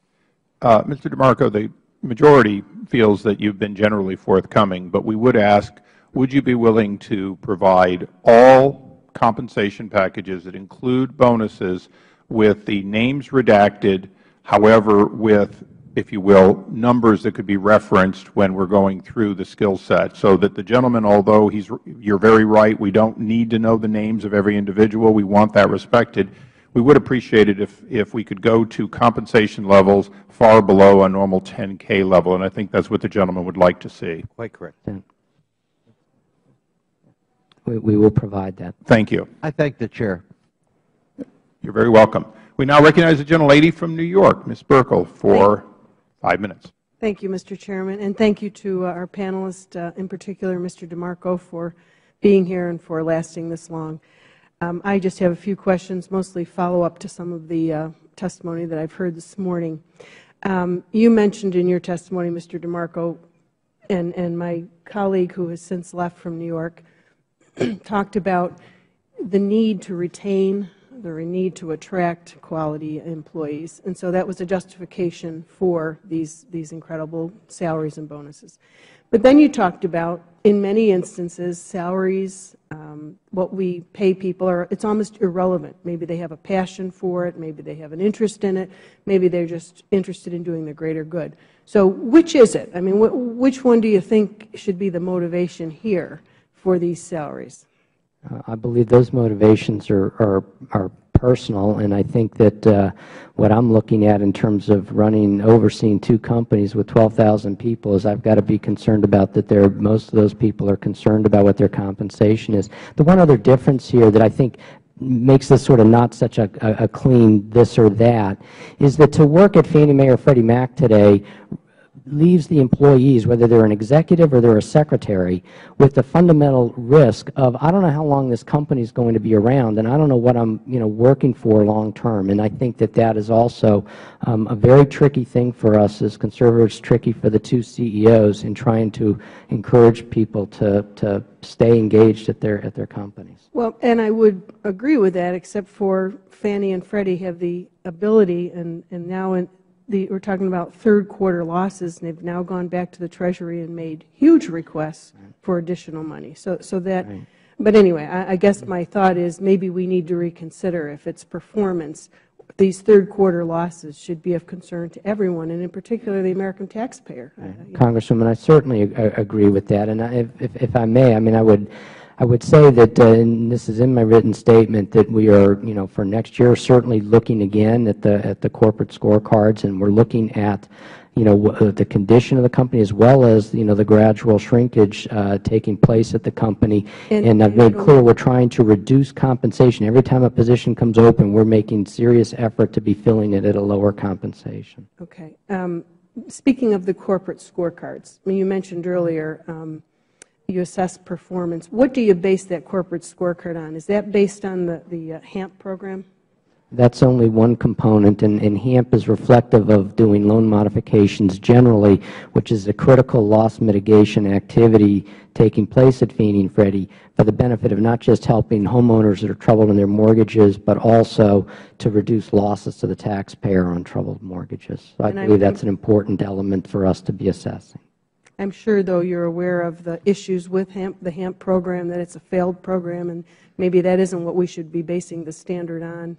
Mr. DeMarco, the majority feels that you've been generally forthcoming, but we would ask, would you be willing to provide all compensation packages that include bonuses with the names redacted, however, with, if you will, numbers that could be referenced when we're going through the skill set, so that the gentleman, although you're very right, we don't need to know the names of every individual, we want that respected, we would appreciate it if we could go to compensation levels far below a normal 10K level, and I think that's what the gentleman would like to see. Quite correct. We will provide that. Thank you. I thank the Chair. You're very welcome. We now recognize the gentlelady from New York, Ms. Burkle, for 5 minutes. Thank you, Mr. Chairman, and thank you to our panelist, in particular, Mr. DeMarco, for being here and for lasting this long. I just have a few questions, mostly follow-up to some of the testimony that I've heard this morning. You mentioned in your testimony, Mr. DeMarco, and my colleague who has since left from New York, talked about the need to retain, the need to attract quality employees. And so that was a justification for these incredible salaries and bonuses. But then you talked about, in many instances, salaries, what we pay people, it's almost irrelevant. Maybe they have a passion for it. Maybe they have an interest in it. Maybe they're just interested in doing the greater good. So which is it? I mean, which one do you think should be the motivation here for these salaries? I believe those motivations are personal, and I think that what I'm looking at in terms of overseeing 2 companies with 12,000 people is I've got to be concerned about that most of those people are concerned about what their compensation is. The one other difference here that I think makes this sort of not such a clean this or that is that to work at Fannie Mae or Freddie Mac today leaves the employees, whether they're an executive or they're a secretary, with the fundamental risk of, I don't know how long this company is going to be around, and I don't know what I'm working for long term. And I think that that is also a very tricky thing for us as conservatives, tricky for the 2 CEOs in trying to encourage people to stay engaged at their companies. Well, and I would agree with that, except for Fannie and Freddie have the ability, and now we're talking about third-quarter losses, and they've now gone back to the Treasury and made huge requests for additional money. So that, but anyway, I guess my thought is maybe we need to reconsider if it's performance. These third-quarter losses should be of concern to everyone, and in particular the American taxpayer. Congresswoman, I certainly agree with that. And if I may, I mean, I would say that, and this is in my written statement, that we are, for next year, certainly looking again at the corporate scorecards, and we're looking at, the condition of the company as well as, the gradual shrinkage taking place at the company. And I've made clear we're trying to reduce compensation. Every time a position comes open, we're making serious effort to be filling it at a lower compensation. Okay. Speaking of the corporate scorecards, I mean, you mentioned earlier you assess performance. What do you base that corporate scorecard on? Is that based on the HAMP program? That's only one component, and HAMP is reflective of doing loan modifications generally, which is a critical loss mitigation activity taking place at Fannie and Freddie for the benefit of not just helping homeowners that are troubled in their mortgages, but also to reduce losses to the taxpayer on troubled mortgages. So I believe that's an important element for us to be assessing. I'm sure, though, you're aware of the issues with the HAMP program, that it's a failed program, and maybe that isn't what we should be basing the standard on.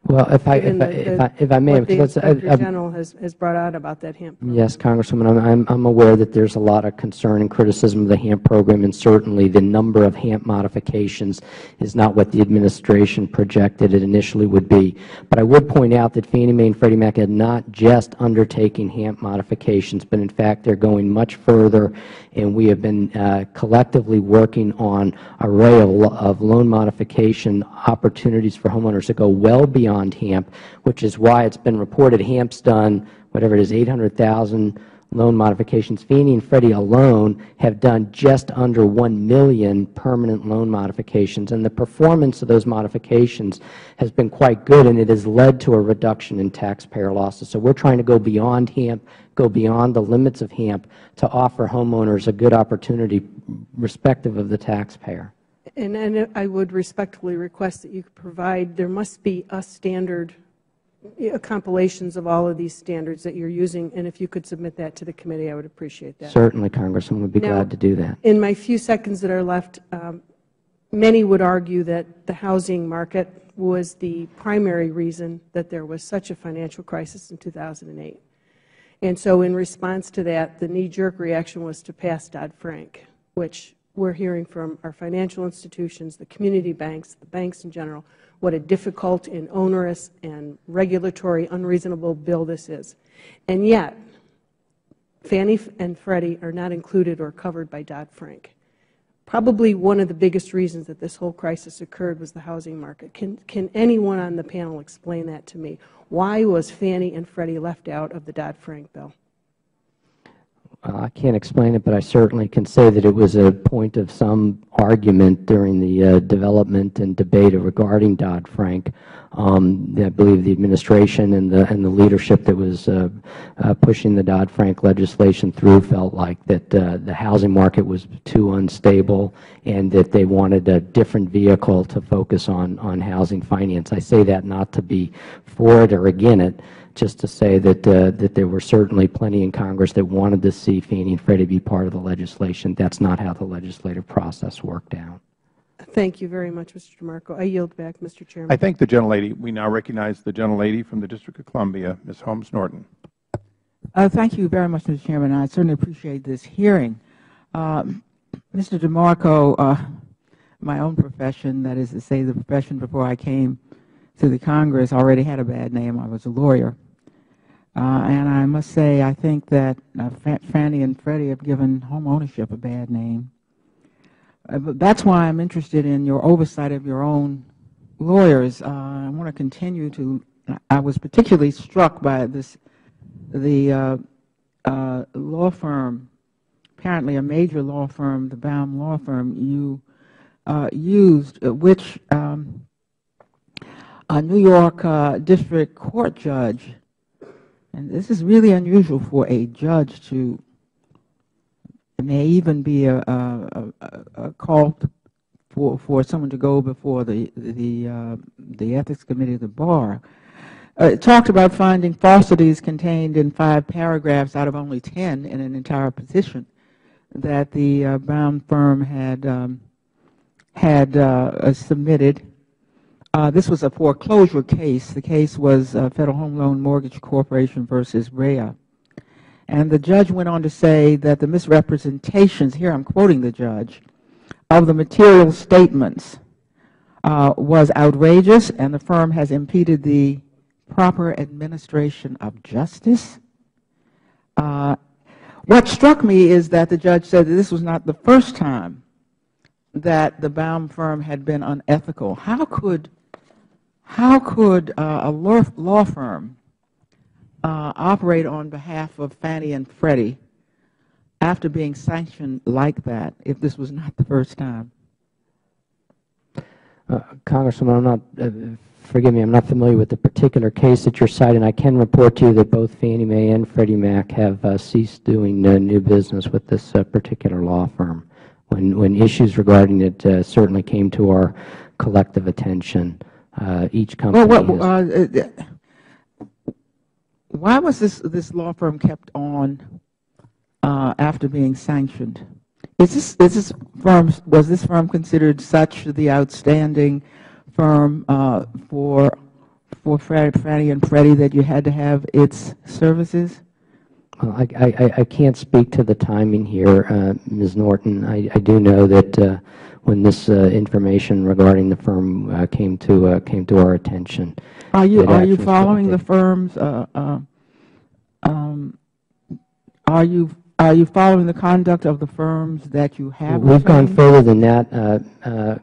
Well, if I may, what the Inspector General has brought out about that HAMP program. Yes, Congresswoman, I'm aware that there's a lot of concern and criticism of the HAMP program, and certainly the number of HAMP modifications is not what the administration projected it initially would be. But I would point out that Fannie Mae and Freddie Mac had not just undertaken HAMP modifications, but in fact they're going much further, and we have been collectively working on an array of loan modification opportunities for homeowners that go well beyond HAMP, which is why it's been reported HAMP's done, whatever it is, 800,000 loan modifications. Fannie and Freddie alone have done just under 1 million permanent loan modifications, and the performance of those modifications has been quite good, and it has led to a reduction in taxpayer losses. So we're trying to go beyond HAMP, go beyond the limits of HAMP to offer homeowners a good opportunity respective of the taxpayer. And I would respectfully request that you provide, there must be a standard, compilations of all of these standards that you're using, and if you could submit that to the committee, I would appreciate that. Certainly, Congressman, would be glad to do that. In my few seconds that are left, many would argue that the housing market was the primary reason that there was such a financial crisis in 2008. And so in response to that, the knee-jerk reaction was to pass Dodd-Frank, which we're hearing from our financial institutions, the community banks, the banks in general, what a difficult and onerous and regulatory unreasonable bill this is. And yet, Fannie and Freddie are not included or covered by Dodd-Frank. Probably one of the biggest reasons that this whole crisis occurred was the housing market. Can anyone on the panel explain that to me? Why was Fannie and Freddie left out of the Dodd-Frank bill? I can't explain it, but I certainly can say that it was a point of some argument during the development and debate regarding Dodd-Frank. I believe the administration and the leadership that was pushing the Dodd-Frank legislation through felt like that the housing market was too unstable and that they wanted a different vehicle to focus on housing finance. I say that not to be for it or against it, just to say that there were certainly plenty in Congress that wanted to see Fannie and Freddie be part of the legislation. That's not how the legislative process worked out. Thank you very much, Mr. DeMarco. I yield back, Mr. Chairman. I thank the gentlelady. We now recognize the gentlelady from the District of Columbia, Ms. Holmes Norton. Thank you very much, Mr. Chairman. I certainly appreciate this hearing. Mr. DeMarco, my own profession, that is to say the profession before I came to the Congress, already had a bad name. I was a lawyer. And I must say I think that Fannie and Freddie have given home ownership a bad name. But that's why I'm interested in your oversight of your own lawyers. I want to continue to, I was particularly struck by the law firm, apparently a major law firm, the Baum law firm you used, which a New York District Court judge, and this is really unusual for a judge to, it may even be a call for someone to go before the Ethics Committee of the Bar. It talked about finding falsities contained in 5 paragraphs out of only 10 in an entire petition that the Baum firm had submitted. This was a foreclosure case. The case was Federal Home Loan Mortgage Corporation versus Rhea. And the judge went on to say that the misrepresentations, here I'm quoting the judge, of the material statements was outrageous, and the firm has impeded the proper administration of justice. What struck me is that the judge said that this was not the first time that the Baum firm had been unethical. How could a law firm operate on behalf of Fannie and Freddie after being sanctioned like that, if this was not the first time? Congresswoman, I'm not, forgive me, I'm not familiar with the particular case that you're citing. I can report to you that both Fannie Mae and Freddie Mac have ceased doing new business with this particular law firm. When issues regarding it certainly came to our collective attention, each company why was this law firm kept on after being sanctioned? Was this firm considered such the outstanding firm for Fannie and Freddie that you had to have its services? I can't speak to the timing here, Ms. Norton. I do know that when this information regarding the firm came to our attention. Are you following the firms? Are you following the conduct of the firms that you have? We've gone further than that,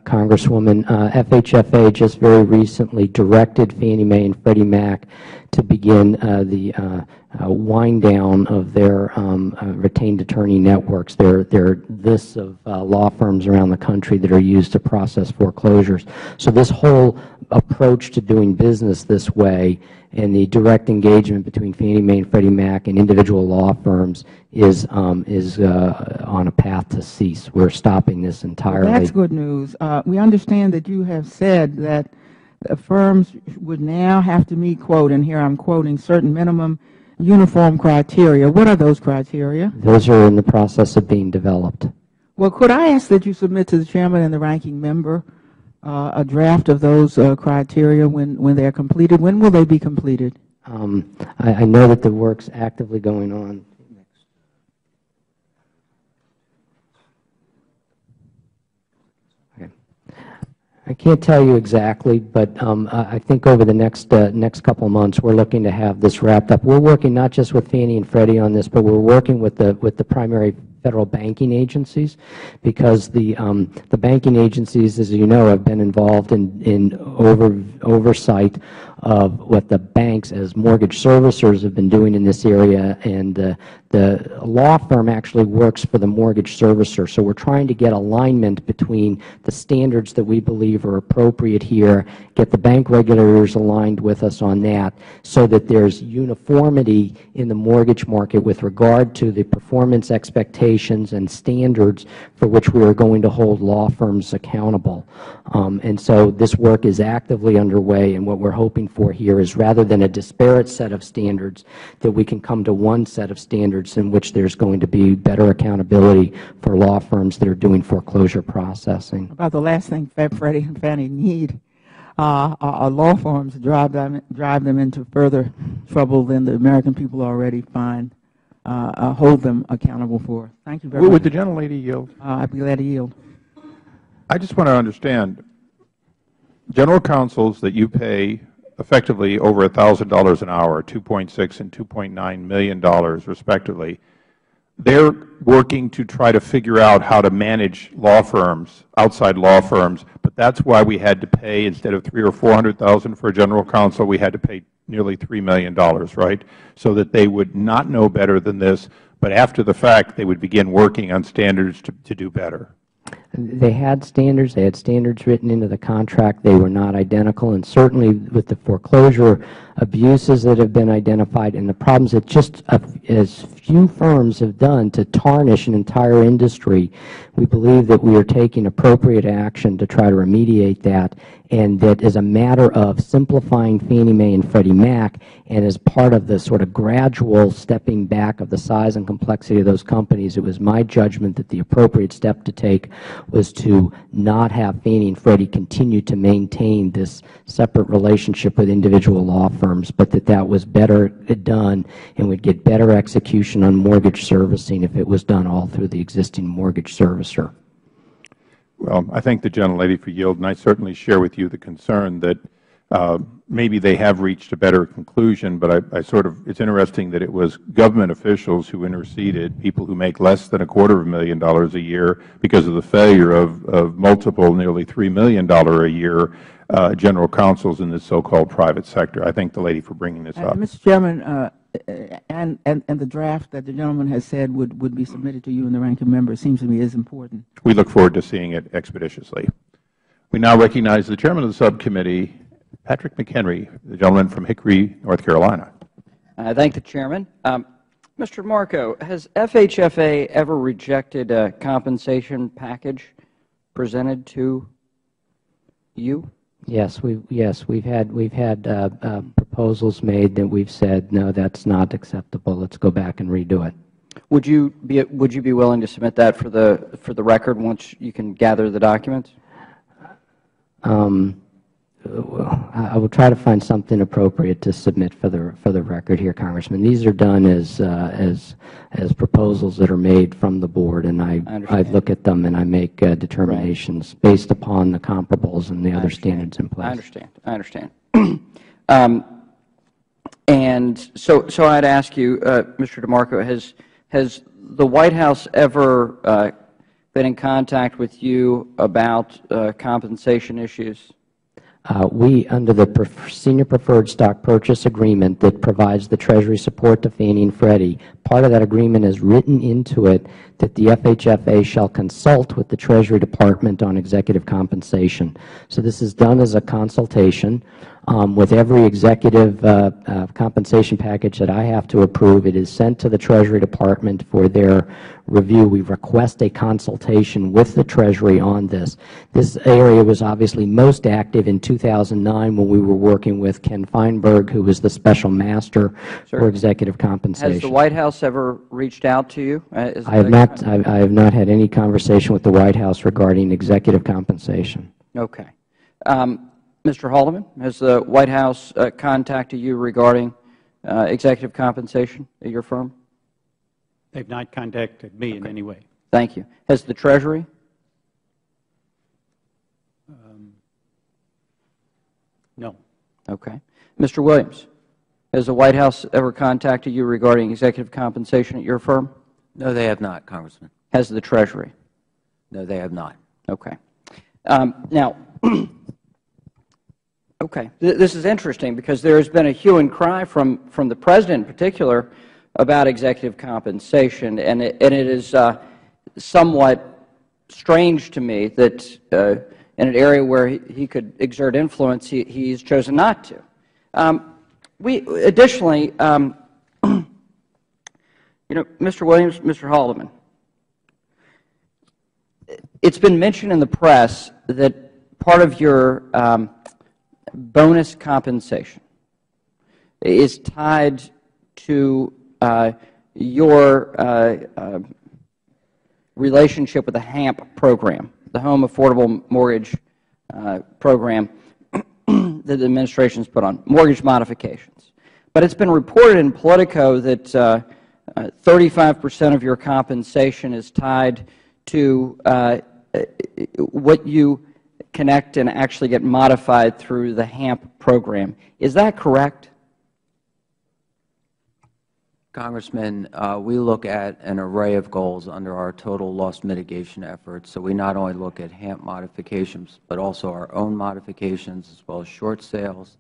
Congresswoman. FHFA just very recently directed Fannie Mae and Freddie Mac to begin the wind down of their retained attorney networks. There are lists of law firms around the country that are used to process foreclosures. So this whole approach to doing business this way and the direct engagement between Fannie Mae and Freddie Mac and individual law firms is on a path to cease. We're stopping this entirely. Well, that's good news. We understand that you have said that firms would now have to meet, quote, and here I'm quoting, certain minimum uniform criteria. What are those criteria? Those are in the process of being developed. Well, could I ask that you submit to the Chairman and the Ranking Member a draft of those criteria when they are completed? When will they be completed? I know that the work's actively going on. I can't tell you exactly, but I think over the next couple of months we're looking to have this wrapped up. We're working not just with Fannie and Freddie on this, but we're working with the primary federal banking agencies, because the banking agencies, as you know, have been involved in oversight of what the banks as mortgage servicers have been doing in this area, and the law firm actually works for the mortgage servicer. So we're trying to get alignment between the standards that we believe are appropriate here, get the bank regulators aligned with us on that, so that there's uniformity in the mortgage market with regard to the performance expectations and standards for which we are going to hold law firms accountable. And so this work is actively underway, and what we're hoping for here is, rather than a disparate set of standards, that we can come to one set of standards in which there's going to be better accountability for law firms that are doing foreclosure processing. About the last thing Freddie and Fannie need are law firms to drive them into further trouble than the American people already hold them accountable for. Thank you very much. Would the gentlelady yield? I'd be glad to yield. I just want to understand, general counsels that you pay effectively over $1,000 an hour, $2.6 and $2.9 million respectively, they're working to try to figure out how to manage law firms, outside law firms, but that's why we had to pay, instead of $300,000 or $400,000 for a general counsel, we had to pay nearly $3 million, right, so that they would not know better than this, but after the fact they would begin working on standards to do better. They had standards. They had standards written into the contract. They were not identical, and certainly with the foreclosure abuses that have been identified and the problems that just as few firms have done to tarnish an entire industry, we believe that we are taking appropriate action to try to remediate that, and that as a matter of simplifying Fannie Mae and Freddie Mac, and as part of the sort of gradual stepping back of the size and complexity of those companies, it was my judgment that the appropriate step to take was to not have Fannie and Freddie continue to maintain this separate relationship with individual law firms, but that was better done and would get better execution on mortgage servicing if it was done all through the existing mortgage servicer. Well, I thank the gentlelady for yield, and I certainly share with you the concern that maybe they have reached a better conclusion, but it's interesting that it was government officials who interceded, people who make less than $250,000 a year because of the failure of multiple, nearly $3 million a year general counsels in this so-called private sector. I thank the lady for bringing this up. Mr. Chairman, and the draft that the gentleman has said would be submitted to you and the ranking member, it seems to me is important. We look forward to seeing it expeditiously. We now recognize the chairman of the subcommittee, Patrick McHenry, the gentleman from Hickory, North Carolina. I thank the chairman. Mr. DeMarco, has FHFA ever rejected a compensation package presented to you? Yes, we've had proposals made that we've said, no, that's not acceptable. Let's go back and redo it. Would you be willing to submit that for the record once you can gather the documents? I will try to find something appropriate to submit for the record here, Congressman. These are done as proposals that are made from the board, and I look at them and I make determinations based upon the comparables and the other standards in place. I understand. And so I'd ask you, Mr. DeMarco, has the White House ever been in contact with you about compensation issues? We, under the Senior Preferred Stock Purchase Agreement that provides the Treasury support to Fannie and Freddie, part of that agreement is written into it that the FHFA shall consult with the Treasury Department on executive compensation. So this is done as a consultation. With every executive compensation package that I have to approve, it is sent to the Treasury Department for their review. We request a consultation with the Treasury on this. This area was obviously most active in 2009 when we were working with Ken Feinberg, who was the special master for executive compensation. Has the White House ever reached out to you? I have not had any conversation with the White House regarding executive compensation. Okay. Mr. Haldeman, has the White House contacted you regarding executive compensation at your firm? They have not contacted me in any way. Thank you. Has the Treasury? No. Okay. Mr. Williams, has the White House ever contacted you regarding executive compensation at your firm? No, they have not, Congressman. Has the Treasury? No, they have not. Okay. Now, Okay. This is interesting because there has been a hue and cry from the President in particular about executive compensation, and it is somewhat strange to me that in an area where he could exert influence, he's chosen not to. Additionally, Mr. Williams, Mr. Haldeman, it's been mentioned in the press that part of your bonus compensation is tied to your relationship with the HAMP program, the Home Affordable Mortgage Program that the administration has put on, mortgage modifications. But it's been reported in Politico that 35% of your compensation is tied to what you connect and actually get modified through the HAMP program. Is that correct? Congressman, we look at an array of goals under our total loss mitigation efforts. So we not only look at HAMP modifications, but also our own modifications, as well as short sales,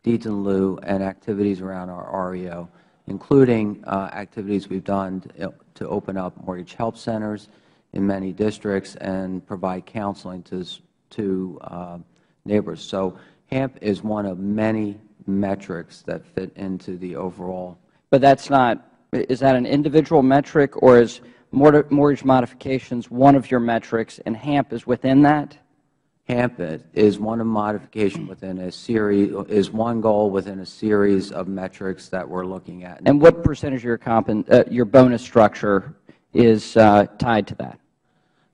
deeds in lieu, and activities around our REO, including activities we've done to open up mortgage help centers in many districts and provide counseling to neighbors. So HAMP is one of many metrics that fit into the overall. But that's not, is that an individual metric, or is mortgage modifications one of your metrics and HAMP is within that? HAMP is one of modification within a series, is one goal within a series of metrics that we're looking at. And what percentage of your bonus structure is tied to that?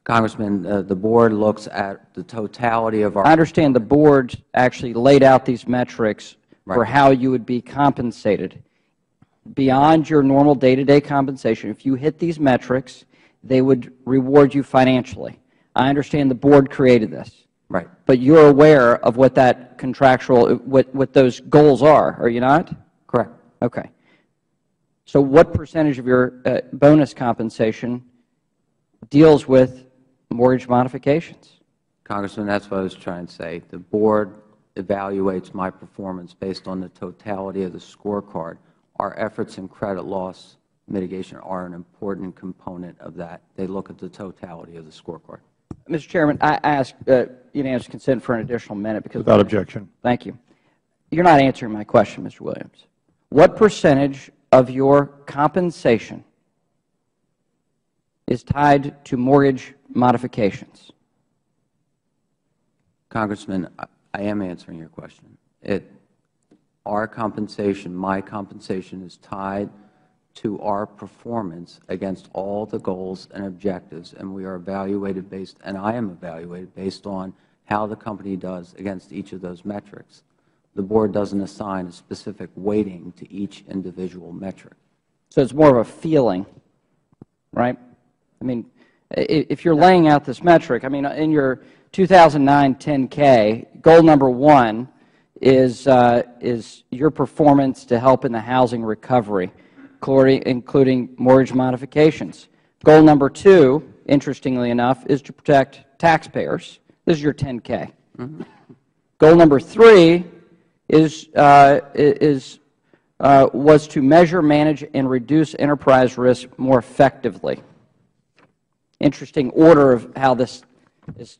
Congressman, the Board looks at the totality of our. I understand the Board actually laid out these metrics for how you would be compensated. Beyond your normal day-to-day compensation, if you hit these metrics, they would reward you financially. I understand the Board created this. Right. But you're aware of what that contractual, what those goals are you not? Correct. Okay. So what percentage of your bonus compensation deals with mortgage modifications? Congressman, that's what I was trying to say. The Board evaluates my performance based on the totality of the scorecard. Our efforts in credit loss mitigation are an important component of that. They look at the totality of the scorecard. Mr. Chairman, I ask unanimous consent for an additional minute because. Without objection. Thank you. You're not answering my question, Mr. Williams. What percentage of your compensation is tied to mortgage modifications? Congressman, I am answering your question. Our compensation, my compensation, is tied to our performance against all the goals and objectives, and we are evaluated based, and I am evaluated based on how the company does against each of those metrics. The Board doesn't assign a specific weighting to each individual metric. So it's more of a feeling, right? I mean, if you're laying out this metric, I mean, in your 2009 10K, goal number 1 is your performance to help in the housing recovery, including mortgage modifications. Goal number 2, interestingly enough, is to protect taxpayers. This is your 10K. Goal number 3 was to measure, manage, and reduce enterprise risk more effectively. Interesting order of how this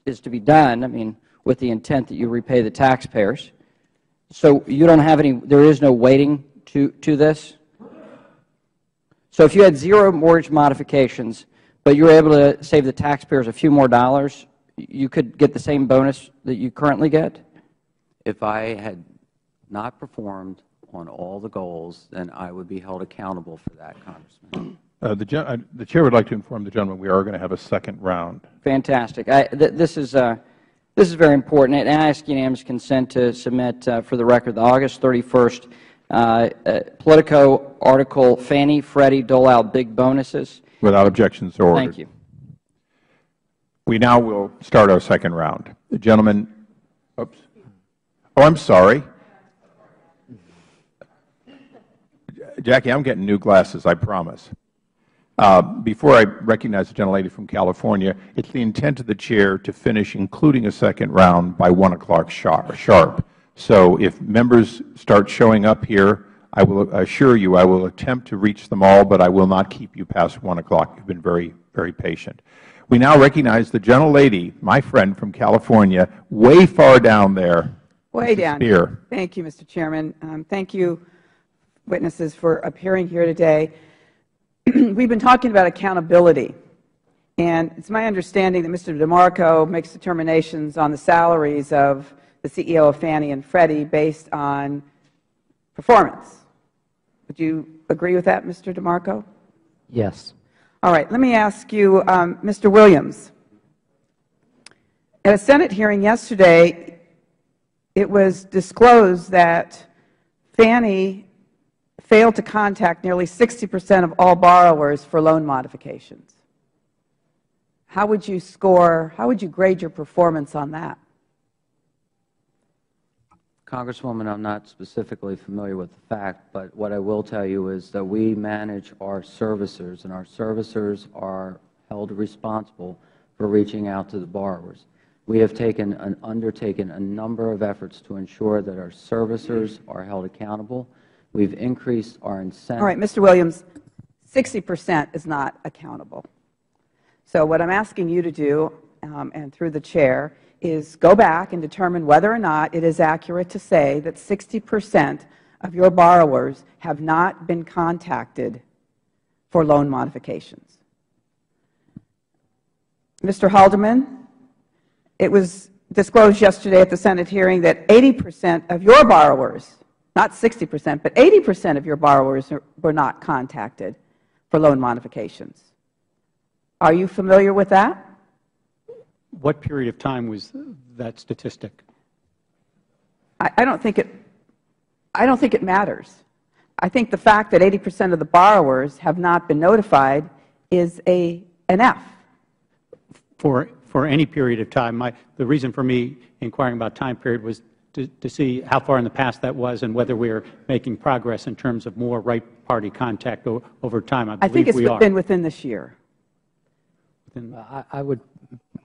is to be done, I mean, with the intent that you repay the taxpayers. So you don't have any, there is no weighting to this? So if you had 0 mortgage modifications, but you were able to save the taxpayers a few more dollars, you could get the same bonus that you currently get? If I had not performed on all the goals, then I would be held accountable for that, Congressman. The Chair would like to inform the gentleman we are going to have a second round. Fantastic. This is very important, and I ask unanimous consent to submit for the record the August 31st Politico article, Fannie Freddie dole out big bonuses. Without objection, so ordered. Thank you. We now will start our second round. The gentleman, oops. Oh, I'm sorry. Jackie, I'm getting new glasses, I promise. Before I recognize the gentlelady from California, it's the intent of the Chair to finish, including a second round, by 1 o'clock sharp. So if members start showing up here, I will assure you I will attempt to reach them all, but I will not keep you past 1 o'clock. You have been very, very patient. We now recognize the gentlelady, my friend from California, way far down there. Way Mrs. down. Spear. Thank you, Mr. Chairman. Thank you, witnesses, for appearing here today. We've been talking about accountability, and it's my understanding that Mr. DeMarco makes determinations on the salaries of the CEO of Fannie and Freddie based on performance. Would you agree with that, Mr. DeMarco? Yes. All right. Let me ask you, Mr. Williams. At a Senate hearing yesterday, it was disclosed that Fannie failed to contact nearly 60% of all borrowers for loan modifications. How would you score, how would you grade your performance on that? Congresswoman, I'm not specifically familiar with the fact, but what I will tell you is that we manage our servicers, and our servicers are held responsible for reaching out to the borrowers. We have undertaken a number of efforts to ensure that our servicers are held accountable. We've increased our incentive. All right, Mr. Williams, 60% is not accountable. So what I'm asking you to do, and through the Chair, is go back and determine whether or not it is accurate to say that 60% of your borrowers have not been contacted for loan modifications. Mr. Haldeman, it was disclosed yesterday at the Senate hearing that 80% of your borrowers, not 60%, but 80% of your borrowers were not contacted for loan modifications. Are you familiar with that? What period of time was that statistic? I don't think it matters. I think the fact that 80% of the borrowers have not been notified is an F. For any period of time. The reason for me inquiring about time period was to see how far in the past that was and whether we are making progress in terms of more right-party contact over time. I believe we are. I think it's been within this year. I would,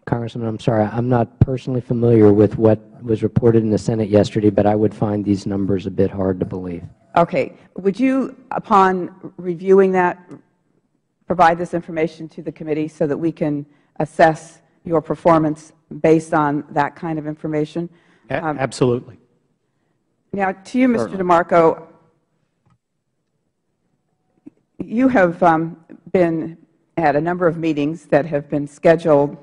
Congressman, I'm sorry, I'm not personally familiar with what was reported in the Senate yesterday, but I would find these numbers a bit hard to believe. Okay. Would you, upon reviewing that, provide this information to the committee so that we can assess your performance based on that kind of information? Absolutely. Now, to you, Mr. DeMarco, you have been at a number of meetings that have been scheduled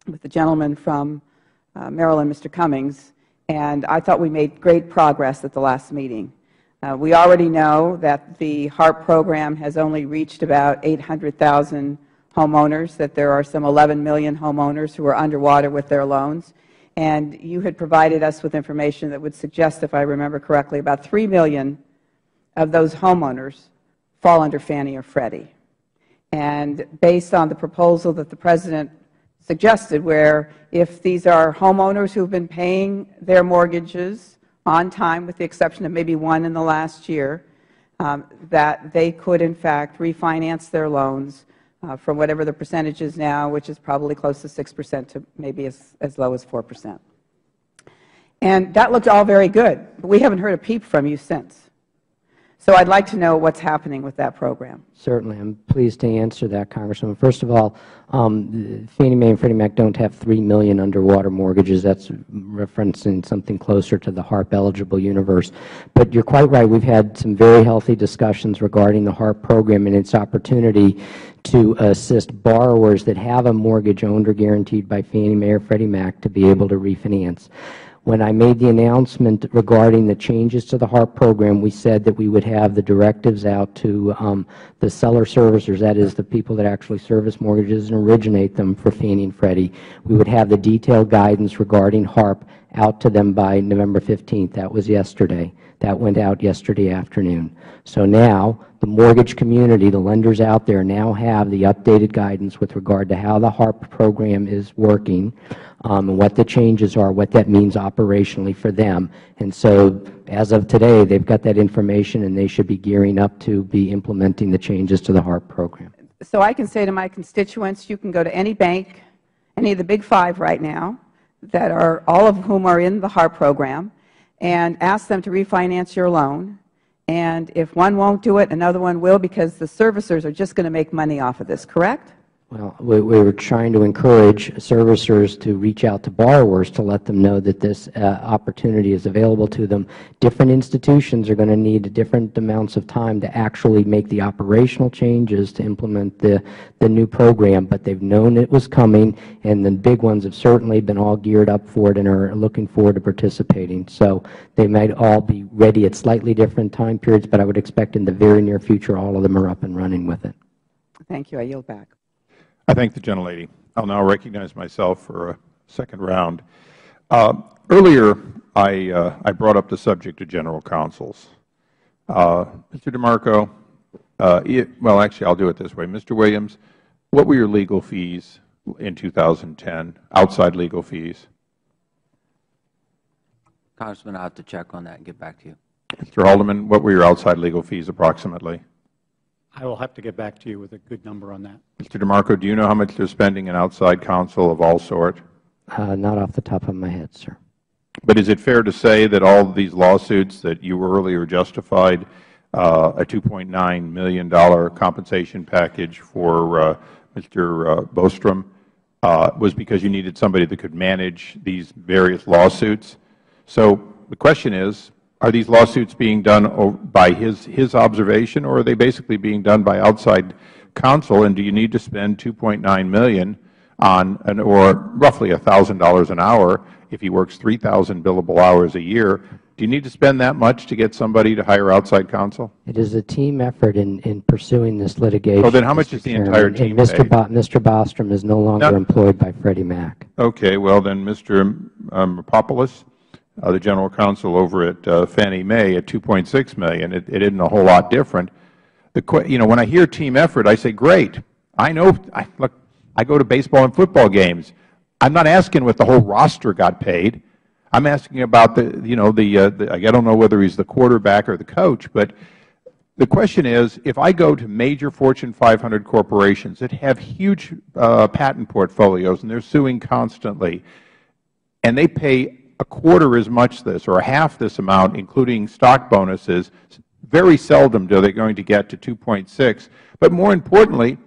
with the gentleman from Maryland, Mr. Cummings, and I thought we made great progress at the last meeting. We already know that the HARP program has only reached about 800,000 homeowners, that there are some 11 million homeowners who are underwater with their loans, and you had provided us with information that would suggest, if I remember correctly, about 3 million of those homeowners fall under Fannie or Freddie. And based on the proposal that the President suggested, where if these are homeowners who have been paying their mortgages on time, with the exception of maybe one in the last year, that they could, in fact, refinance their loans from whatever the percentage is now, which is probably close to 6% to maybe as low as 4%. And that looked all very good, but we haven't heard a peep from you since. So I'd like to know what's happening with that program. Certainly. I'm pleased to answer that, Congressman. First of all, Fannie Mae and Freddie Mac don't have 3 million underwater mortgages. That's referencing something closer to the HARP-eligible universe. But you're quite right. We've had some very healthy discussions regarding the HARP program and its opportunity to assist borrowers that have a mortgage owned or guaranteed by Fannie Mae or Freddie Mac to be able to refinance. When I made the announcement regarding the changes to the HARP program, we said that we would have the directives out to the seller servicers, that is, the people that actually service mortgages and originate them for Fannie and Freddie. We would have the detailed guidance regarding HARP out to them by November 15th. That was yesterday. That went out yesterday afternoon. So now the mortgage community, the lenders out there, now have the updated guidance with regard to how the HARP program is working, and what the changes are, what that means operationally for them. And so as of today, they've got that information, and they should be gearing up to be implementing the changes to the HARP program. So I can say to my constituents, you can go to any bank, any of the big 5 right now, that are all of whom are in the HARP program, and ask them to refinance your loan. And if one won't do it, another one will, because the servicers are just going to make money off of this, correct? Well, we were trying to encourage servicers to reach out to borrowers to let them know that this opportunity is available to them. Different institutions are going to need different amounts of time to actually make the operational changes to implement the new program, but they've known it was coming, and the big ones have certainly been all geared up for it and are looking forward to participating. So they might all be ready at slightly different time periods, but I would expect in the very near future all of them are up and running with it. Thank you. I yield back. I thank the gentlelady. I will now recognize myself for a second round. Earlier, I brought up the subject of general counsels. Mr. DeMarco, well, actually, I'll do it this way. Mr. Williams, what were your legal fees in 2010, outside legal fees? Congressman, I'll have to check on that and get back to you. Mr. Haldeman, what were your outside legal fees approximately? I will have to get back to you with a good number on that. Mr. DeMarco, do you know how much they're spending in outside counsel of all sort? Not off the top of my head, sir. But is it fair to say that all of these lawsuits that you earlier justified, a $2.9 million compensation package for Mr. Bostrom, was because you needed somebody that could manage these various lawsuits? So the question is, are these lawsuits being done by his observation, or are they basically being done by outside counsel, and do you need to spend $2.9 million on or roughly $1,000 an hour if he works 3,000 billable hours a year? Do you need to spend that much to get somebody to hire outside counsel? It is a team effort in pursuing this litigation. Oh, then how much is the entire team paid? Mr. Bostrom is no longer employed by Freddie Mac. Okay. Well, then, Mr. Rapopoulos, the general counsel over at Fannie Mae at $2.6 million. It isn't a whole lot different. When I hear team effort, I say, great. I know. Look, I go to baseball and football games. I'm not asking what the whole roster got paid. I'm asking about I don't know whether he's the quarterback or the coach, but the question is, if I go to major Fortune 500 corporations that have huge patent portfolios and they're suing constantly, and they pay a quarter as much this or half this amount, including stock bonuses, very seldom are they going to get to 2.6. But more importantly,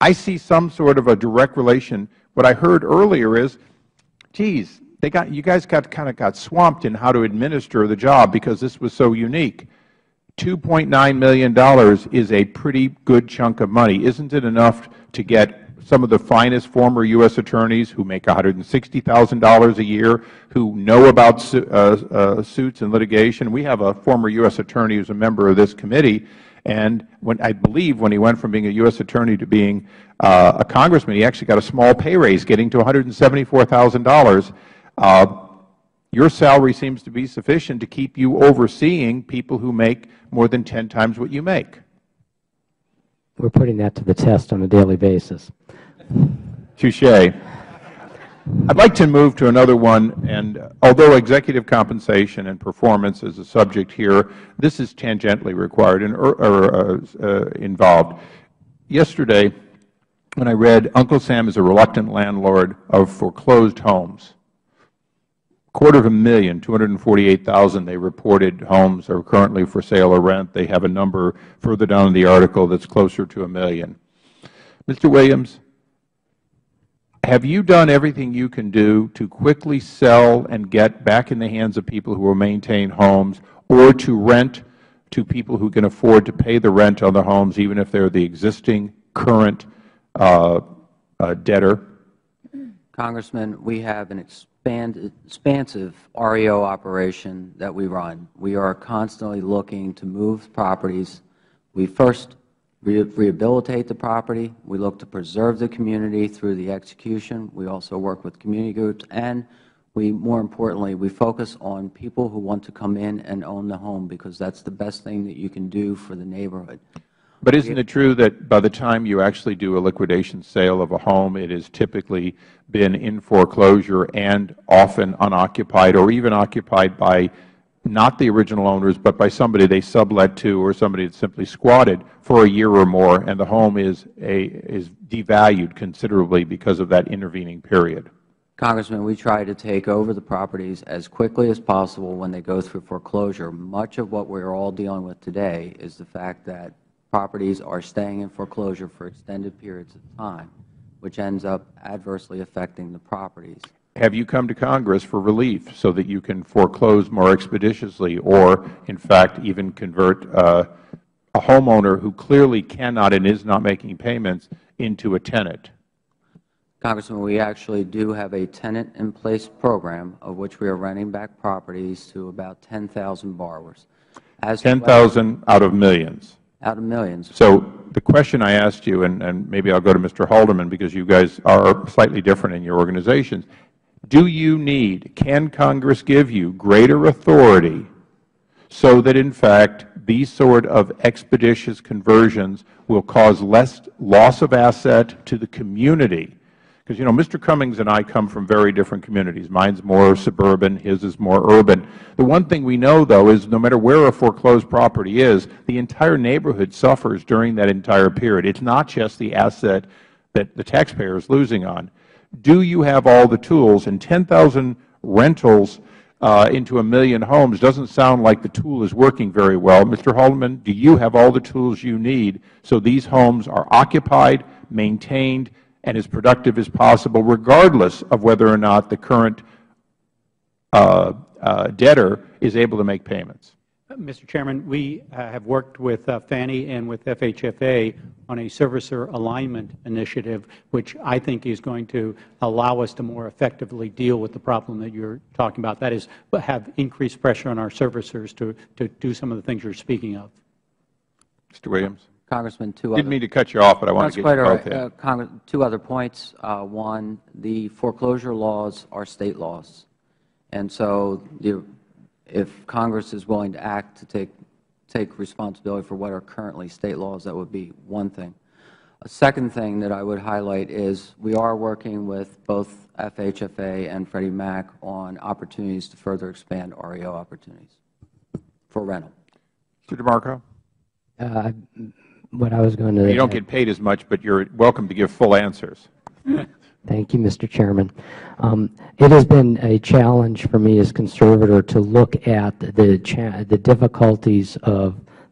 I see some sort of a direct relation. What I heard earlier is, geez, you guys kind of got swamped in how to administer the job because this was so unique. $2.9 million is a pretty good chunk of money. Isn't it enough to get some of the finest former U.S. attorneys who make $160,000 a year, who know about suits and litigation? We have a former U.S. attorney who's a member of this committee, and I believe when he went from being a U.S. attorney to being a congressman, he actually got a small pay raise, getting to $174,000. Your salary seems to be sufficient to keep you overseeing people who make more than 10 times what you make. We're putting that to the test on a daily basis. Touche. I'd like to move to another one, and although executive compensation and performance is a subject here, this is tangentially required and involved. Yesterday, when I read Uncle Sam is a reluctant landlord of foreclosed homes, 250,000, 248,000 they reported homes are currently for sale or rent. They have a number further down in the article that's closer to 1 million. Mr. Williams, have you done everything you can do to quickly sell and get back in the hands of people who will maintain homes, or to rent to people who can afford to pay the rent on the homes, even if they're the existing current debtor? Congressman, we have an expansive REO operation that we run. We are constantly looking to move properties. We first rehabilitate the property. We look to preserve the community through the execution. We also work with community groups, and more importantly, we focus on people who want to come in and own the home, because that's the best thing that you can do for the neighborhood. But isn't it true that by the time you actually do a liquidation sale of a home, it has typically been in foreclosure and often unoccupied, or even occupied by not the original owners, but by somebody they sublet to, or somebody that's simply squatted for a year or more, and the home is devalued considerably because of that intervening period? Congressman, we try to take over the properties as quickly as possible when they go through foreclosure. Much of what we are all dealing with today is the fact that properties are staying in foreclosure for extended periods of time, which ends up adversely affecting the properties. Have you come to Congress for relief so that you can foreclose more expeditiously or, in fact, even convert a homeowner who clearly cannot and is not making payments into a tenant? Congressman, we actually do have a tenant-in-place program of which we are renting back properties to about 10,000 borrowers. 10,000 out of millions. Out of millions. So the question I asked you, and maybe I'll go to Mr. Haldeman because you guys are slightly different in your organizations, can Congress give you greater authority so that, in fact, these sort of expeditious conversions will cause less loss of asset to the community? Because, Mr. Cummings and I come from very different communities. Mine's more suburban. His is more urban. The one thing we know, though, is no matter where a foreclosed property is, the entire neighborhood suffers during that entire period. It's not just the asset that the taxpayer is losing on. Do you have all the tools? And 10,000 rentals into 1 million homes doesn't sound like the tool is working very well. Mr. Haldeman, do you have all the tools you need so these homes are occupied, maintained, and as productive as possible, regardless of whether or not the current debtor is able to make payments? Mr. Chairman, we have worked with Fannie and with FHFA on a servicer alignment initiative, which I think is going to allow us to more effectively deal with the problem that you are talking about. That is, have increased pressure on our servicers to do some of the things you are speaking of. Mr. Williams. Congressman, didn't mean to cut you off, but I want to get you both in. Congress, two other points. One, the foreclosure laws are state laws. And so if Congress is willing to act to take responsibility for what are currently state laws, that would be one thing. A second thing that I would highlight is we are working with both FHFA and Freddie Mac on opportunities to further expand REO opportunities for rental. Mr. DeMarco? What I was going to... You don't get paid as much, but you're welcome to give full answers. Thank you, Mr. Chairman. It has been a challenge for me as Conservator to look at the difficulties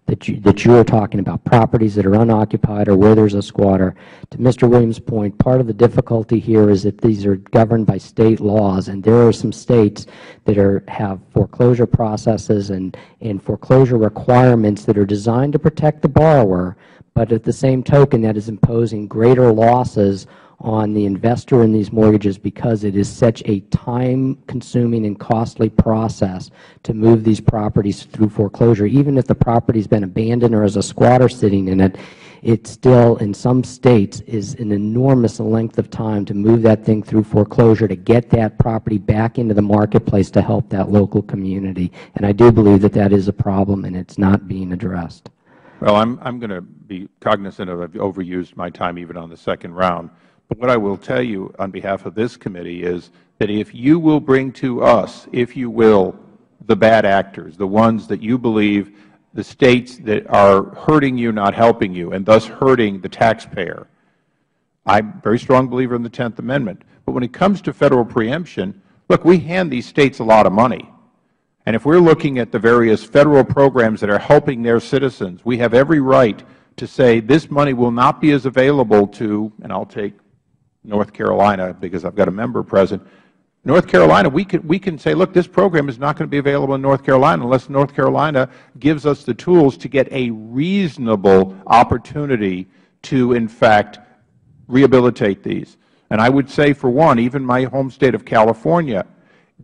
that you are talking about, properties that are unoccupied or where there's a squatter. To Mr. Williams' point, part of the difficulty here is that these are governed by state laws, and there are some states that have foreclosure processes and foreclosure requirements that are designed to protect the borrower, but at the same token that is imposing greater losses on the investor in these mortgages because it is such a time-consuming and costly process to move these properties through foreclosure. Even if the property has been abandoned or has a squatter sitting in it, it still, in some states, is an enormous length of time to move that thing through foreclosure to get that property back into the marketplace to help that local community. And I do believe that that is a problem, and it's not being addressed. Well, I'm going to be cognizant of I've overused my time even on the second round. But what I will tell you on behalf of this committee is that if you will bring to us, if you will, the bad actors, the ones that you believe, the states that are hurting you, not helping you, and thus hurting the taxpayer, I'm a very strong believer in the 10th Amendment. But when it comes to Federal preemption, look, we hand these states a lot of money. And if we're looking at the various Federal programs that are helping their citizens, we have every right to say this money will not be as available to, and I'll take North Carolina because I've got a member present. North Carolina, we can say, look, this program is not going to be available in North Carolina unless North Carolina gives us the tools to get a reasonable opportunity to, in fact, rehabilitate these. And I would say, for one, even my home state of California,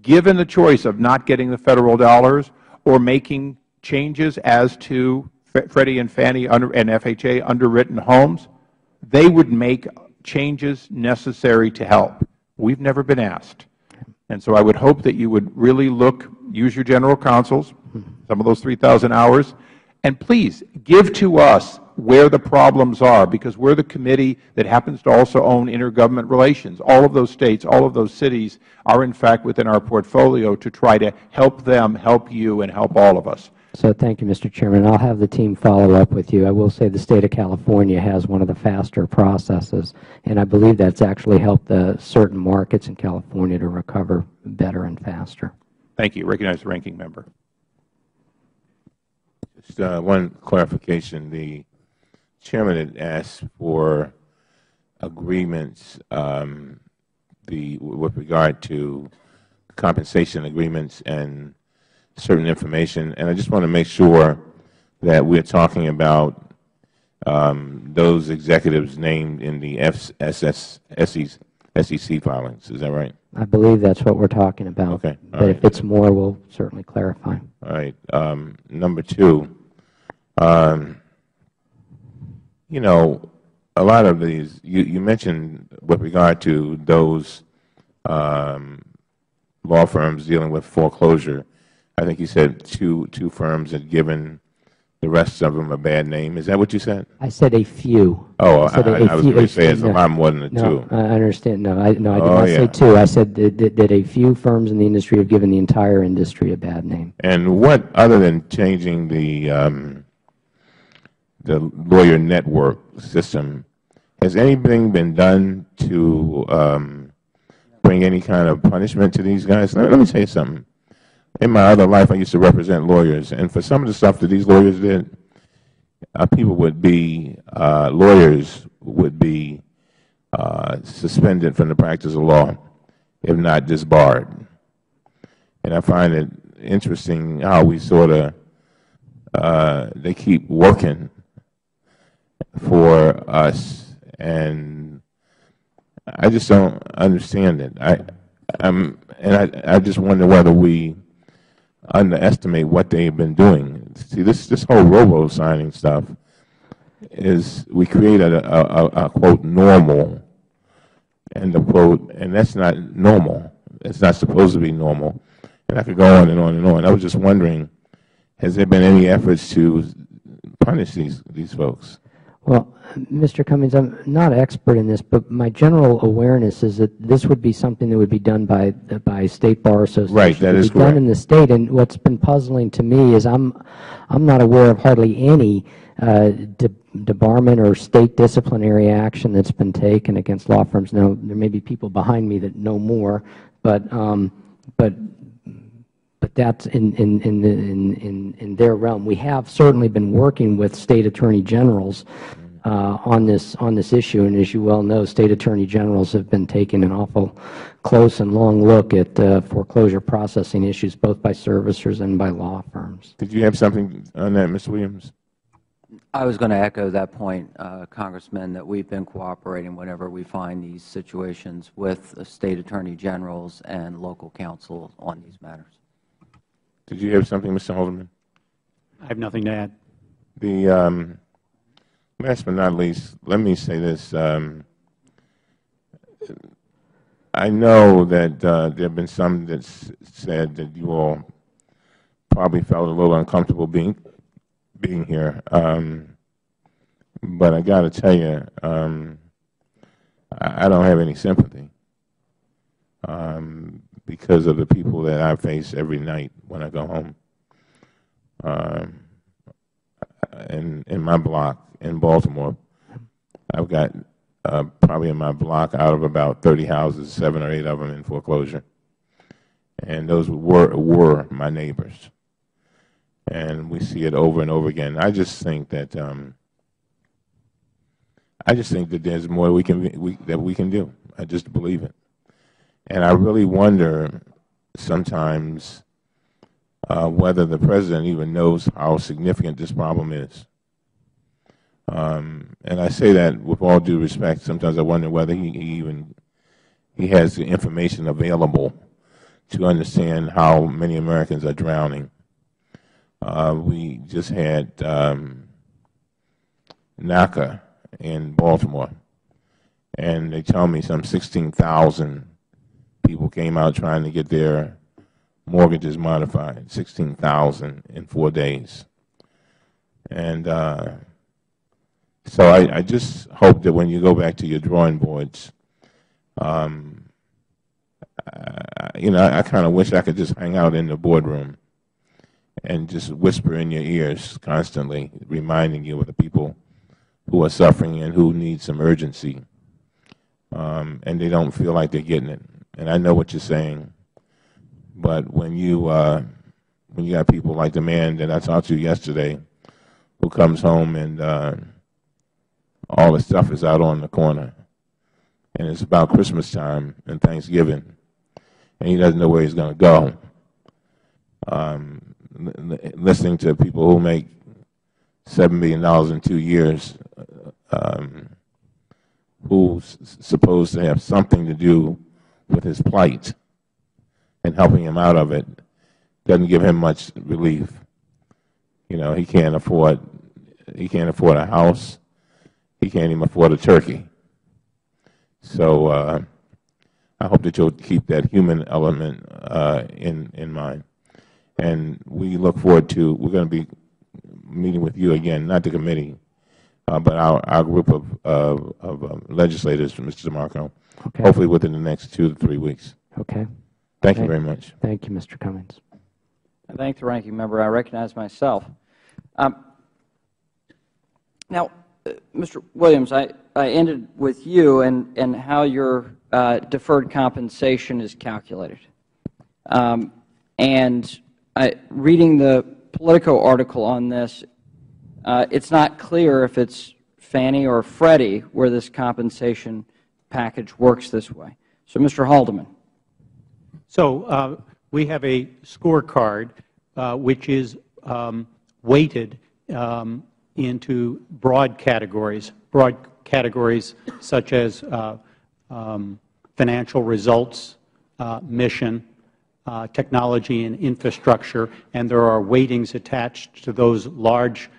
given the choice of not getting the Federal dollars or making changes as to Freddie and Fannie and FHA underwritten homes, they would make changes necessary to help. We've never been asked. And so I would hope that you would really use your general counsels, some of those 3,000 hours, and please give to us where the problems are, because we're the committee that happens to also own intergovernment relations. All of those states, all of those cities are, in fact, within our portfolio to try to help them, help you, and help all of us. So thank you, Mr. Chairman. I'll have the team follow up with you. I will say the State of California has one of the faster processes, and I believe that's actually helped certain markets in California to recover better and faster. Thank you. Recognize the ranking member. Just one clarification. The Chairman had asked for agreements with regard to compensation agreements and certain information, and I just want to make sure that we're talking about those executives named in the SEC filings. Is that right? I believe that's what we're talking about. Okay. But if it's more, we'll certainly clarify. All right. Number two, you know, a lot of these, you mentioned with regard to those law firms dealing with foreclosure. I think you said two firms had given the rest of them a bad name. Is that what you said? I said a few. Oh, I was going to say it's a lot more than two. No, I understand. No, I did not say two. I said that a few firms in the industry have given the entire industry a bad name. And what, other than changing the lawyer network system, has anything been done to bring any kind of punishment to these guys? Let me tell you something. In my other life, I used to represent lawyers, and for some of the stuff that these lawyers did, people would be, lawyers would be suspended from the practice of law, if not disbarred. And I find it interesting how we sort of, they keep working for us, and I just don't understand it. I just wonder whether we underestimate what they've been doing. See, this whole robo-signing stuff is, we created a quote, normal, end of quote, and that's not normal. It's not supposed to be normal. And I could go on and on and on. I was just wondering, has there been any efforts to punish these folks? Well, Mr. Cummings, I'm not an expert in this, but my general awareness is that this would be something that would be done by state bar associations. Right, that is correct. Done in the state, and what's been puzzling to me is I'm not aware of hardly any debarment or state disciplinary action that's been taken against law firms. Now, there may be people behind me that know more, but that's in their realm. We have certainly been working with state attorney generals on this issue, and as you well know, state attorney generals have been taking an awful close and long look at foreclosure processing issues, both by servicers and by law firms. Did you have something on that, Mr. Williams? I was going to echo that point, Congressman, that we've been cooperating whenever we find these situations with state attorney generals and local counsel on these matters. Did you have something, Mr. Haldeman? I have nothing to add. The last but not least, let me say this. I know that there have been some that said that you all probably felt a little uncomfortable being here. But I got to tell you, I don't have any sympathy because of the people that I face every night when I go home. In my block in Baltimore, I've got probably in my block, out of about 30 houses, 7 or 8 of them in foreclosure. And those were my neighbors. And we see it over and over again. I just think that there's more that we can do. I just believe it. And I really wonder sometimes whether the President even knows how significant this problem is. And I say that with all due respect. Sometimes I wonder whether he has the information available to understand how many Americans are drowning. We just had NACA in Baltimore, and they tell me some 16,000 people came out trying to get their mortgages modified, 16,000 in 4 days. And so I just hope that when you go back to your drawing boards, you know, I kind of wish I could just hang out in the boardroom and just whisper in your ears constantly, reminding you of the people who are suffering and who need some urgency, and they don't feel like they're getting it. And I know what you're saying, but when you got people like the man that I talked to yesterday, who comes home and all the stuff is out on the corner, and it's about Christmas time and Thanksgiving, and he doesn't know where he's going to go. Listening to people who make $7 million in 2 years, who's supposed to have something to do with his plight and helping him out of it, doesn't give him much relief. You know, he can't afford a house. He can't even afford a turkey. So I hope that you'll keep that human element in mind. And we look forward to, we're going to be meeting with you again, not the committee, but our group of legislators, Mr. DeMarco, okay. hopefully within the next 2 to 3 weeks. Okay. Thank you very much. Thank you, Mr. Cummings. I thank the ranking member. I recognize myself. Now, Mr. Williams, I ended with you and how your deferred compensation is calculated. And reading the Politico article on this, it's not clear if it's Fannie or Freddie where this compensation package works this way. So, Mr. Haldeman. So we have a scorecard which is weighted into broad categories such as financial results, mission, technology and infrastructure, and there are weightings attached to those large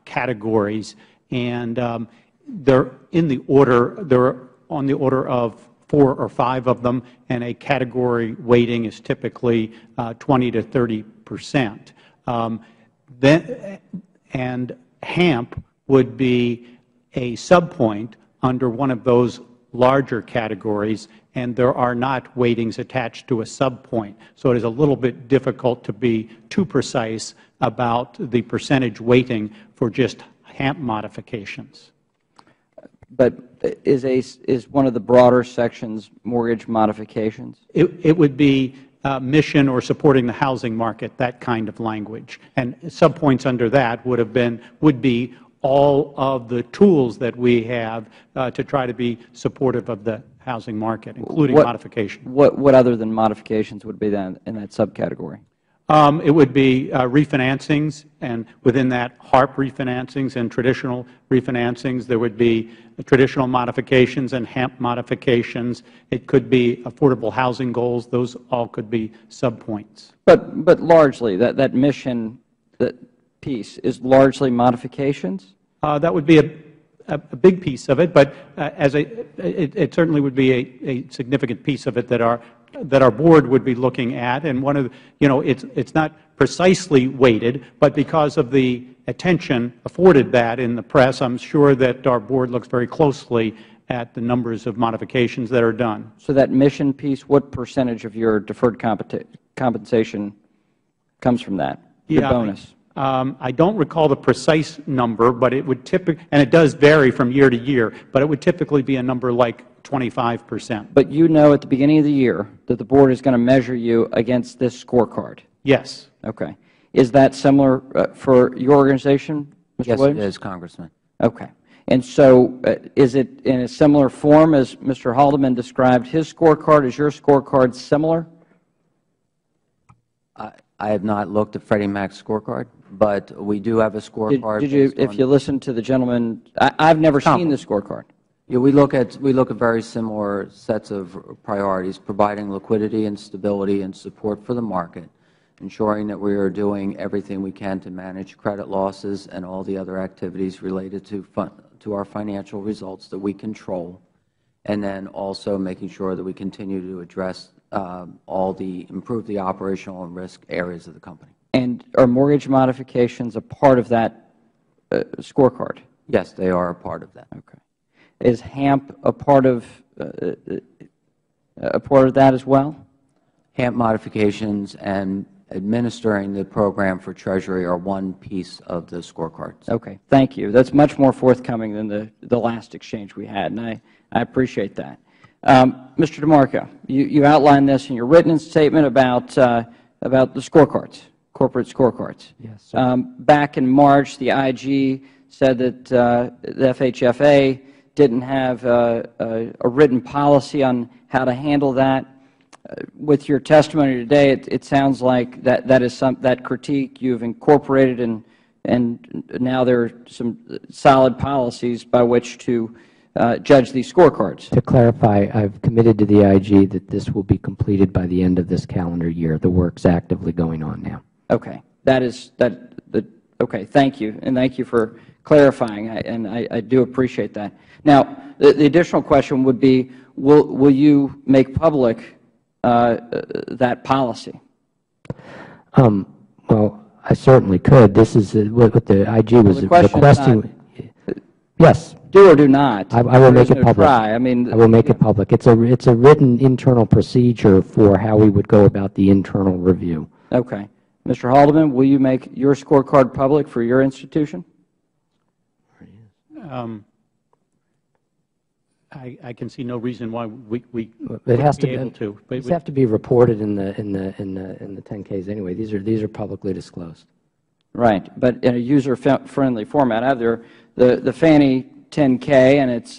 categories. And they're in the order, they're on the order of 4 or 5 of them, and a category weighting is typically 20 to 30%. And HAMP would be a subpoint under one of those larger categories, and there are not weightings attached to a subpoint. So it is a little bit difficult to be too precise about the percentage weighting for just HAMP modifications. But is one of the broader sections mortgage modifications? It would be mission or supporting the housing market, that kind of language. And subpoints under that would be all of the tools that we have to try to be supportive of the housing market, including modification. What other than modifications would be then in that subcategory? It would be refinancings, and within that, HARP refinancings and traditional refinancings. There would be traditional modifications and HAMP modifications. It could be affordable housing goals. Those all could be subpoints. But largely, that mission piece is largely modifications? That would be a big piece of it, but it certainly would be a significant piece of it that our board would be looking at. And one of the, it's not precisely weighted, but because of the attention afforded that in the press, I'm sure that our board looks very closely at the numbers of modifications that are done. So that mission piece, what percentage of your deferred compensation comes from that, your bonus? I don't recall the precise number, but it would typically, and it does vary from year to year, but it would typically be a number like 25%. But you know at the beginning of the year that the board is going to measure you against this scorecard? Yes. Okay. Is that similar for your organization, Mr. Williams? Yes, it is, Congressman. Okay. And so is it in a similar form as Mr. Haldeman described his scorecard? Is your scorecard similar? I have not looked at Freddie Mac's scorecard, but we do have a scorecard. Did you, if you listen to the gentleman, I've never seen the scorecard. Yeah, we look at very similar sets of priorities, providing liquidity and stability and support for the market, ensuring that we are doing everything we can to manage credit losses and all the other activities related to our financial results that we control, and then also making sure that we continue to address improve the operational and risk areas of the company. And are mortgage modifications a part of that scorecard? Yes, they are a part of that. Okay. Is HAMP a part of that as well? HAMP modifications and administering the program for Treasury are one piece of the scorecards. Okay. Thank you. That's much more forthcoming than the last exchange we had, and I appreciate that. Mr. DeMarco, you outlined this in your written statement about the scorecards, corporate scorecards. Yes, sir. Back in March, the IG said that the FHFA didn't have a written policy on how to handle that. With your testimony today, it sounds like that critique you've incorporated, and now there are some solid policies by which to judge these scorecards. To clarify, I've committed to the IG that this will be completed by the end of this calendar year. The work's actively going on now. Okay. Okay. Thank you, and thank you for clarifying, and I do appreciate that. Now, the additional question would be, will you make public that policy? Well, I certainly could. This is what the IG was requesting. Yes. Do or do not. I will make it public. I will make it public. It's a written internal procedure for how we would go about the internal review. Okay. Mr. Haldeman, will you make your scorecard public for your institution? I can see no reason why we wouldn't be able to. These have to be reported in the 10-Ks anyway. These are publicly disclosed. Right, but in a user-friendly format. I have the Fannie 10-K, and it's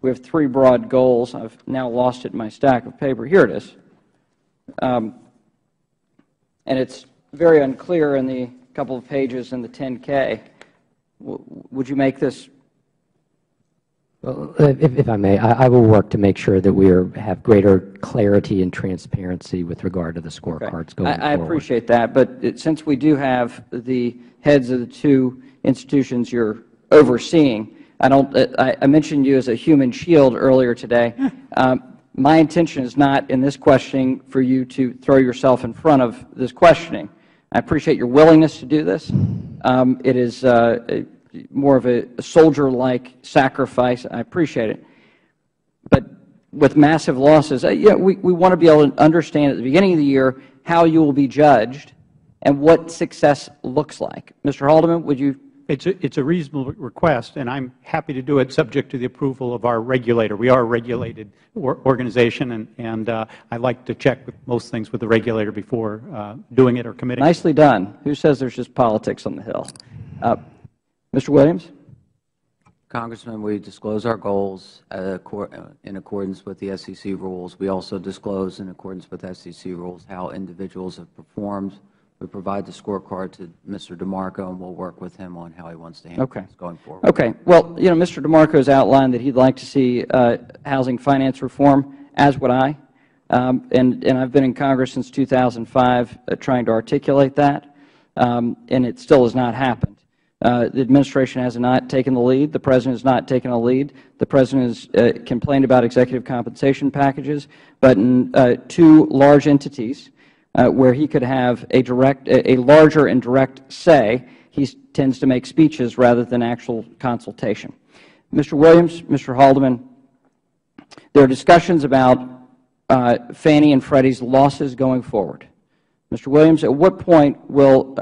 we have 3 broad goals. I've now lost it in my stack of paper. Here it is, and it's very unclear in the couple of pages in the 10-K. Would you make this? Well, if I may, I will work to make sure that we have greater clarity and transparency with regard to the scorecards going forward. I appreciate that, but since we do have the heads of the 2 institutions you're overseeing, I mentioned you as a human shield earlier today. My intention is not in this questioning for you to throw yourself in front of this questioning. I appreciate your willingness to do this. It is more of a soldier-like sacrifice. I appreciate it. But with massive losses, we want to be able to understand at the beginning of the year how you will be judged and what success looks like. Mr. Haldeman, would you? It's a reasonable request, and I'm happy to do it subject to the approval of our regulator. We are a regulated organization, and I like to check with most things with the regulator before doing it or committing. Nicely done. Who says there's just politics on the Hill? Mr. Williams? Congressman, we disclose our goals in accordance with the SEC rules. We also disclose in accordance with SEC rules how individuals have performed. We provide the scorecard to Mr. DeMarco, and we'll work with him on how he wants to handle this going forward. Okay. Well, Mr. DeMarco has outlined that he'd like to see housing finance reform, as would I. And I've been in Congress since 2005 trying to articulate that, and it still has not happened. The administration has not taken the lead. The President has not taken a lead. The President has complained about executive compensation packages, but in 2 large entities where he could have a larger and direct say, he tends to make speeches rather than actual consultation. Mr. Williams, Mr. Haldeman, there are discussions about Fannie and Freddie's losses going forward. Mr. Williams, at what point will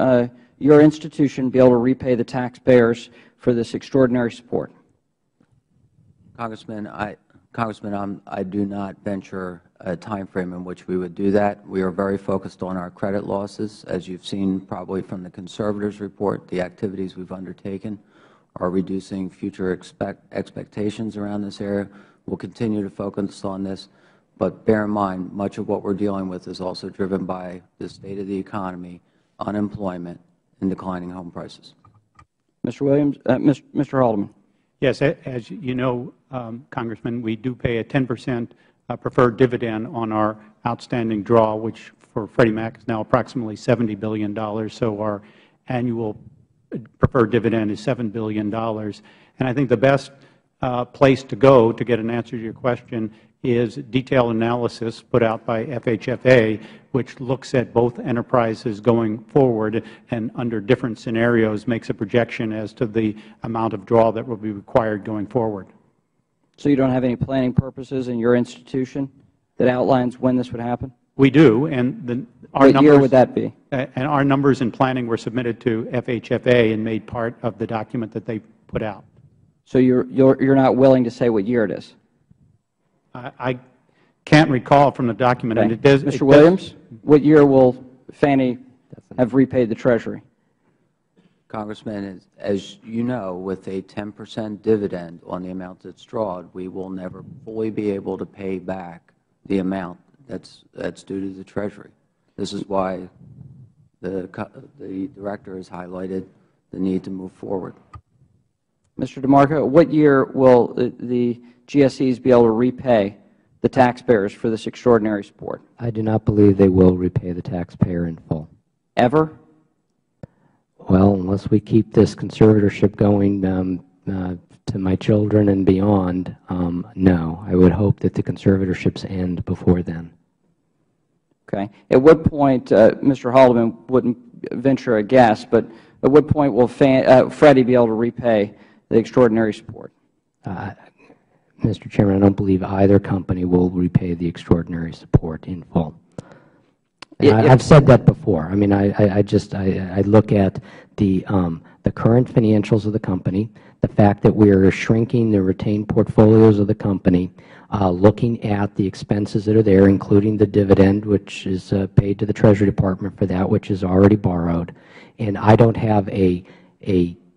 your institution be able to repay the taxpayers for this extraordinary support? Congressman, I do not venture a time frame in which we would do that. We are very focused on our credit losses. As you've seen probably from the Conservator's report, the activities we've undertaken are reducing future expectations around this area. We'll continue to focus on this, but bear in mind, much of what we're dealing with is also driven by the state of the economy, unemployment, and declining home prices. Mr. Williams, Mr. Haldeman. Yes, as you know, Congressman, we do pay a 10% preferred dividend on our outstanding draw, which for Freddie Mac is now approximately $70 billion. So our annual preferred dividend is $7 billion. And I think the best place to go to get an answer to your question is detailed analysis put out by FHFA, which looks at both enterprises going forward and under different scenarios makes a projection as to the amount of draw that will be required going forward. So you don't have any planning purposes in your institution that outlines when this would happen? We do, and our What numbers. year would that be? And our numbers and planning were submitted to FHFA and made part of the document that they put out. So you're not willing to say what year it is? I can't recall from the document. Okay. And it does, Mr. Williams, what year will Fannie have repaid the Treasury? Congressman, as you know, with a 10% dividend on the amount that's drawn, we will never fully be able to pay back the amount that's due to the Treasury. This is why the Director has highlighted the need to move forward. Mr. DeMarco, what year will the GSEs be able to repay the taxpayers for this extraordinary support? I do not believe they will repay the taxpayer in full. Ever? Well, unless we keep this conservatorship going to my children and beyond, no. I would hope that the conservatorships end before then. Okay. At what point, Mr. Haldeman wouldn't venture a guess, but at what point will Freddie be able to repay the extraordinary support? Mr. Chairman, I don't believe either company will repay the extraordinary support in full. I've said that before. I mean, I look at the current financials of the company, the fact that we are shrinking the retained portfolios of the company, looking at the expenses that are there, including the dividend, which is paid to the Treasury Department for that, which is already borrowed, and I don't have a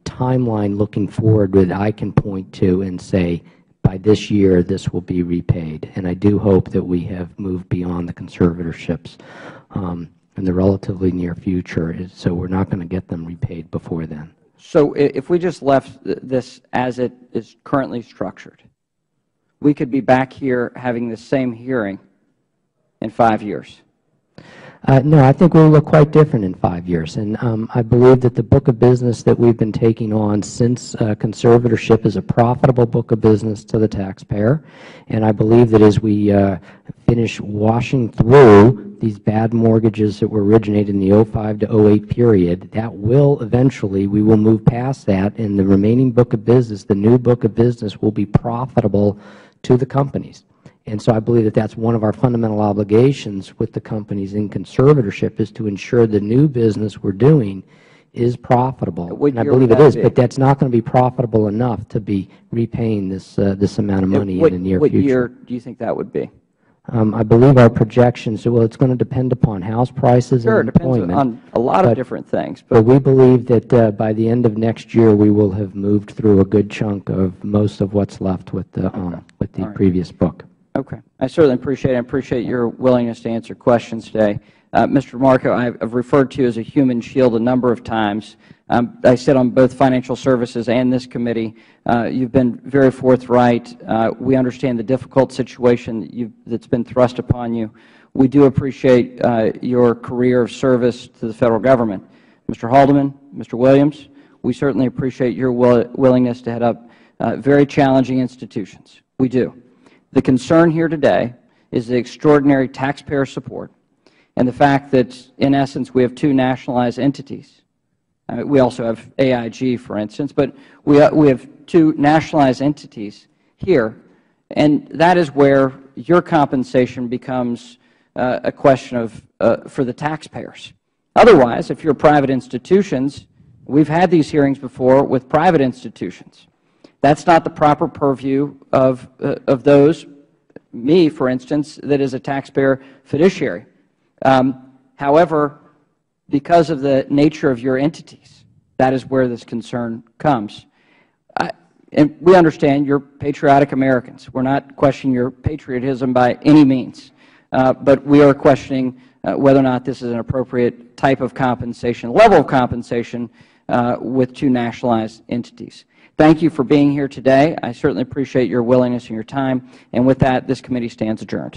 timeline looking forward that I can point to and say, by this year, this will be repaid. And I do hope that we have moved beyond the conservatorships in the relatively near future, so we're not going to get them repaid before then. So if we just left this as it is currently structured, we could be back here having the same hearing in 5 years? No, I think we will look quite different in 5 years. And I believe that the book of business that we've been taking on since conservatorship is a profitable book of business to the taxpayer. And I believe that as we finish washing through these bad mortgages that were originated in the 05 to 08 period, that will eventually, we will move past that, and the remaining book of business, the new book of business, will be profitable to the companies. And so I believe that that's one of our fundamental obligations with the companies in conservatorship, is to ensure the new business we're doing is profitable. And I believe it is, but that's not going to be profitable enough to be repaying this amount of money in the near future. What year do you think that would be? I believe our projections, well, it's going to depend upon house prices and employment. Sure, it depends on a lot of different things. But we believe that by the end of next year, we will have moved through a good chunk of most of what's left with the previous book. Okay. I certainly appreciate your willingness to answer questions today. Mr. DeMarco, I've referred to you as a human shield a number of times. I sit on both Financial Services and this committee. You've been very forthright. We understand the difficult situation that's been thrust upon you. We do appreciate your career of service to the Federal Government. Mr. Haldeman, Mr. Williams, we certainly appreciate your willingness to head up very challenging institutions. We do. The concern here today is the extraordinary taxpayer support and the fact that, in essence, we have two nationalized entities. We also have AIG, for instance, but we have two nationalized entities here, and that is where your compensation becomes a question for the taxpayers. Otherwise, if you're private institutions, we've had these hearings before with private institutions. That's not the proper purview of those, me, for instance, that is a taxpayer fiduciary. However, because of the nature of your entities, that is where this concern comes. And we understand you're patriotic Americans. We're not questioning your patriotism by any means. But we are questioning whether or not this is an appropriate type of compensation, level of compensation with two nationalized entities. Thank you for being here today. I certainly appreciate your willingness and your time. And with that, this committee stands adjourned.